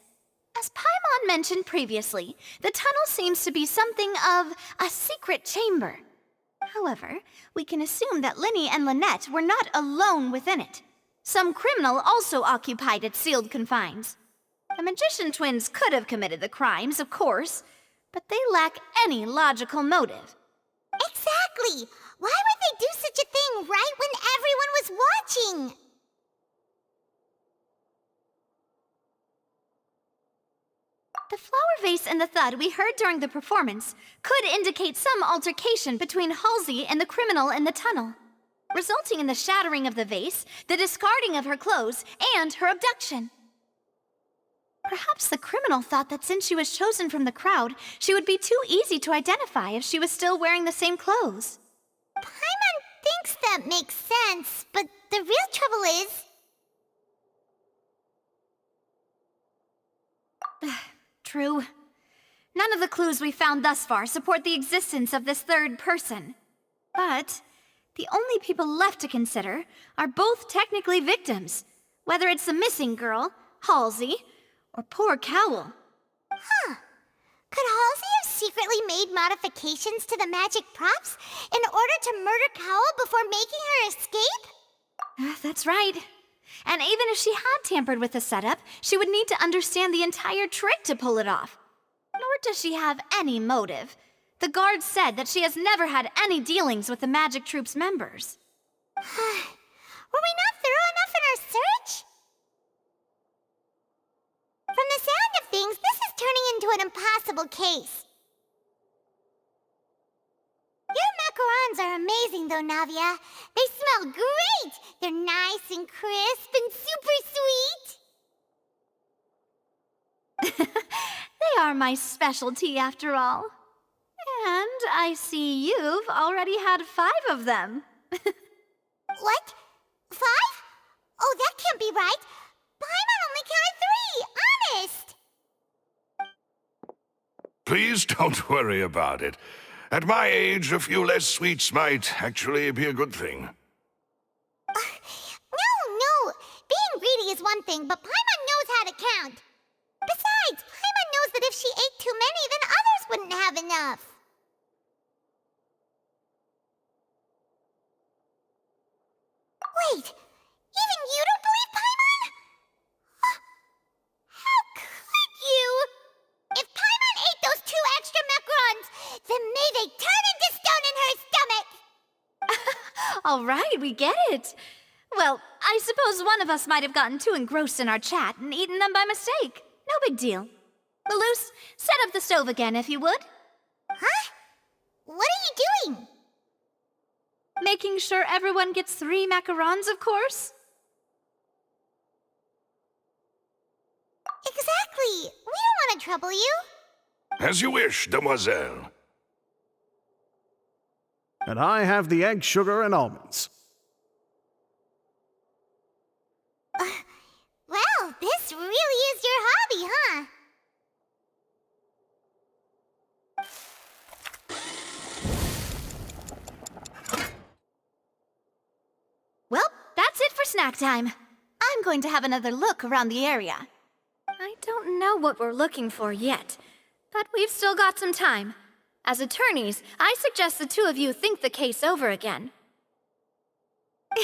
As Paimon mentioned previously, the tunnel seems to be something of a secret chamber. However, we can assume that Lyney and Lynette were not alone within it. Some criminal also occupied its sealed confines. The magician twins could have committed the crimes, of course, but they lack any logical motive. Exactly! Why would they do such a thing right when everyone was watching? The flower vase and the thud we heard during the performance could indicate some altercation between Halsey and the criminal in the tunnel, resulting in the shattering of the vase, the discarding of her clothes, and her abduction. Perhaps the criminal thought that since she was chosen from the crowd, she would be too easy to identify if she was still wearing the same clothes. Paimon thinks that makes sense, but the real trouble is... True. None of the clues we found thus far support the existence of this third person. But the only people left to consider are both technically victims, whether it's the missing girl, Halsey, or poor Cowl. Huh. Could Halsey have secretly made modifications to the magic props in order to murder Cowl before making her escape? That's right. And even if she had tampered with the setup, she would need to understand the entire trick to pull it off. Nor does she have any motive. The guards said that she has never had any dealings with the magic troop's members. Were we not thorough enough in our search? From the sound of things, this is turning into an impossible case. Your macarons are amazing, though, Navia. They smell great! They're nice and crisp and super sweet! They are my specialty, after all. And I see you've already had 5 of them. What? 5? Oh, that can't be right. Paimon only counted 3, honest! Please don't worry about it. At my age, a few less sweets might actually be a good thing. No. Being greedy is one thing, but Paimon knows how to count. Besides, Paimon knows that if she ate too many, then others wouldn't have enough. Wait, even you don't believe Paimon? How could you? If Paimon ate those 2 extra macarons, then may they turn into stone in her stomach! All right, we get it. Well, I suppose one of us might have gotten too engrossed in our chat and eaten them by mistake. No big deal. Malus, set up the stove again, if you would. Huh? What are you doing? Making sure everyone gets 3 macarons, of course. Exactly. We don't want to trouble you. As you wish, demoiselle. And I have the egg, sugar, and almonds. Well, this really is your hobby, huh? Well, snack time. I'm going to have another look around the area. I don't know what we're looking for yet, but we've still got some time. As attorneys, I suggest the two of you think the case over again.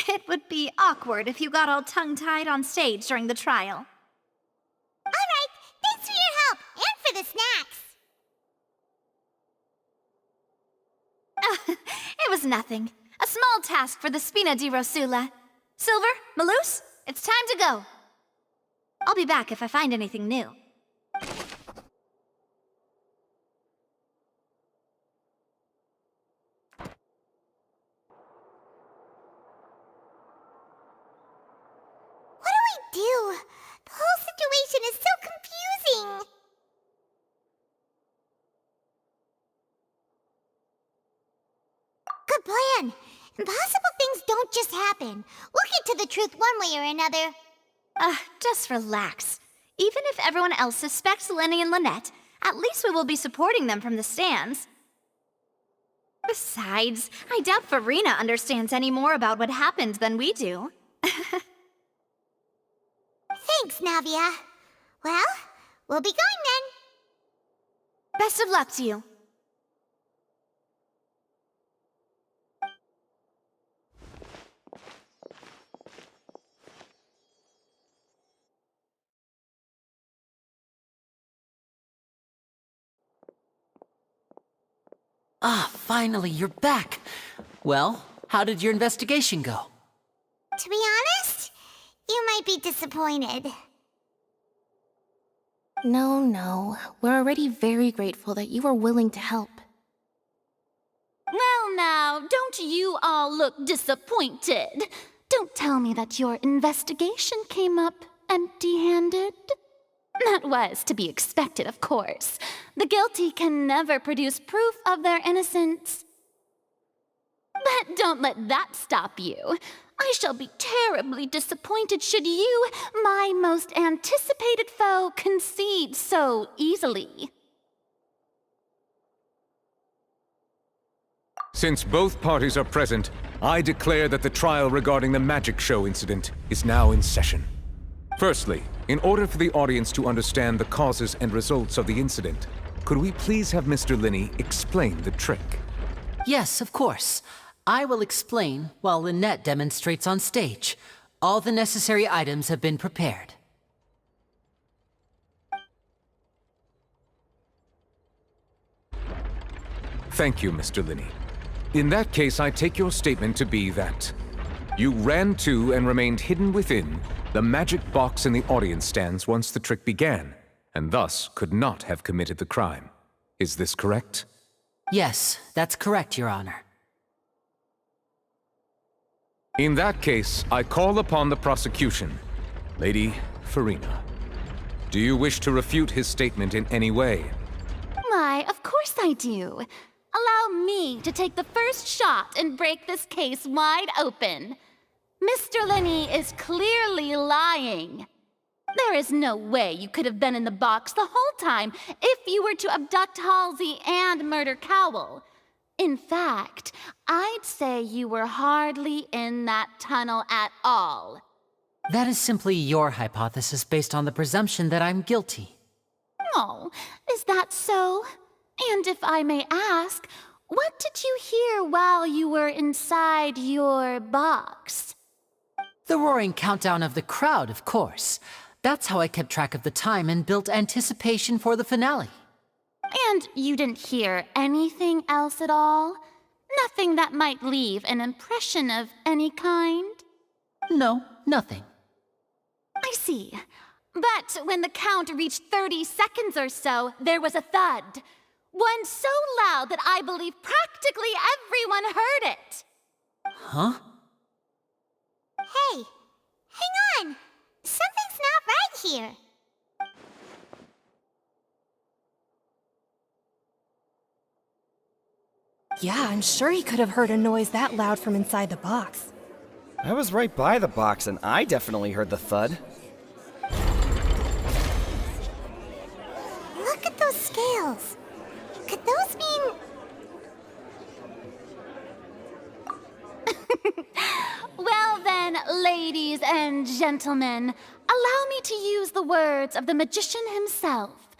It would be awkward if you got all tongue-tied on stage during the trial. All right, thanks for your help and for the snacks. It was nothing. A small task for the Spina di Rosula. Silver, Maloose, it's time to go. I'll be back if I find anything new. What do we do? The whole situation is so confusing. Good plan. Impossible things don't just happen. We'll get to the truth one way or another. Just relax. Even if everyone else suspects Lyney and Lynette, at least we will be supporting them from the stands. Besides, I doubt Farina understands any more about what happened than we do. Thanks, Navia. Well, we'll be going then. Best of luck to you. Finally, you're back. Well, how did your investigation go? To be honest, you might be disappointed. No. We're already very grateful that you were willing to help. Well now, don't you all look disappointed. Don't tell me that your investigation came up empty-handed. That was to be expected, of course. The guilty can never produce proof of their innocence. But don't let that stop you. I shall be terribly disappointed should you, my most anticipated foe, concede so easily. Since both parties are present, I declare that the trial regarding the magic show incident is now in session. Firstly, in order for the audience to understand the causes and results of the incident, could we please have Mr. Lyney explain the trick? Yes, of course. I will explain while Lynette demonstrates on stage. All the necessary items have been prepared. Thank you, Mr. Lyney. In that case, I take your statement to be that you ran to and remained hidden within the magic box in the audience stands once the trick began, and thus could not have committed the crime. Is this correct? Yes, that's correct, Your Honor. In that case, I call upon the prosecution. Lady Farina, do you wish to refute his statement in any way? Why, of course I do. Allow me to take the first shot and break this case wide open. Mr. Lyney is clearly lying. There is no way you could have been in the box the whole time if you were to abduct Halsey and murder Cowell. In fact, I'd say you were hardly in that tunnel at all. That is simply your hypothesis based on the presumption that I'm guilty. Oh, is that so? And if I may ask, what did you hear while you were inside your box? The roaring countdown of the crowd, of course. That's how I kept track of the time and built anticipation for the finale. And you didn't hear anything else at all? Nothing that might leave an impression of any kind? No, nothing. I see. But when the count reached 30 seconds or so, there was a thud. One so loud that I believe practically everyone heard it. Huh? Hey, hang on. Something's not right here. Yeah, I'm sure he could have heard a noise that loud from inside the box. I was right by the box, and I definitely heard the thud. Look at those scales. Could those mean... Well, Now then, ladies and gentlemen, allow me to use the words of the magician himself.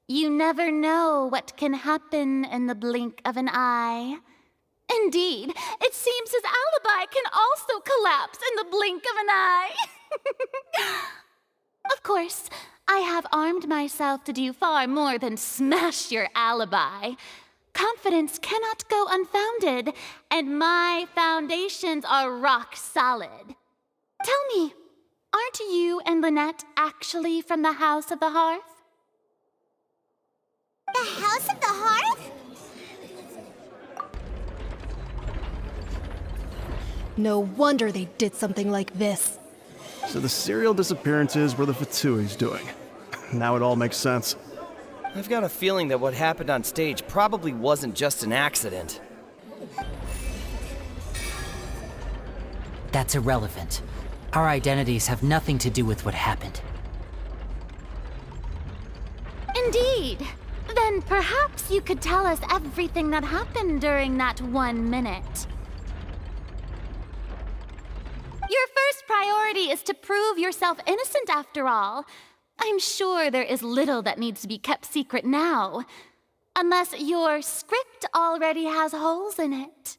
You never know what can happen in the blink of an eye. Indeed, it seems his alibi can also collapse in the blink of an eye. Of course, I have armed myself to do far more than smash your alibi. Confidence cannot go unfounded, and my foundations are rock solid. Tell me, aren't you and Lynette actually from the House of the Hearth? The House of the Hearth? No wonder they did something like this. So the serial disappearances were the Fatui's doing. Now it all makes sense. I've got a feeling that what happened on stage probably wasn't just an accident. That's irrelevant. Our identities have nothing to do with what happened. Indeed. Then perhaps you could tell us everything that happened during that 1 minute. Your first priority is to prove yourself innocent, after all. I'm sure there is little that needs to be kept secret now. Unless your script already has holes in it.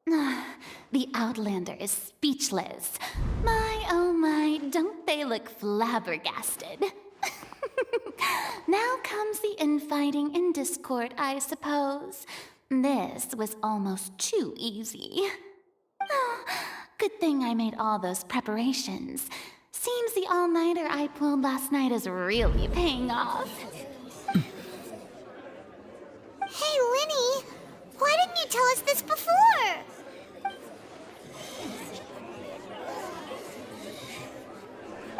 The Outlander is speechless. My, oh my, don't they look flabbergasted? Now comes the infighting and discord, I suppose. This was almost too easy. Good thing I made all those preparations. Seems the all-nighter I pulled last night is really paying off. Hey, Lyney! Why didn't you tell us this before?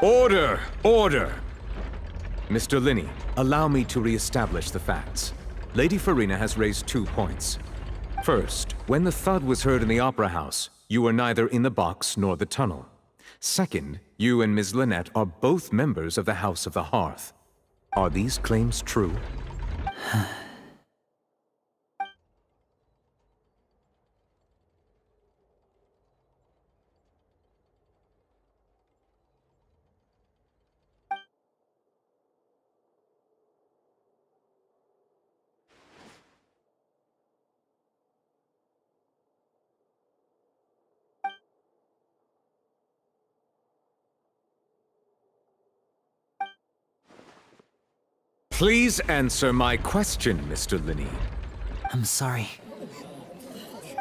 Order! Order! Mr. Lyney, allow me to re-establish the facts. Lady Farina has raised 2 points. First, when the thud was heard in the Opera House, you were neither in the box nor the tunnel. Second, you and Ms. Lynette are both members of the House of the Hearth. Are these claims true? Please answer my question, Mr. Lyney. I'm sorry.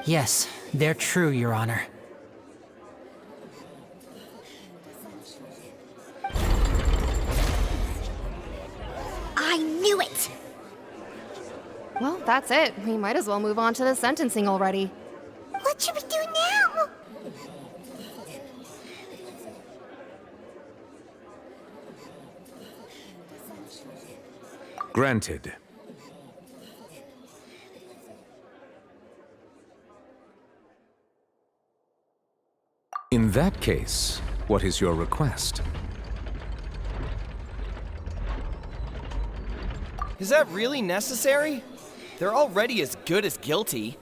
Yes, they're true, Your Honor. I knew it! Well, that's it. We might as well move on to the sentencing already. What should we do now? Granted. In that case, what is your request? Is that really necessary? They're already as good as guilty.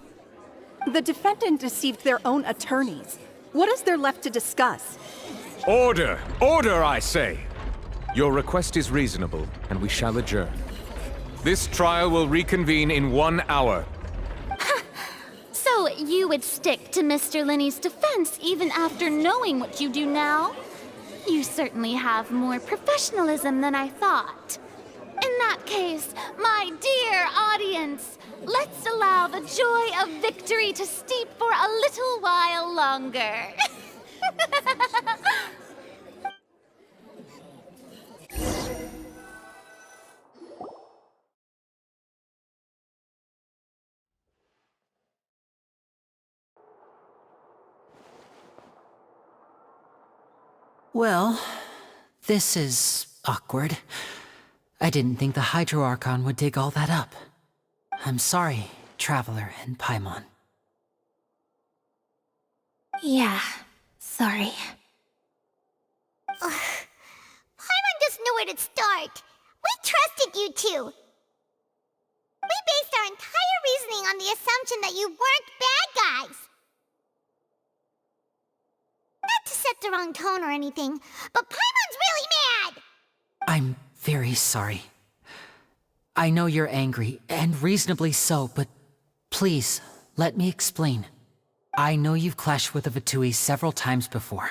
The defendant deceived their own attorneys. What is there left to discuss? Order! Order, I say! Your request is reasonable, and we shall adjourn. This trial will reconvene in 1 hour. So you would stick to Mr. Lyney's defense even after knowing what you do now? You certainly have more professionalism than I thought. In that case, my dear audience, let's allow the joy of victory to steep for a little while longer. Well, this is awkward. I didn't think the Hydro Archon would dig all that up. I'm sorry, Traveler and Paimon. Yeah, sorry. Paimon doesn't know where to start. We trusted you two. We based our entire reasoning on the assumption that you weren't bad guys. Not to set the wrong tone or anything, but Paimon's really mad! I'm very sorry. I know you're angry, and reasonably so, but please, let me explain. I know you've clashed with the Fatui several times before.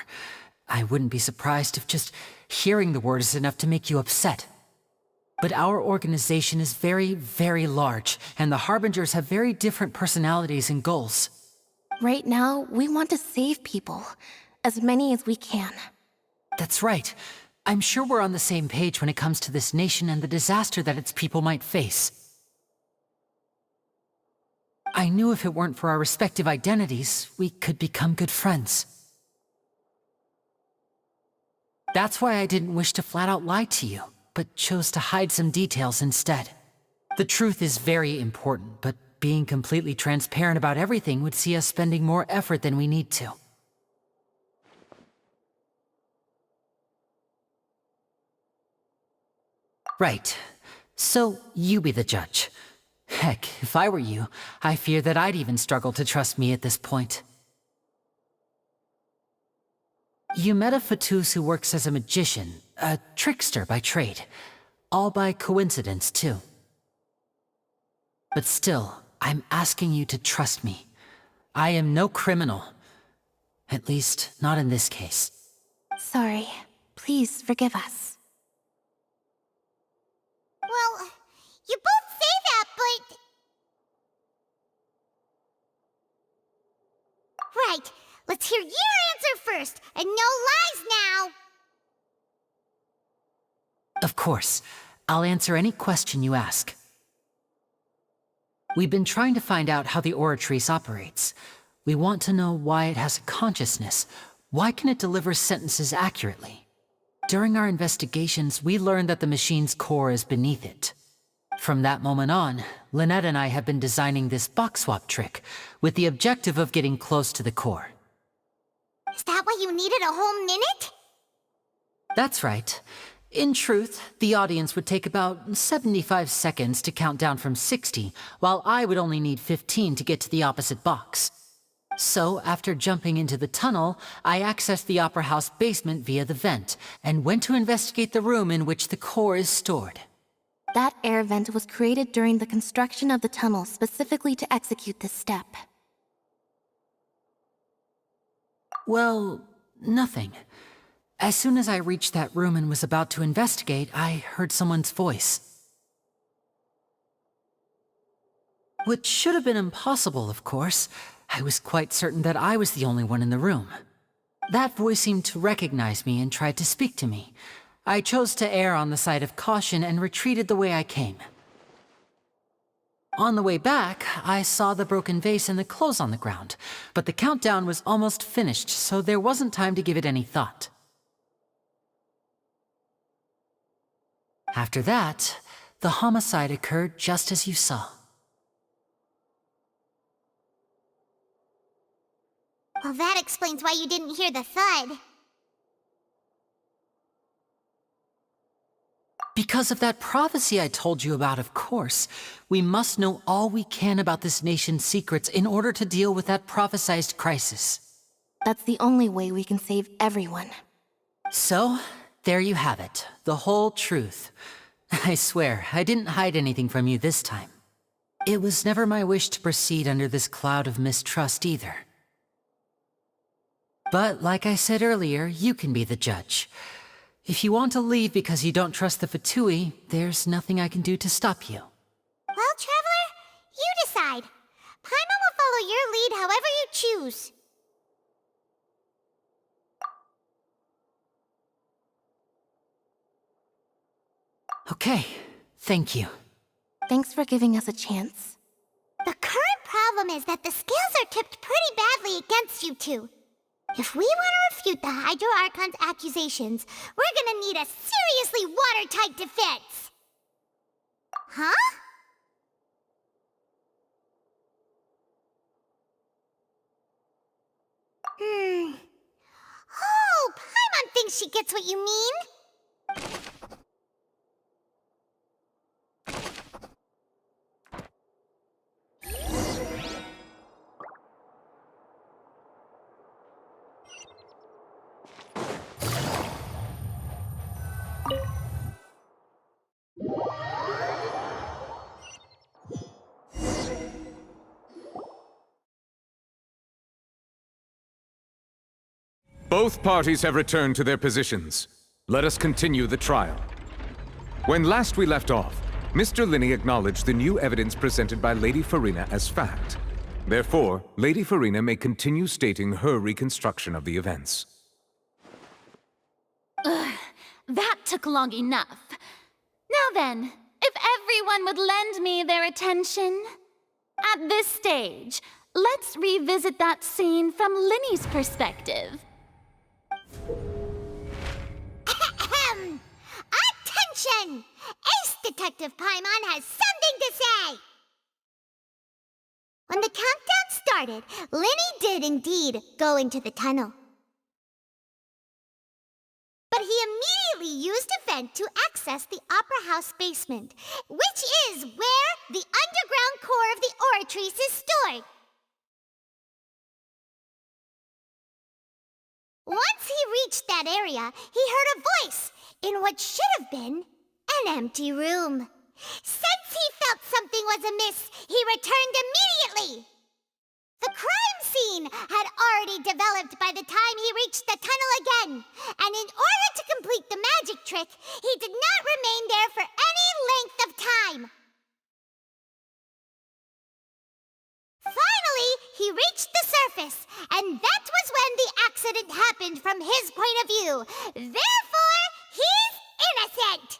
I wouldn't be surprised if just hearing the word is enough to make you upset. But our organization is very, very large, and the Harbingers have very different personalities and goals. Right now, we want to save people. As many as we can. That's right. I'm sure we're on the same page when it comes to this nation and the disaster that its people might face. I knew if it weren't for our respective identities, we could become good friends. That's why I didn't wish to flat out lie to you, but chose to hide some details instead. The truth is very important, but being completely transparent about everything would see us spending more effort than we need to. Right. So, you be the judge. Heck, if I were you, I fear that I'd even struggle to trust me at this point. You met a Fatus who works as a magician, a trickster by trade. All by coincidence, too. But still, I'm asking you to trust me. I am no criminal. At least, not in this case. Sorry. Please forgive us. Well, you both say that, but... Right, let's hear your answer first, and no lies now! Of course. I'll answer any question you ask. We've been trying to find out how the Oratrice operates. We want to know why it has a consciousness. Why can it deliver sentences accurately? During our investigations, we learned that the machine's core is beneath it. From that moment on, Lynette and I have been designing this box swap trick, with the objective of getting close to the core. Is that why you needed a whole minute? That's right. In truth, the audience would take about 75 seconds to count down from 60, while I would only need 15 to get to the opposite box. So, after jumping into the tunnel, I accessed the Opera House basement via the vent, and went to investigate the room in which the core is stored. That air vent was created during the construction of the tunnel specifically to execute this step. Well, nothing. As soon as I reached that room and was about to investigate, I heard someone's voice. Which should have been impossible, of course. I was quite certain that I was the only one in the room. That voice seemed to recognize me and tried to speak to me. I chose to err on the side of caution and retreated the way I came. On the way back, I saw the broken vase and the clothes on the ground, but the countdown was almost finished, so there wasn't time to give it any thought. After that, the homicide occurred just as you saw. Well, that explains why you didn't hear the thud. Because of that prophecy I told you about, of course. We must know all we can about this nation's secrets in order to deal with that prophesized crisis. That's the only way we can save everyone. So, there you have it. The whole truth. I swear, I didn't hide anything from you this time. It was never my wish to proceed under this cloud of mistrust either. But, like I said earlier, you can be the judge. If you want to leave because you don't trust the Fatui, there's nothing I can do to stop you. Well, Traveler, you decide. Paimon will follow your lead however you choose. Okay, thank you. Thanks for giving us a chance. The current problem is that the scales are tipped pretty badly against you two. If we want to refute the Hydro Archon's accusations, we're gonna need a seriously watertight defense. Huh? Oh, Paimon thinks she gets what you mean. Both parties have returned to their positions. Let us continue the trial. When last we left off, Mr. Lyney acknowledged the new evidence presented by Lady Farina as fact. Therefore, Lady Farina may continue stating her reconstruction of the events. Ugh, that took long enough. Now then, if everyone would lend me their attention. At this stage, let's revisit that scene from Lyney's perspective. Attention! Ace Detective Paimon has something to say! When the countdown started, Lyney did indeed go into the tunnel. But he immediately used a vent to access the Opera House basement, which is where the underground core of the Oratrice is stored. Once he reached that area, he heard a voice in what should have been an empty room. Since he felt something was amiss, he returned immediately. The crime scene had already developed by the time he reached the tunnel again, and in order to complete the magic trick, he did not remain there for any length of time. Finally, he reached the surface, and that was when the accident happened from his point of view. Therefore, he's innocent!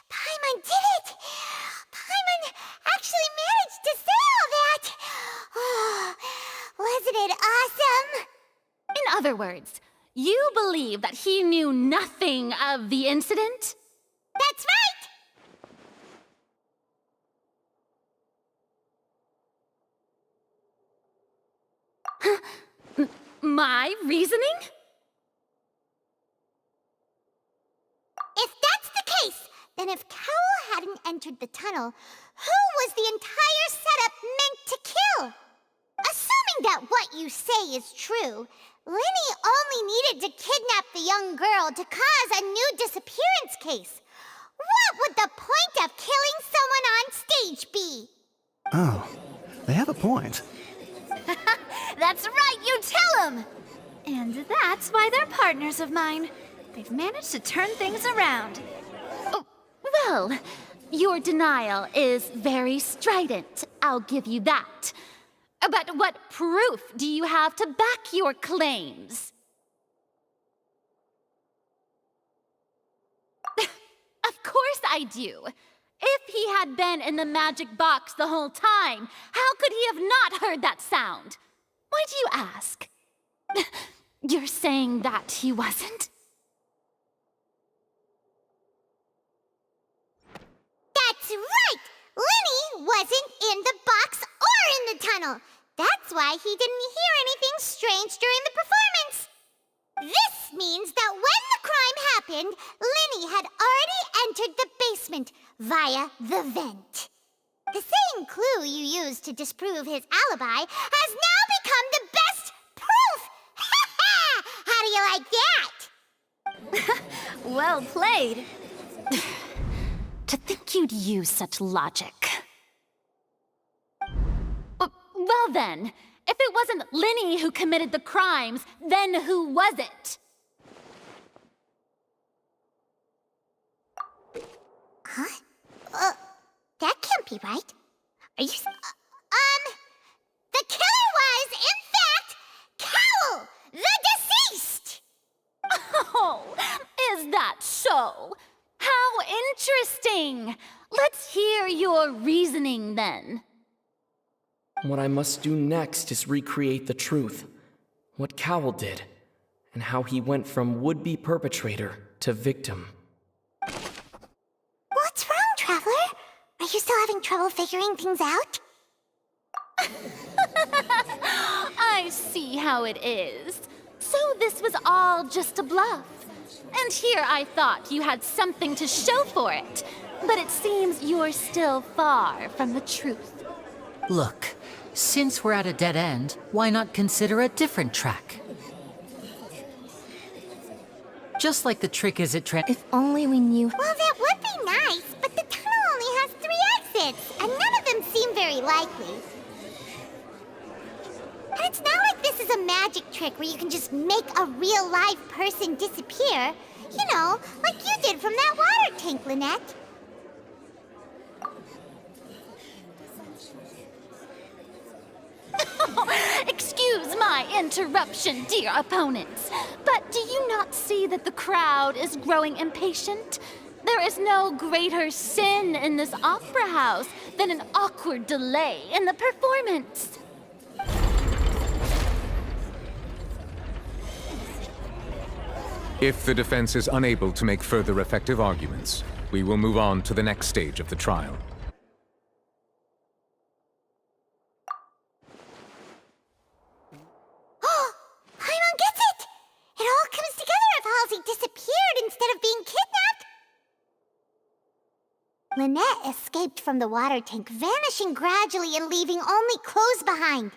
Paimon did it! Paimon actually managed to say all that! Oh, wasn't it awesome? In other words, you believe that he knew nothing of the incident? That's right! My reasoning? If that's the case, then if Cowell hadn't entered the tunnel, who was the entire setup meant to kill? Assuming that what you say is true, Lyney only needed to kidnap the young girl to cause a new disappearance case. What would the point of killing someone on stage be? Oh, they have a point. That's right, you tell him! And that's why they're partners of mine. They've managed to turn things around. Oh, well, your denial is very strident, I'll give you that. But what proof do you have to back your claims? Of course I do. If he had been in the magic box the whole time, how could he have not heard that sound? Why do you ask? You're saying that he wasn't? That's right! Lyney wasn't in the box or in the tunnel. That's why he didn't hear anything strange during the performance. This means that when the crime happened, Lyney had already entered the basement via the vent. The same clue you used to disprove his alibi has now become the best proof! How do you like that? Well played. To think you'd use such logic. Well then, if it wasn't Lyney who committed the crimes, then who was it? Huh? That can't be right. Are you... The killer was, in fact, Cowell, the deceased! Oh, is that so? How interesting! Let's hear your reasoning then. What I must do next is recreate the truth. What Cowell did, and how he went from would-be perpetrator to victim. What's wrong, Traveler? Are you still having trouble figuring things out? I see how it is. So this was all just a bluff. And here I thought you had something to show for it. But it seems you're still far from the truth. Look, Since we're at a dead end, why not consider a different track? Just like the trick is at If only we knew. Well, that would be nice, but the tunnel only has 3 exits, and none of them seem very likely. And it's not like this is a magic trick where you can just make a real live person disappear. You know, like you did from that water tank, Lynette. Excuse my interruption, dear opponents, but do you not see that the crowd is growing impatient? There is no greater sin in this opera house than an awkward delay in the performance. If the defense is unable to make further effective arguments, we will move on to the next stage of the trial. Paimon gets it! It all comes together if Halsey disappeared instead of being kidnapped. Lynette escaped from the water tank, vanishing gradually and leaving only clothes behind.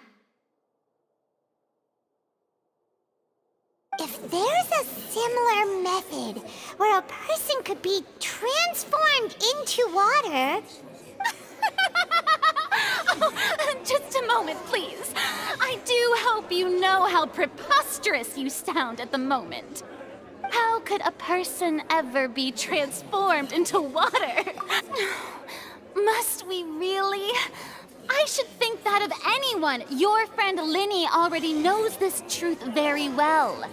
If there's a similar method where a person could be transformed into water... Oh, just a moment, please. I do hope you know how preposterous you sound at the moment. How could a person ever be transformed into water? Must we really? I should think that of anyone. Your friend Lyney already knows this truth very well.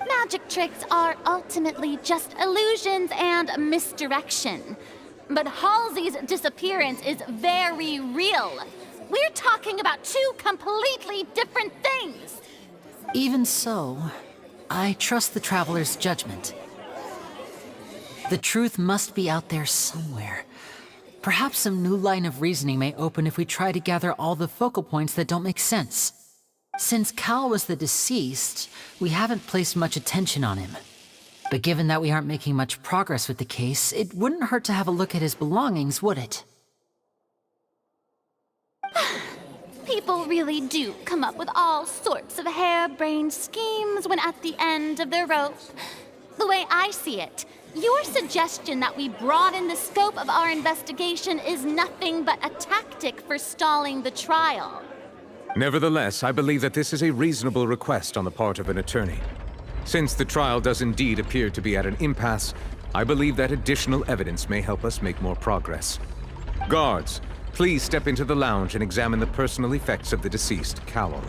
Magic tricks are ultimately just illusions and misdirection. But Halsey's disappearance is very real. We're talking about 2 completely different things. Even so, I trust the Traveler's judgment. The truth must be out there somewhere. Perhaps some new line of reasoning may open if we try to gather all the focal points that don't make sense. Since Cal was the deceased, we haven't placed much attention on him. But given that we aren't making much progress with the case, it wouldn't hurt to have a look at his belongings, would it? People really do come up with all sorts of harebrained schemes when at the end of their rope. The way I see it, your suggestion that we broaden the scope of our investigation is nothing but a tactic for stalling the trial. Nevertheless, I believe that this is a reasonable request on the part of an attorney. Since the trial does indeed appear to be at an impasse, I believe that additional evidence may help us make more progress. Guards, please step into the lounge and examine the personal effects of the deceased, Cowell.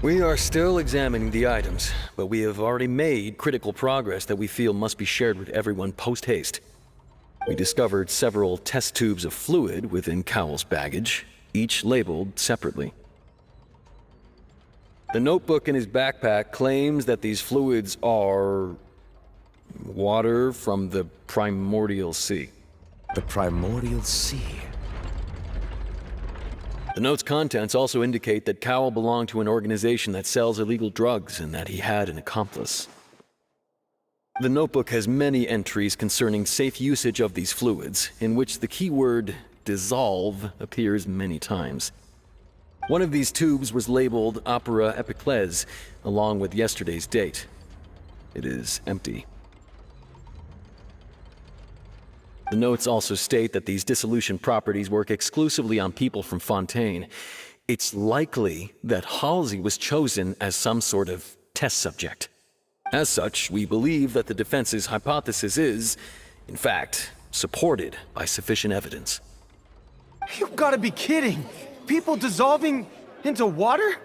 We are still examining the items, but we have already made critical progress that we feel must be shared with everyone post-haste. We discovered several test tubes of fluid within Cowell's baggage, each labeled separately. The notebook in his backpack claims that these fluids are... water from the primordial sea. The primordial sea? The note's contents also indicate that Cowell belonged to an organization that sells illegal drugs and that he had an accomplice. The notebook has many entries concerning safe usage of these fluids, in which the keyword dissolve appears many times. One of these tubes was labeled Opera Epiclese, along with yesterday's date. It is empty. The notes also state that these dissolution properties work exclusively on people from Fontaine. It's likely that Halsey was chosen as some sort of test subject. As such, we believe that the defense's hypothesis is, in fact, supported by sufficient evidence. You've got to be kidding! People dissolving into water?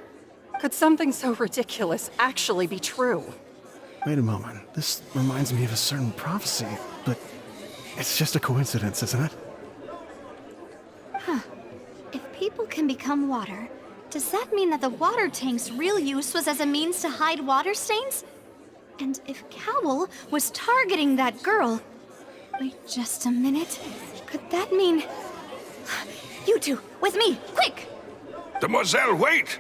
Could something so ridiculous actually be true? Wait a moment. This reminds me of a certain prophecy, but it's just a coincidence, isn't it? Huh. If people can become water, does that mean that the water tank's real use was as a means to hide water stains? And if Cowell was targeting that girl... Wait just a minute. Could that mean... You two, with me, quick! Demoiselle, wait!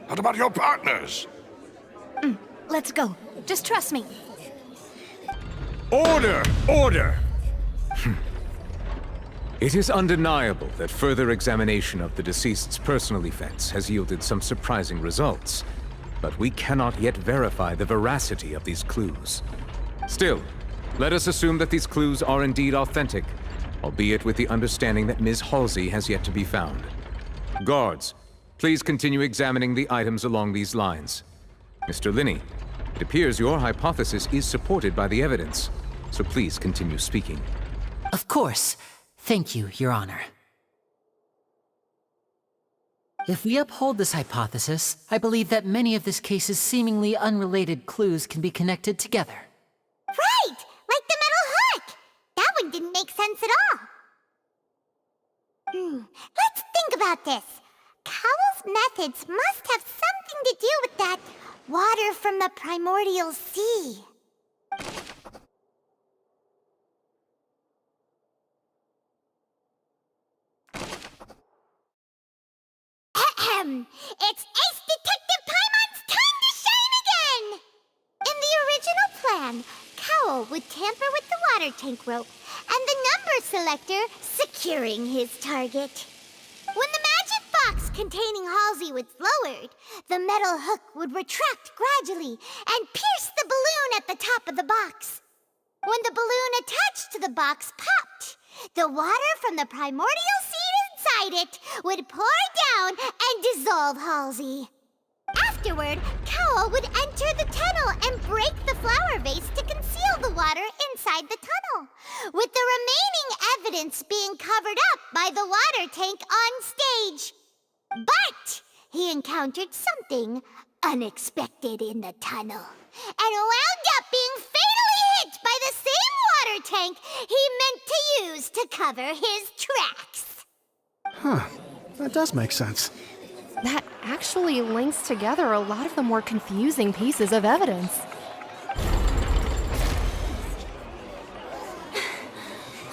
What about your partners? Let's go. Just trust me. Order! Order! It is undeniable that further examination of the deceased's personal effects has yielded some surprising results, but we cannot yet verify the veracity of these clues. Still, let us assume that these clues are indeed authentic, albeit with the understanding that Ms. Halsey has yet to be found. Guards, please continue examining the items along these lines. Mr. Lyney, it appears your hypothesis is supported by the evidence, so please continue speaking. Of course. Thank you, Your Honor. If we uphold this hypothesis, I believe that many of this case's seemingly unrelated clues can be connected together. Right! Like the metal hook! That one didn't make sense at all. Let's think about this. Cowell's methods must have something to do with that water from the primordial sea. It's Ace Detective Paimon's time to shine again! In the original plan, Cowell would tamper with the water tank rope and the number selector securing his target. When the magic box containing Halsey was lowered, the metal hook would retract gradually and pierce the balloon at the top of the box. When the balloon attached to the box popped, the water from the primordial seed inside it would pour down and dissolve Halsey. Afterward, Cowell would enter the tunnel and break the flower vase to conceal the water inside the tunnel, with the remaining evidence being covered up by the water tank on stage. But he encountered something unexpected in the tunnel, and wound up being fatally hit by the same water tank he meant to use to cover his tracks. Huh. That does make sense. That actually links together a lot of the more confusing pieces of evidence.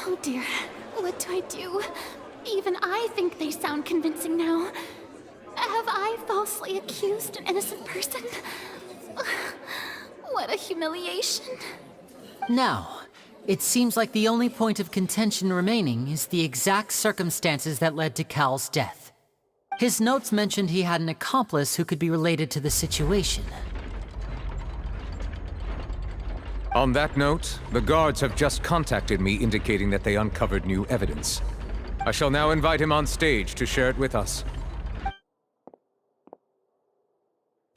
Oh dear, what do I do? Even I think they sound convincing now. Have I falsely accused an innocent person? What a humiliation. Now, it seems like the only point of contention remaining is the exact circumstances that led to Cal's death. His notes mentioned he had an accomplice who could be related to the situation. On that note, the guards have just contacted me indicating that they uncovered new evidence. I shall now invite him on stage to share it with us.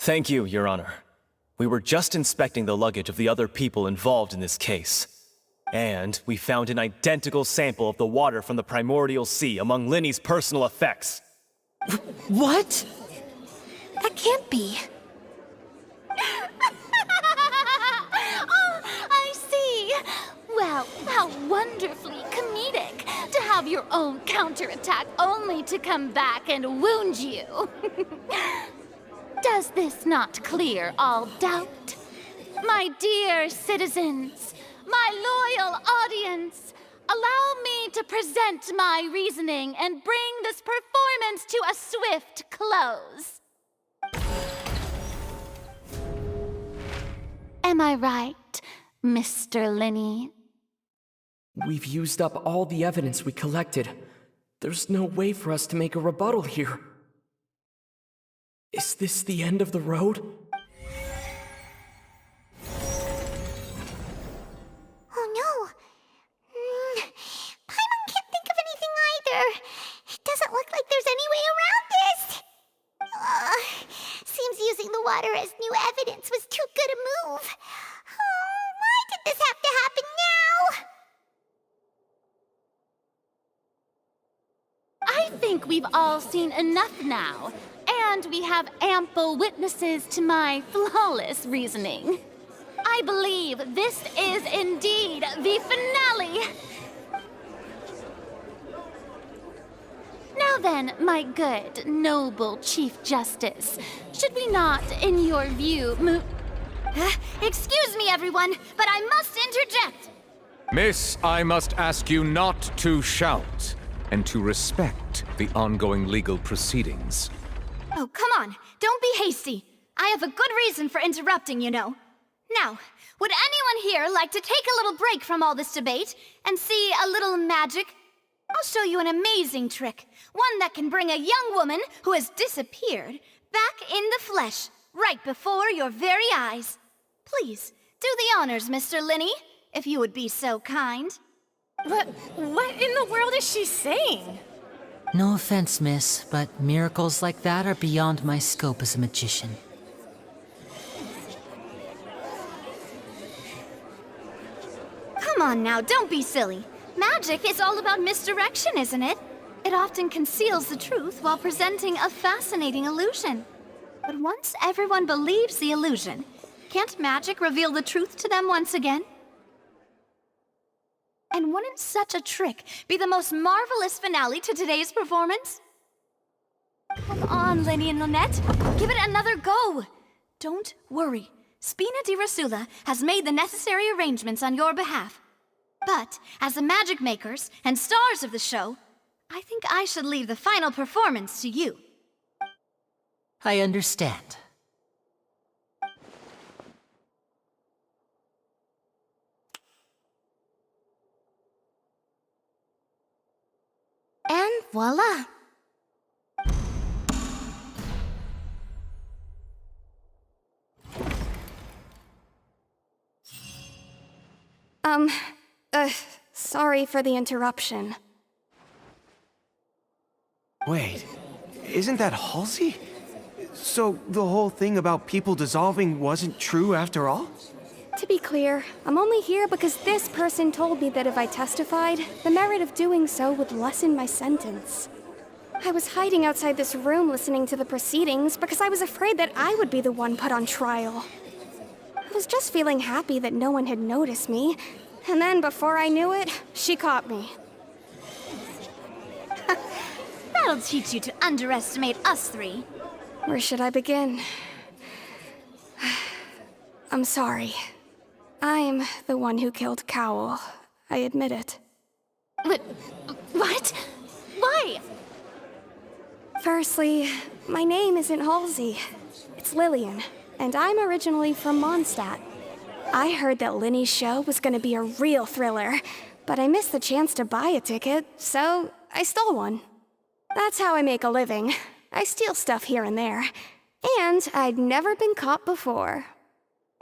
Thank you, Your Honor. We were just inspecting the luggage of the other people involved in this case. And we found an identical sample of the water from the primordial sea among Lyney's personal effects. What? That can't be. Oh, I see. Well, how wonderfully comedic to have your own counterattack only to come back and wound you. Does this not clear all doubt? My dear citizens, my loyal audience, allow me to present my reasoning and bring this performance to a swift close. Am I right, Mr. Lyney? We've used up all the evidence we collected. There's no way for us to make a rebuttal here. Is this the end of the road? Oh no! Paimon can't think of anything either. It doesn't look like there's any way around this. Seems using the water as new evidence was too good a move. Oh, why did this have to happen now? I think we've all seen enough now, and we have ample witnesses to my flawless reasoning. I believe this is indeed the finale. Now then, my good, noble Chief Justice, should we not, in your view, excuse me, everyone, but I must interject. Miss, I must ask you not to shout, and to respect the ongoing legal proceedings. Oh, come on. Don't be hasty. I have a good reason for interrupting, you know. Now, would anyone here like to take a little break from all this debate and see a little magic? I'll show you an amazing trick. One that can bring a young woman who has disappeared back in the flesh, right before your very eyes. Please, do the honors, Mr. Lyney, if you would be so kind. What in the world is she saying? No offense, miss, but miracles like that are beyond my scope as a magician. Come on now, don't be silly. Magic is all about misdirection, isn't it? It often conceals the truth while presenting a fascinating illusion. But once everyone believes the illusion, can't magic reveal the truth to them once again? And wouldn't such a trick be the most marvelous finale to today's performance? Come on, Lyney and Lynette. Give it another go. Don't worry. Spina di Rosula has made the necessary arrangements on your behalf. But, as the magic makers and stars of the show, I think I should leave the final performance to you. I understand. And voila! Sorry for the interruption. Wait, isn't that Halsey? So the whole thing about people dissolving wasn't true after all? To be clear, I'm only here because this person told me that if I testified, the merit of doing so would lessen my sentence. I was hiding outside this room listening to the proceedings because I was afraid that I would be the one put on trial. I was just feeling happy that no one had noticed me, and then before I knew it, she caught me. That'll teach you to underestimate us three. Where should I begin? I'm sorry. I'm the one who killed Cowl. I admit it. What? Why? Firstly, my name isn't Halsey. It's Lillian, and I'm originally from Mondstadt. I heard that Lyney's show was gonna be a real thriller, but I missed the chance to buy a ticket, so I stole one. That's how I make a living. I steal stuff here and there, and I'd never been caught before.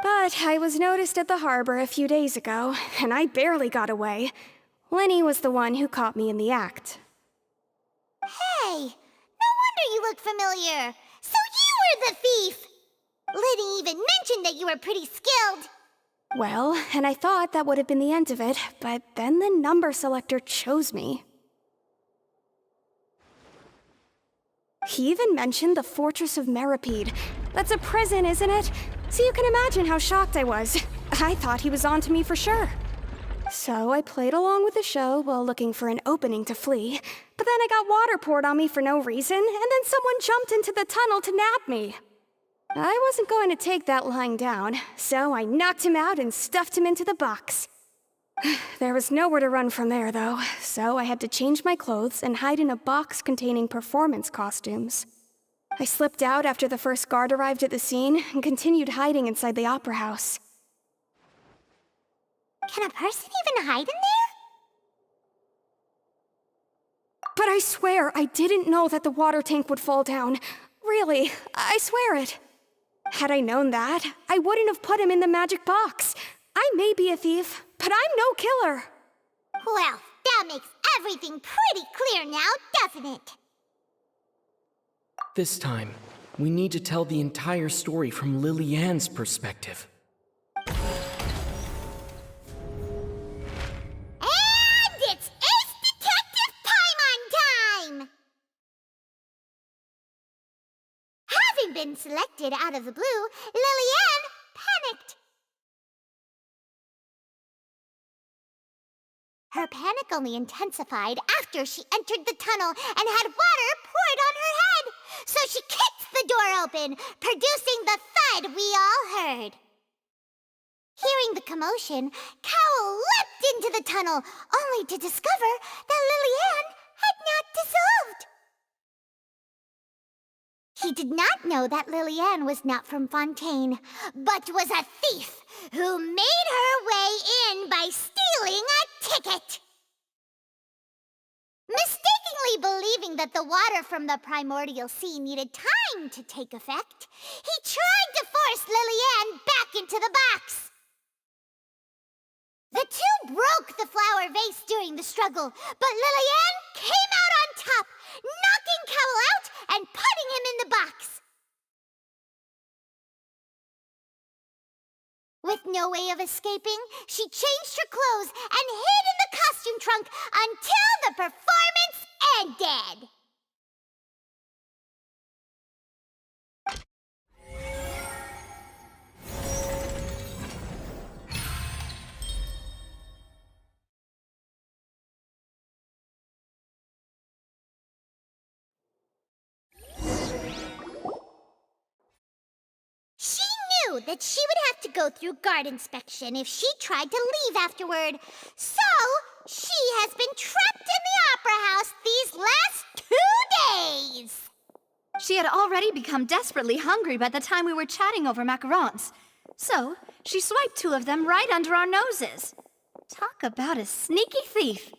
But I was noticed at the harbor a few days ago, and I barely got away. Lyney was the one who caught me in the act. Hey, no wonder you look familiar. So you were the thief! Lyney even mentioned that you were pretty skilled. Well, and I thought that would have been the end of it, but then the number selector chose me. He even mentioned the Fortress of Meripede. That's a prison, isn't it? So you can imagine how shocked I was. I thought he was on to me for sure. So I played along with the show while looking for an opening to flee, but then I got water poured on me for no reason, and then someone jumped into the tunnel to nab me. I wasn't going to take that lying down, so I knocked him out and stuffed him into the box. There was nowhere to run from there, though, so I had to change my clothes and hide in a box containing performance costumes. I slipped out after the first guard arrived at the scene and continued hiding inside the opera house. Can a person even hide in there? But I swear I didn't know that the water tank would fall down. Really, I swear it. Had I known that, I wouldn't have put him in the magic box. I may be a thief, but I'm no killer. Well, that makes everything pretty clear now, doesn't it? This time, we need to tell the entire story from Lily-Ann's perspective. And it's Ace Detective Paimon time! Having been selected out of the blue, Lily-Ann panicked. Her panic only intensified after she entered the tunnel and had water poured on her head. So she kicked the door open, producing the thud we all heard. Hearing the commotion, Cowl leapt into the tunnel, only to discover that Lily-Ann had not dissolved. He did not know that Lily-Ann was not from Fontaine, but was a thief who made her way in by stealing a ticket. Fully believing that the water from the primordial sea needed time to take effect, he tried to force Lillian back into the box. The two broke the flower vase during the struggle, but Lillian came out on top, knocking Cowell out and putting him in the box. With no way of escaping, she changed her clothes and hid in the costume trunk until the performance ended. She knew that she would have to go through guard inspection if she tried to leave afterward. So, she has been trapped in the Opera House these last 2 days. She had already become desperately hungry by the time we were chatting over macarons. So, she swiped 2 of them right under our noses. Talk about a sneaky thief.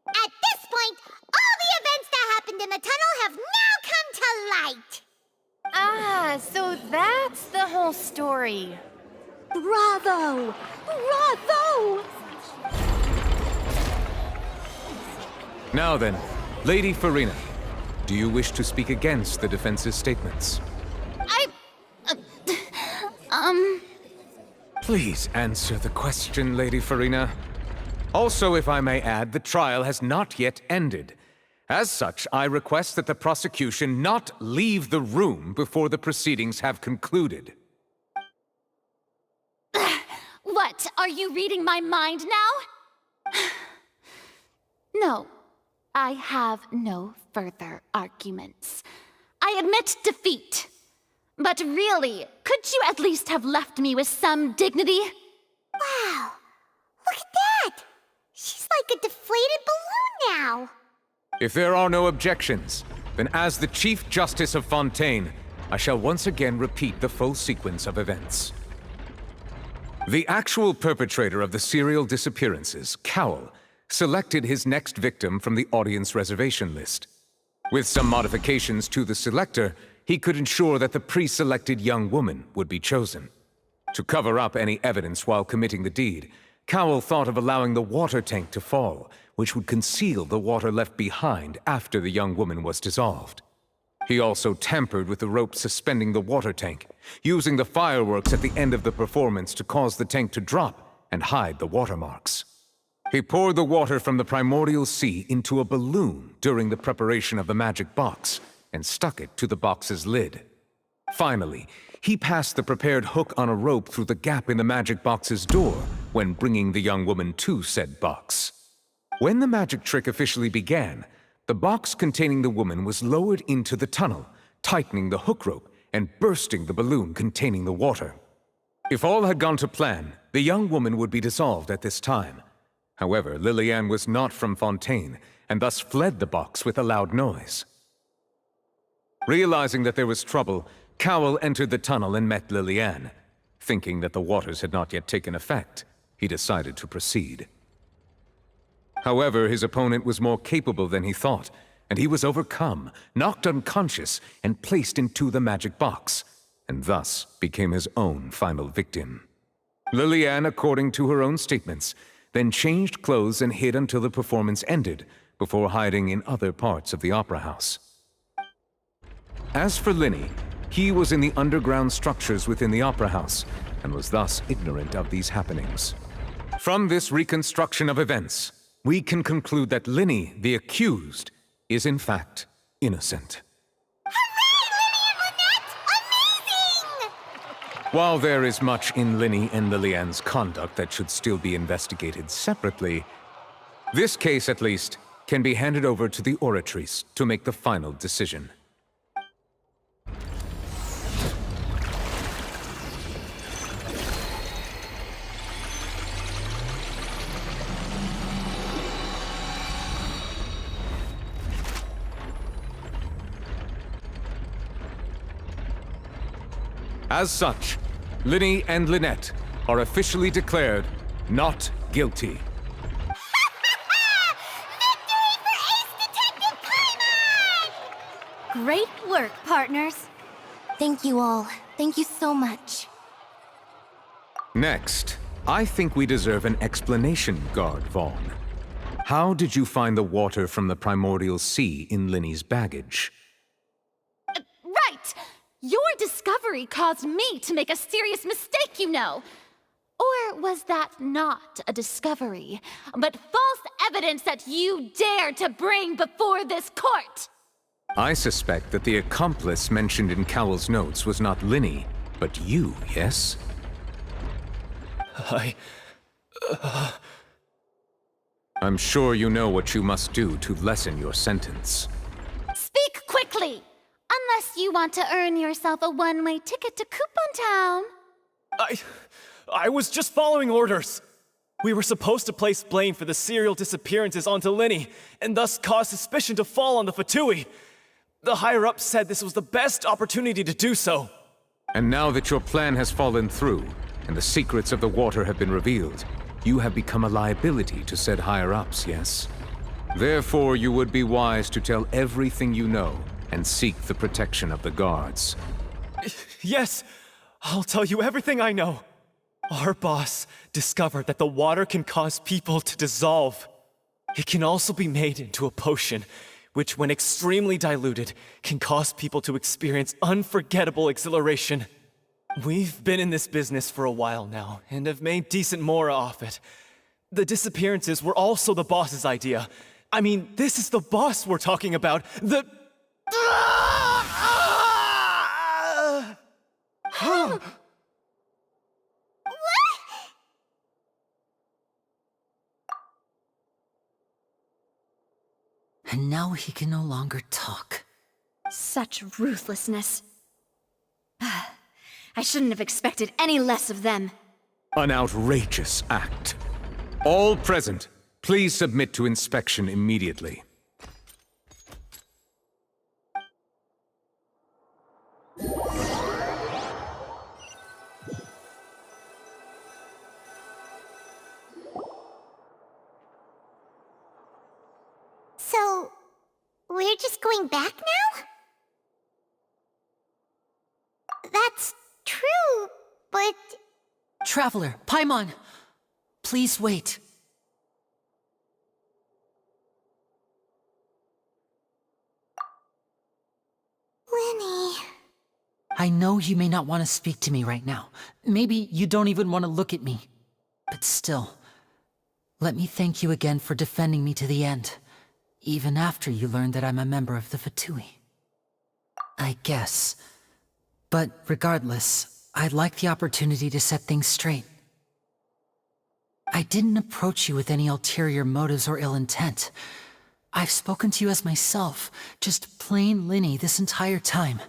At this point, all the events that happened in the tunnel have now come to light. Ah, so that's the whole story. Bravo! Bravo! Now then, Lady Farina, do you wish to speak against the defense's statements? Please answer the question, Lady Farina. Also, if I may add, the trial has not yet ended. As such, I request that the prosecution not leave the room before the proceedings have concluded. What, are you reading my mind now? No, I have no further arguments. I admit defeat. But really, could you at least have left me with some dignity? Wow, look at that! She's like a deflated balloon now. If there are no objections, then as the Chief Justice of Fontaine, I shall once again repeat the full sequence of events. The actual perpetrator of the serial disappearances, Cowell, selected his next victim from the audience reservation list. With some modifications to the selector, he could ensure that the pre-selected young woman would be chosen. To cover up any evidence while committing the deed, Cowell thought of allowing the water tank to fall, which would conceal the water left behind after the young woman was dissolved. He also tampered with the rope suspending the water tank, using the fireworks at the end of the performance to cause the tank to drop and hide the watermarks. He poured the water from the primordial sea into a balloon during the preparation of the magic box and stuck it to the box's lid. Finally, he passed the prepared hook on a rope through the gap in the magic box's door when bringing the young woman to said box. When the magic trick officially began, the box containing the woman was lowered into the tunnel, tightening the hook rope and bursting the balloon containing the water. If all had gone to plan, the young woman would be dissolved at this time. However, Lillian was not from Fontaine, and thus fled the box with a loud noise. Realizing that there was trouble, Cowell entered the tunnel and met Lillian. Thinking that the waters had not yet taken effect, he decided to proceed. However, his opponent was more capable than he thought, and he was overcome, knocked unconscious, and placed into the magic box, and thus became his own final victim. Lillian, according to her own statements, then changed clothes and hid until the performance ended, before hiding in other parts of the opera house. As for Lyney, he was in the underground structures within the opera house, and was thus ignorant of these happenings. From this reconstruction of events, we can conclude that Lyney, the accused, is in fact innocent. While there is much in Lyney and Lillian's conduct that should still be investigated separately, this case, at least, can be handed over to the Oratrice to make the final decision. As such, Lyney and Lynette are officially declared not guilty. Victory for Ace Detective Paimon! Great work, partners. Thank you all. Thank you so much. Next, I think we deserve an explanation, Guard Vaughn. How did you find the water from the primordial sea in Lyney's baggage? Right! Your discovery caused me to make a serious mistake, you know. Or was that not a discovery, but false evidence that you dared to bring before this court? I suspect that the accomplice mentioned in Cowell's notes was not Lyney, but you, yes? I'm sure you know what you must do to lessen your sentence. Speak quickly! Unless you want to earn yourself a one-way ticket to Coupon Town. I was just following orders. We were supposed to place blame for the serial disappearances onto Lyney, and thus cause suspicion to fall on the Fatui. The higher-ups said this was the best opportunity to do so. And now that your plan has fallen through, and the secrets of the water have been revealed, you have become a liability to said higher-ups, yes? Therefore, you would be wise to tell everything you know, and seek the protection of the guards. Yes, I'll tell you everything I know. Our boss discovered that the water can cause people to dissolve. It can also be made into a potion, which when extremely diluted, can cause people to experience unforgettable exhilaration. We've been in this business for a while now, and have made decent mora off it. The disappearances were also the boss's idea. I mean, this is the boss we're talking about. And now he can no longer talk. Such ruthlessness. I shouldn't have expected any less of them. An outrageous act. All present, please submit to inspection immediately. So, we're just going back now? That's true, but... Traveler, Paimon! Please wait. Lyney... I know you may not want to speak to me right now. Maybe you don't even want to look at me. But still, let me thank you again for defending me to the end. Even after you learned that I'm a member of the Fatui. I guess. But regardless, I'd like the opportunity to set things straight. I didn't approach you with any ulterior motives or ill intent. I've spoken to you as myself, just plain Lyney this entire time.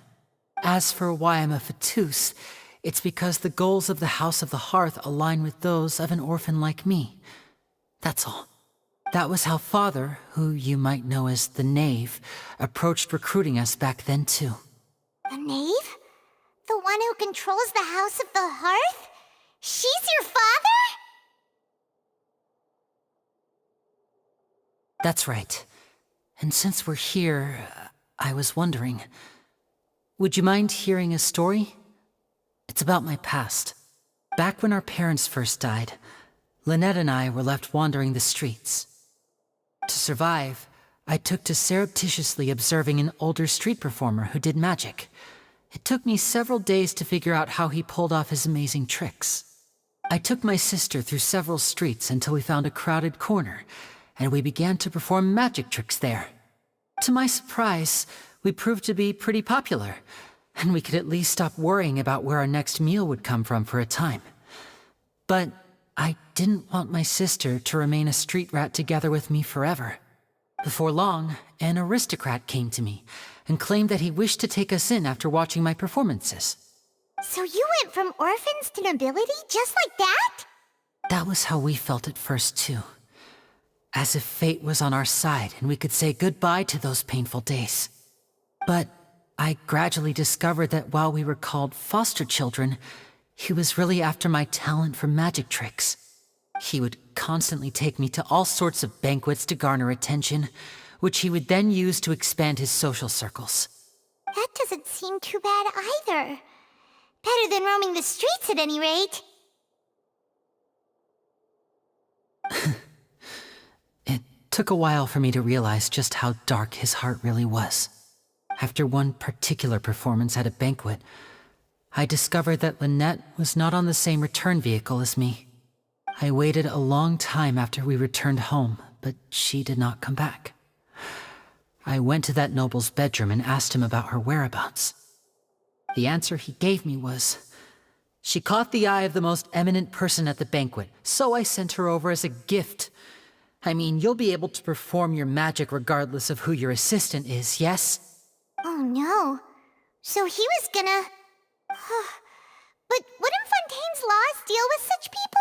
As for why I'm a Fatus, it's because the goals of the House of the Hearth align with those of an orphan like me. That's all. That was how Father, who you might know as the Knave, approached recruiting us back then too. The Knave? The one who controls the House of the Hearth? She's your father? That's right. And since we're here, I was wondering, would you mind hearing a story? It's about my past. Back when our parents first died, Lynette and I were left wandering the streets. To survive, I took to surreptitiously observing an older street performer who did magic. It took me several days to figure out how he pulled off his amazing tricks. I took my sister through several streets until we found a crowded corner, and we began to perform magic tricks there. To my surprise, we proved to be pretty popular, and we could at least stop worrying about where our next meal would come from for a time. But I didn't want my sister to remain a street rat together with me forever. Before long, an aristocrat came to me and claimed that he wished to take us in after watching my performances. So you went from orphans to nobility just like that? That was how we felt at first, too. As if fate was on our side and we could say goodbye to those painful days. But I gradually discovered that while we were called foster children, he was really after my talent for magic tricks. He would constantly take me to all sorts of banquets to garner attention, which he would then use to expand his social circles. That doesn't seem too bad either. Better than roaming the streets at any rate. It took a while for me to realize just how dark his heart really was. After one particular performance at a banquet, I discovered that Lynette was not on the same return vehicle as me. I waited a long time after we returned home, but she did not come back. I went to that noble's bedroom and asked him about her whereabouts. The answer he gave me was, she caught the eye of the most eminent person at the banquet, so I sent her over as a gift. I mean, you'll be able to perform your magic regardless of who your assistant is, yes? Oh no. So he was gonna... But wouldn't Fontaine's laws deal with such people?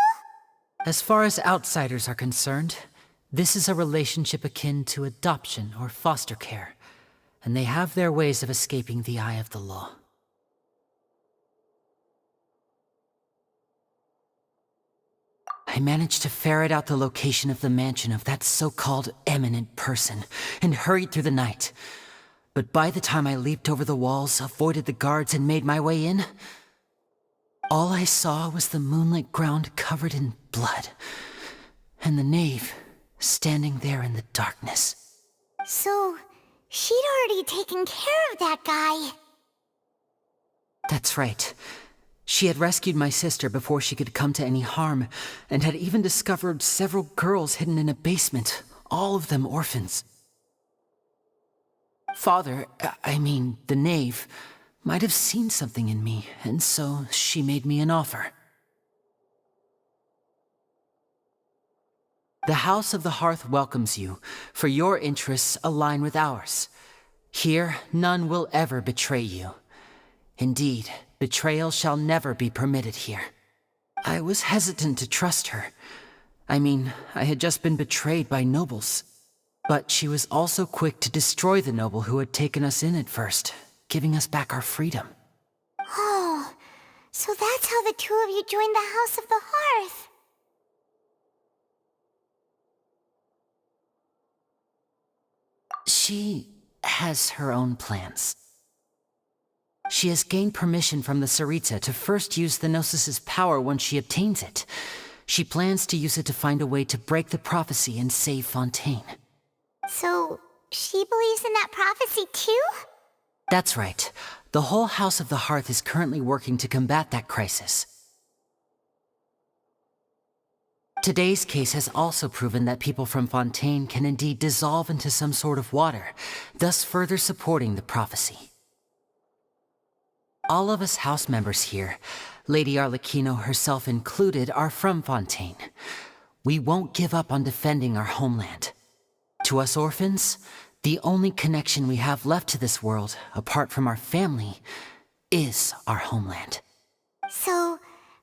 As far as outsiders are concerned, this is a relationship akin to adoption or foster care, and they have their ways of escaping the eye of the law. I managed to ferret out the location of the mansion of that so-called eminent person, and hurried through the night. But by the time I leaped over the walls, avoided the guards, and made my way in, all I saw was the moonlit ground covered in blood, and the knave standing there in the darkness. So, she'd already taken care of that guy. That's right. She had rescued my sister before she could come to any harm, and had even discovered several girls hidden in a basement, all of them orphans. Father, I mean, the knave, might have seen something in me, and so she made me an offer. The House of the Hearth welcomes you, for your interests align with ours. Here, none will ever betray you. Indeed, betrayal shall never be permitted here. I was hesitant to trust her. I mean, I had just been betrayed by nobles. But she was also quick to destroy the noble who had taken us in at first, giving us back our freedom. Oh, so that's how the two of you joined the House of the Hearth. She has her own plans. She has gained permission from the Tsaritsa to first use the Gnosis' power once she obtains it. She plans to use it to find a way to break the prophecy and save Fontaine. So, she believes in that prophecy too? That's right. The whole House of the Hearth is currently working to combat that crisis. Today's case has also proven that people from Fontaine can indeed dissolve into some sort of water, thus further supporting the prophecy. All of us house members here, Lady Arlecchino herself included, are from Fontaine. We won't give up on defending our homeland. To us orphans, the only connection we have left to this world, apart from our family, is our homeland. So,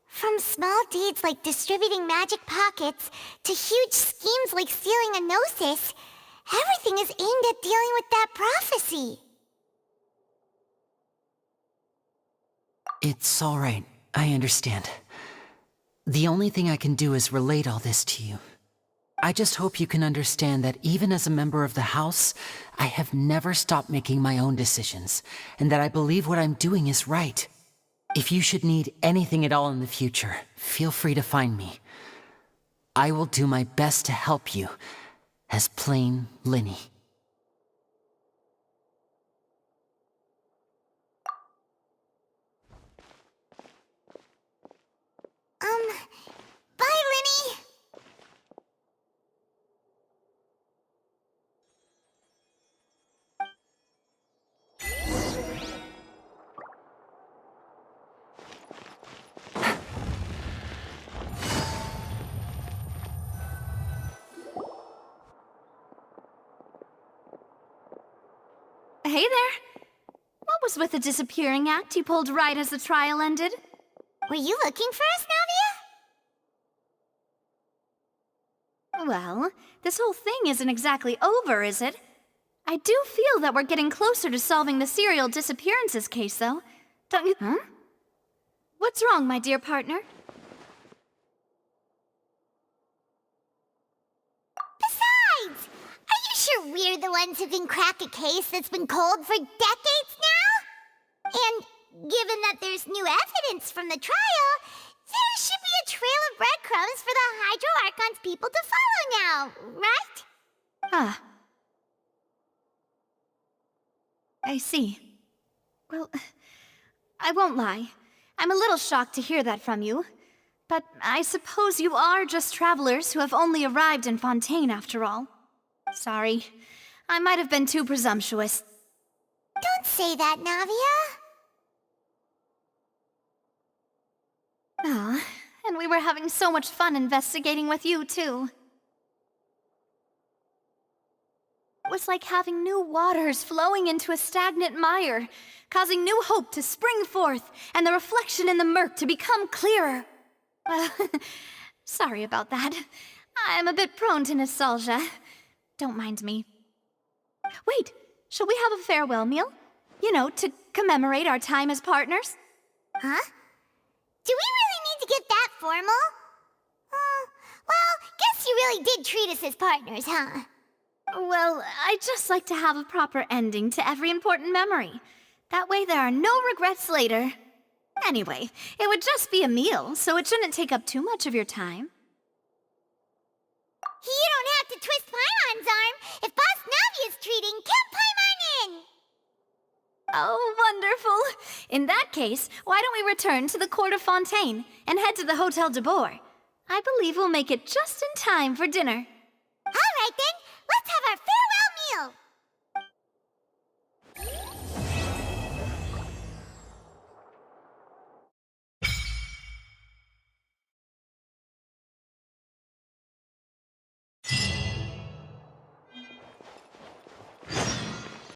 from small deeds like distributing magic pockets to huge schemes like stealing a Gnosis, everything is aimed at dealing with that prophecy. It's all right. I understand. The only thing I can do is relate all this to you. I just hope you can understand that even as a member of the House, I have never stopped making my own decisions, and that I believe what I'm doing is right. If you should need anything at all in the future, feel free to find me. I will do my best to help you, as plain Lyney. Bye, Lyney! Hey there. What was with the disappearing act you pulled right as the trial ended? Were you looking for us, Navia? Well, this whole thing isn't exactly over, is it? I do feel that we're getting closer to solving the serial disappearances case, though. Don't you? Huh? What's wrong, my dear partner? Besides, are you sure we're the ones who can crack a case that's been cold for decades now? And given that there's new evidence from the trial, there should be a trail of breadcrumbs for the Hydro Archon's people to follow now, right? Ah. I see. Well, I won't lie. I'm a little shocked to hear that from you. But I suppose you are just travelers who have only arrived in Fontaine after all. Sorry. I might have been too presumptuous. Don't say that, Navia. Ah, and we were having so much fun investigating with you, too. It was like having new waters flowing into a stagnant mire, causing new hope to spring forth, and the reflection in the murk to become clearer. Well, sorry about that. I'm a bit prone to nostalgia. Don't mind me. Wait, shall we have a farewell meal? You know, to commemorate our time as partners? Huh? Do we really need to get that formal? Well, guess you really did treat us as partners, huh? Well, I'd just like to have a proper ending to every important memory. That way there are no regrets later. Anyway, it would just be a meal, so it shouldn't take up too much of your time. You don't have to twist Paimon's arm. If Boss Navi is treating, count Paimon in! Oh, wonderful. In that case, why don't we return to the court of Fontaine and head to the Hotel de Boer? I believe we'll make it just in time for dinner. All right then, let's have our farewell meal!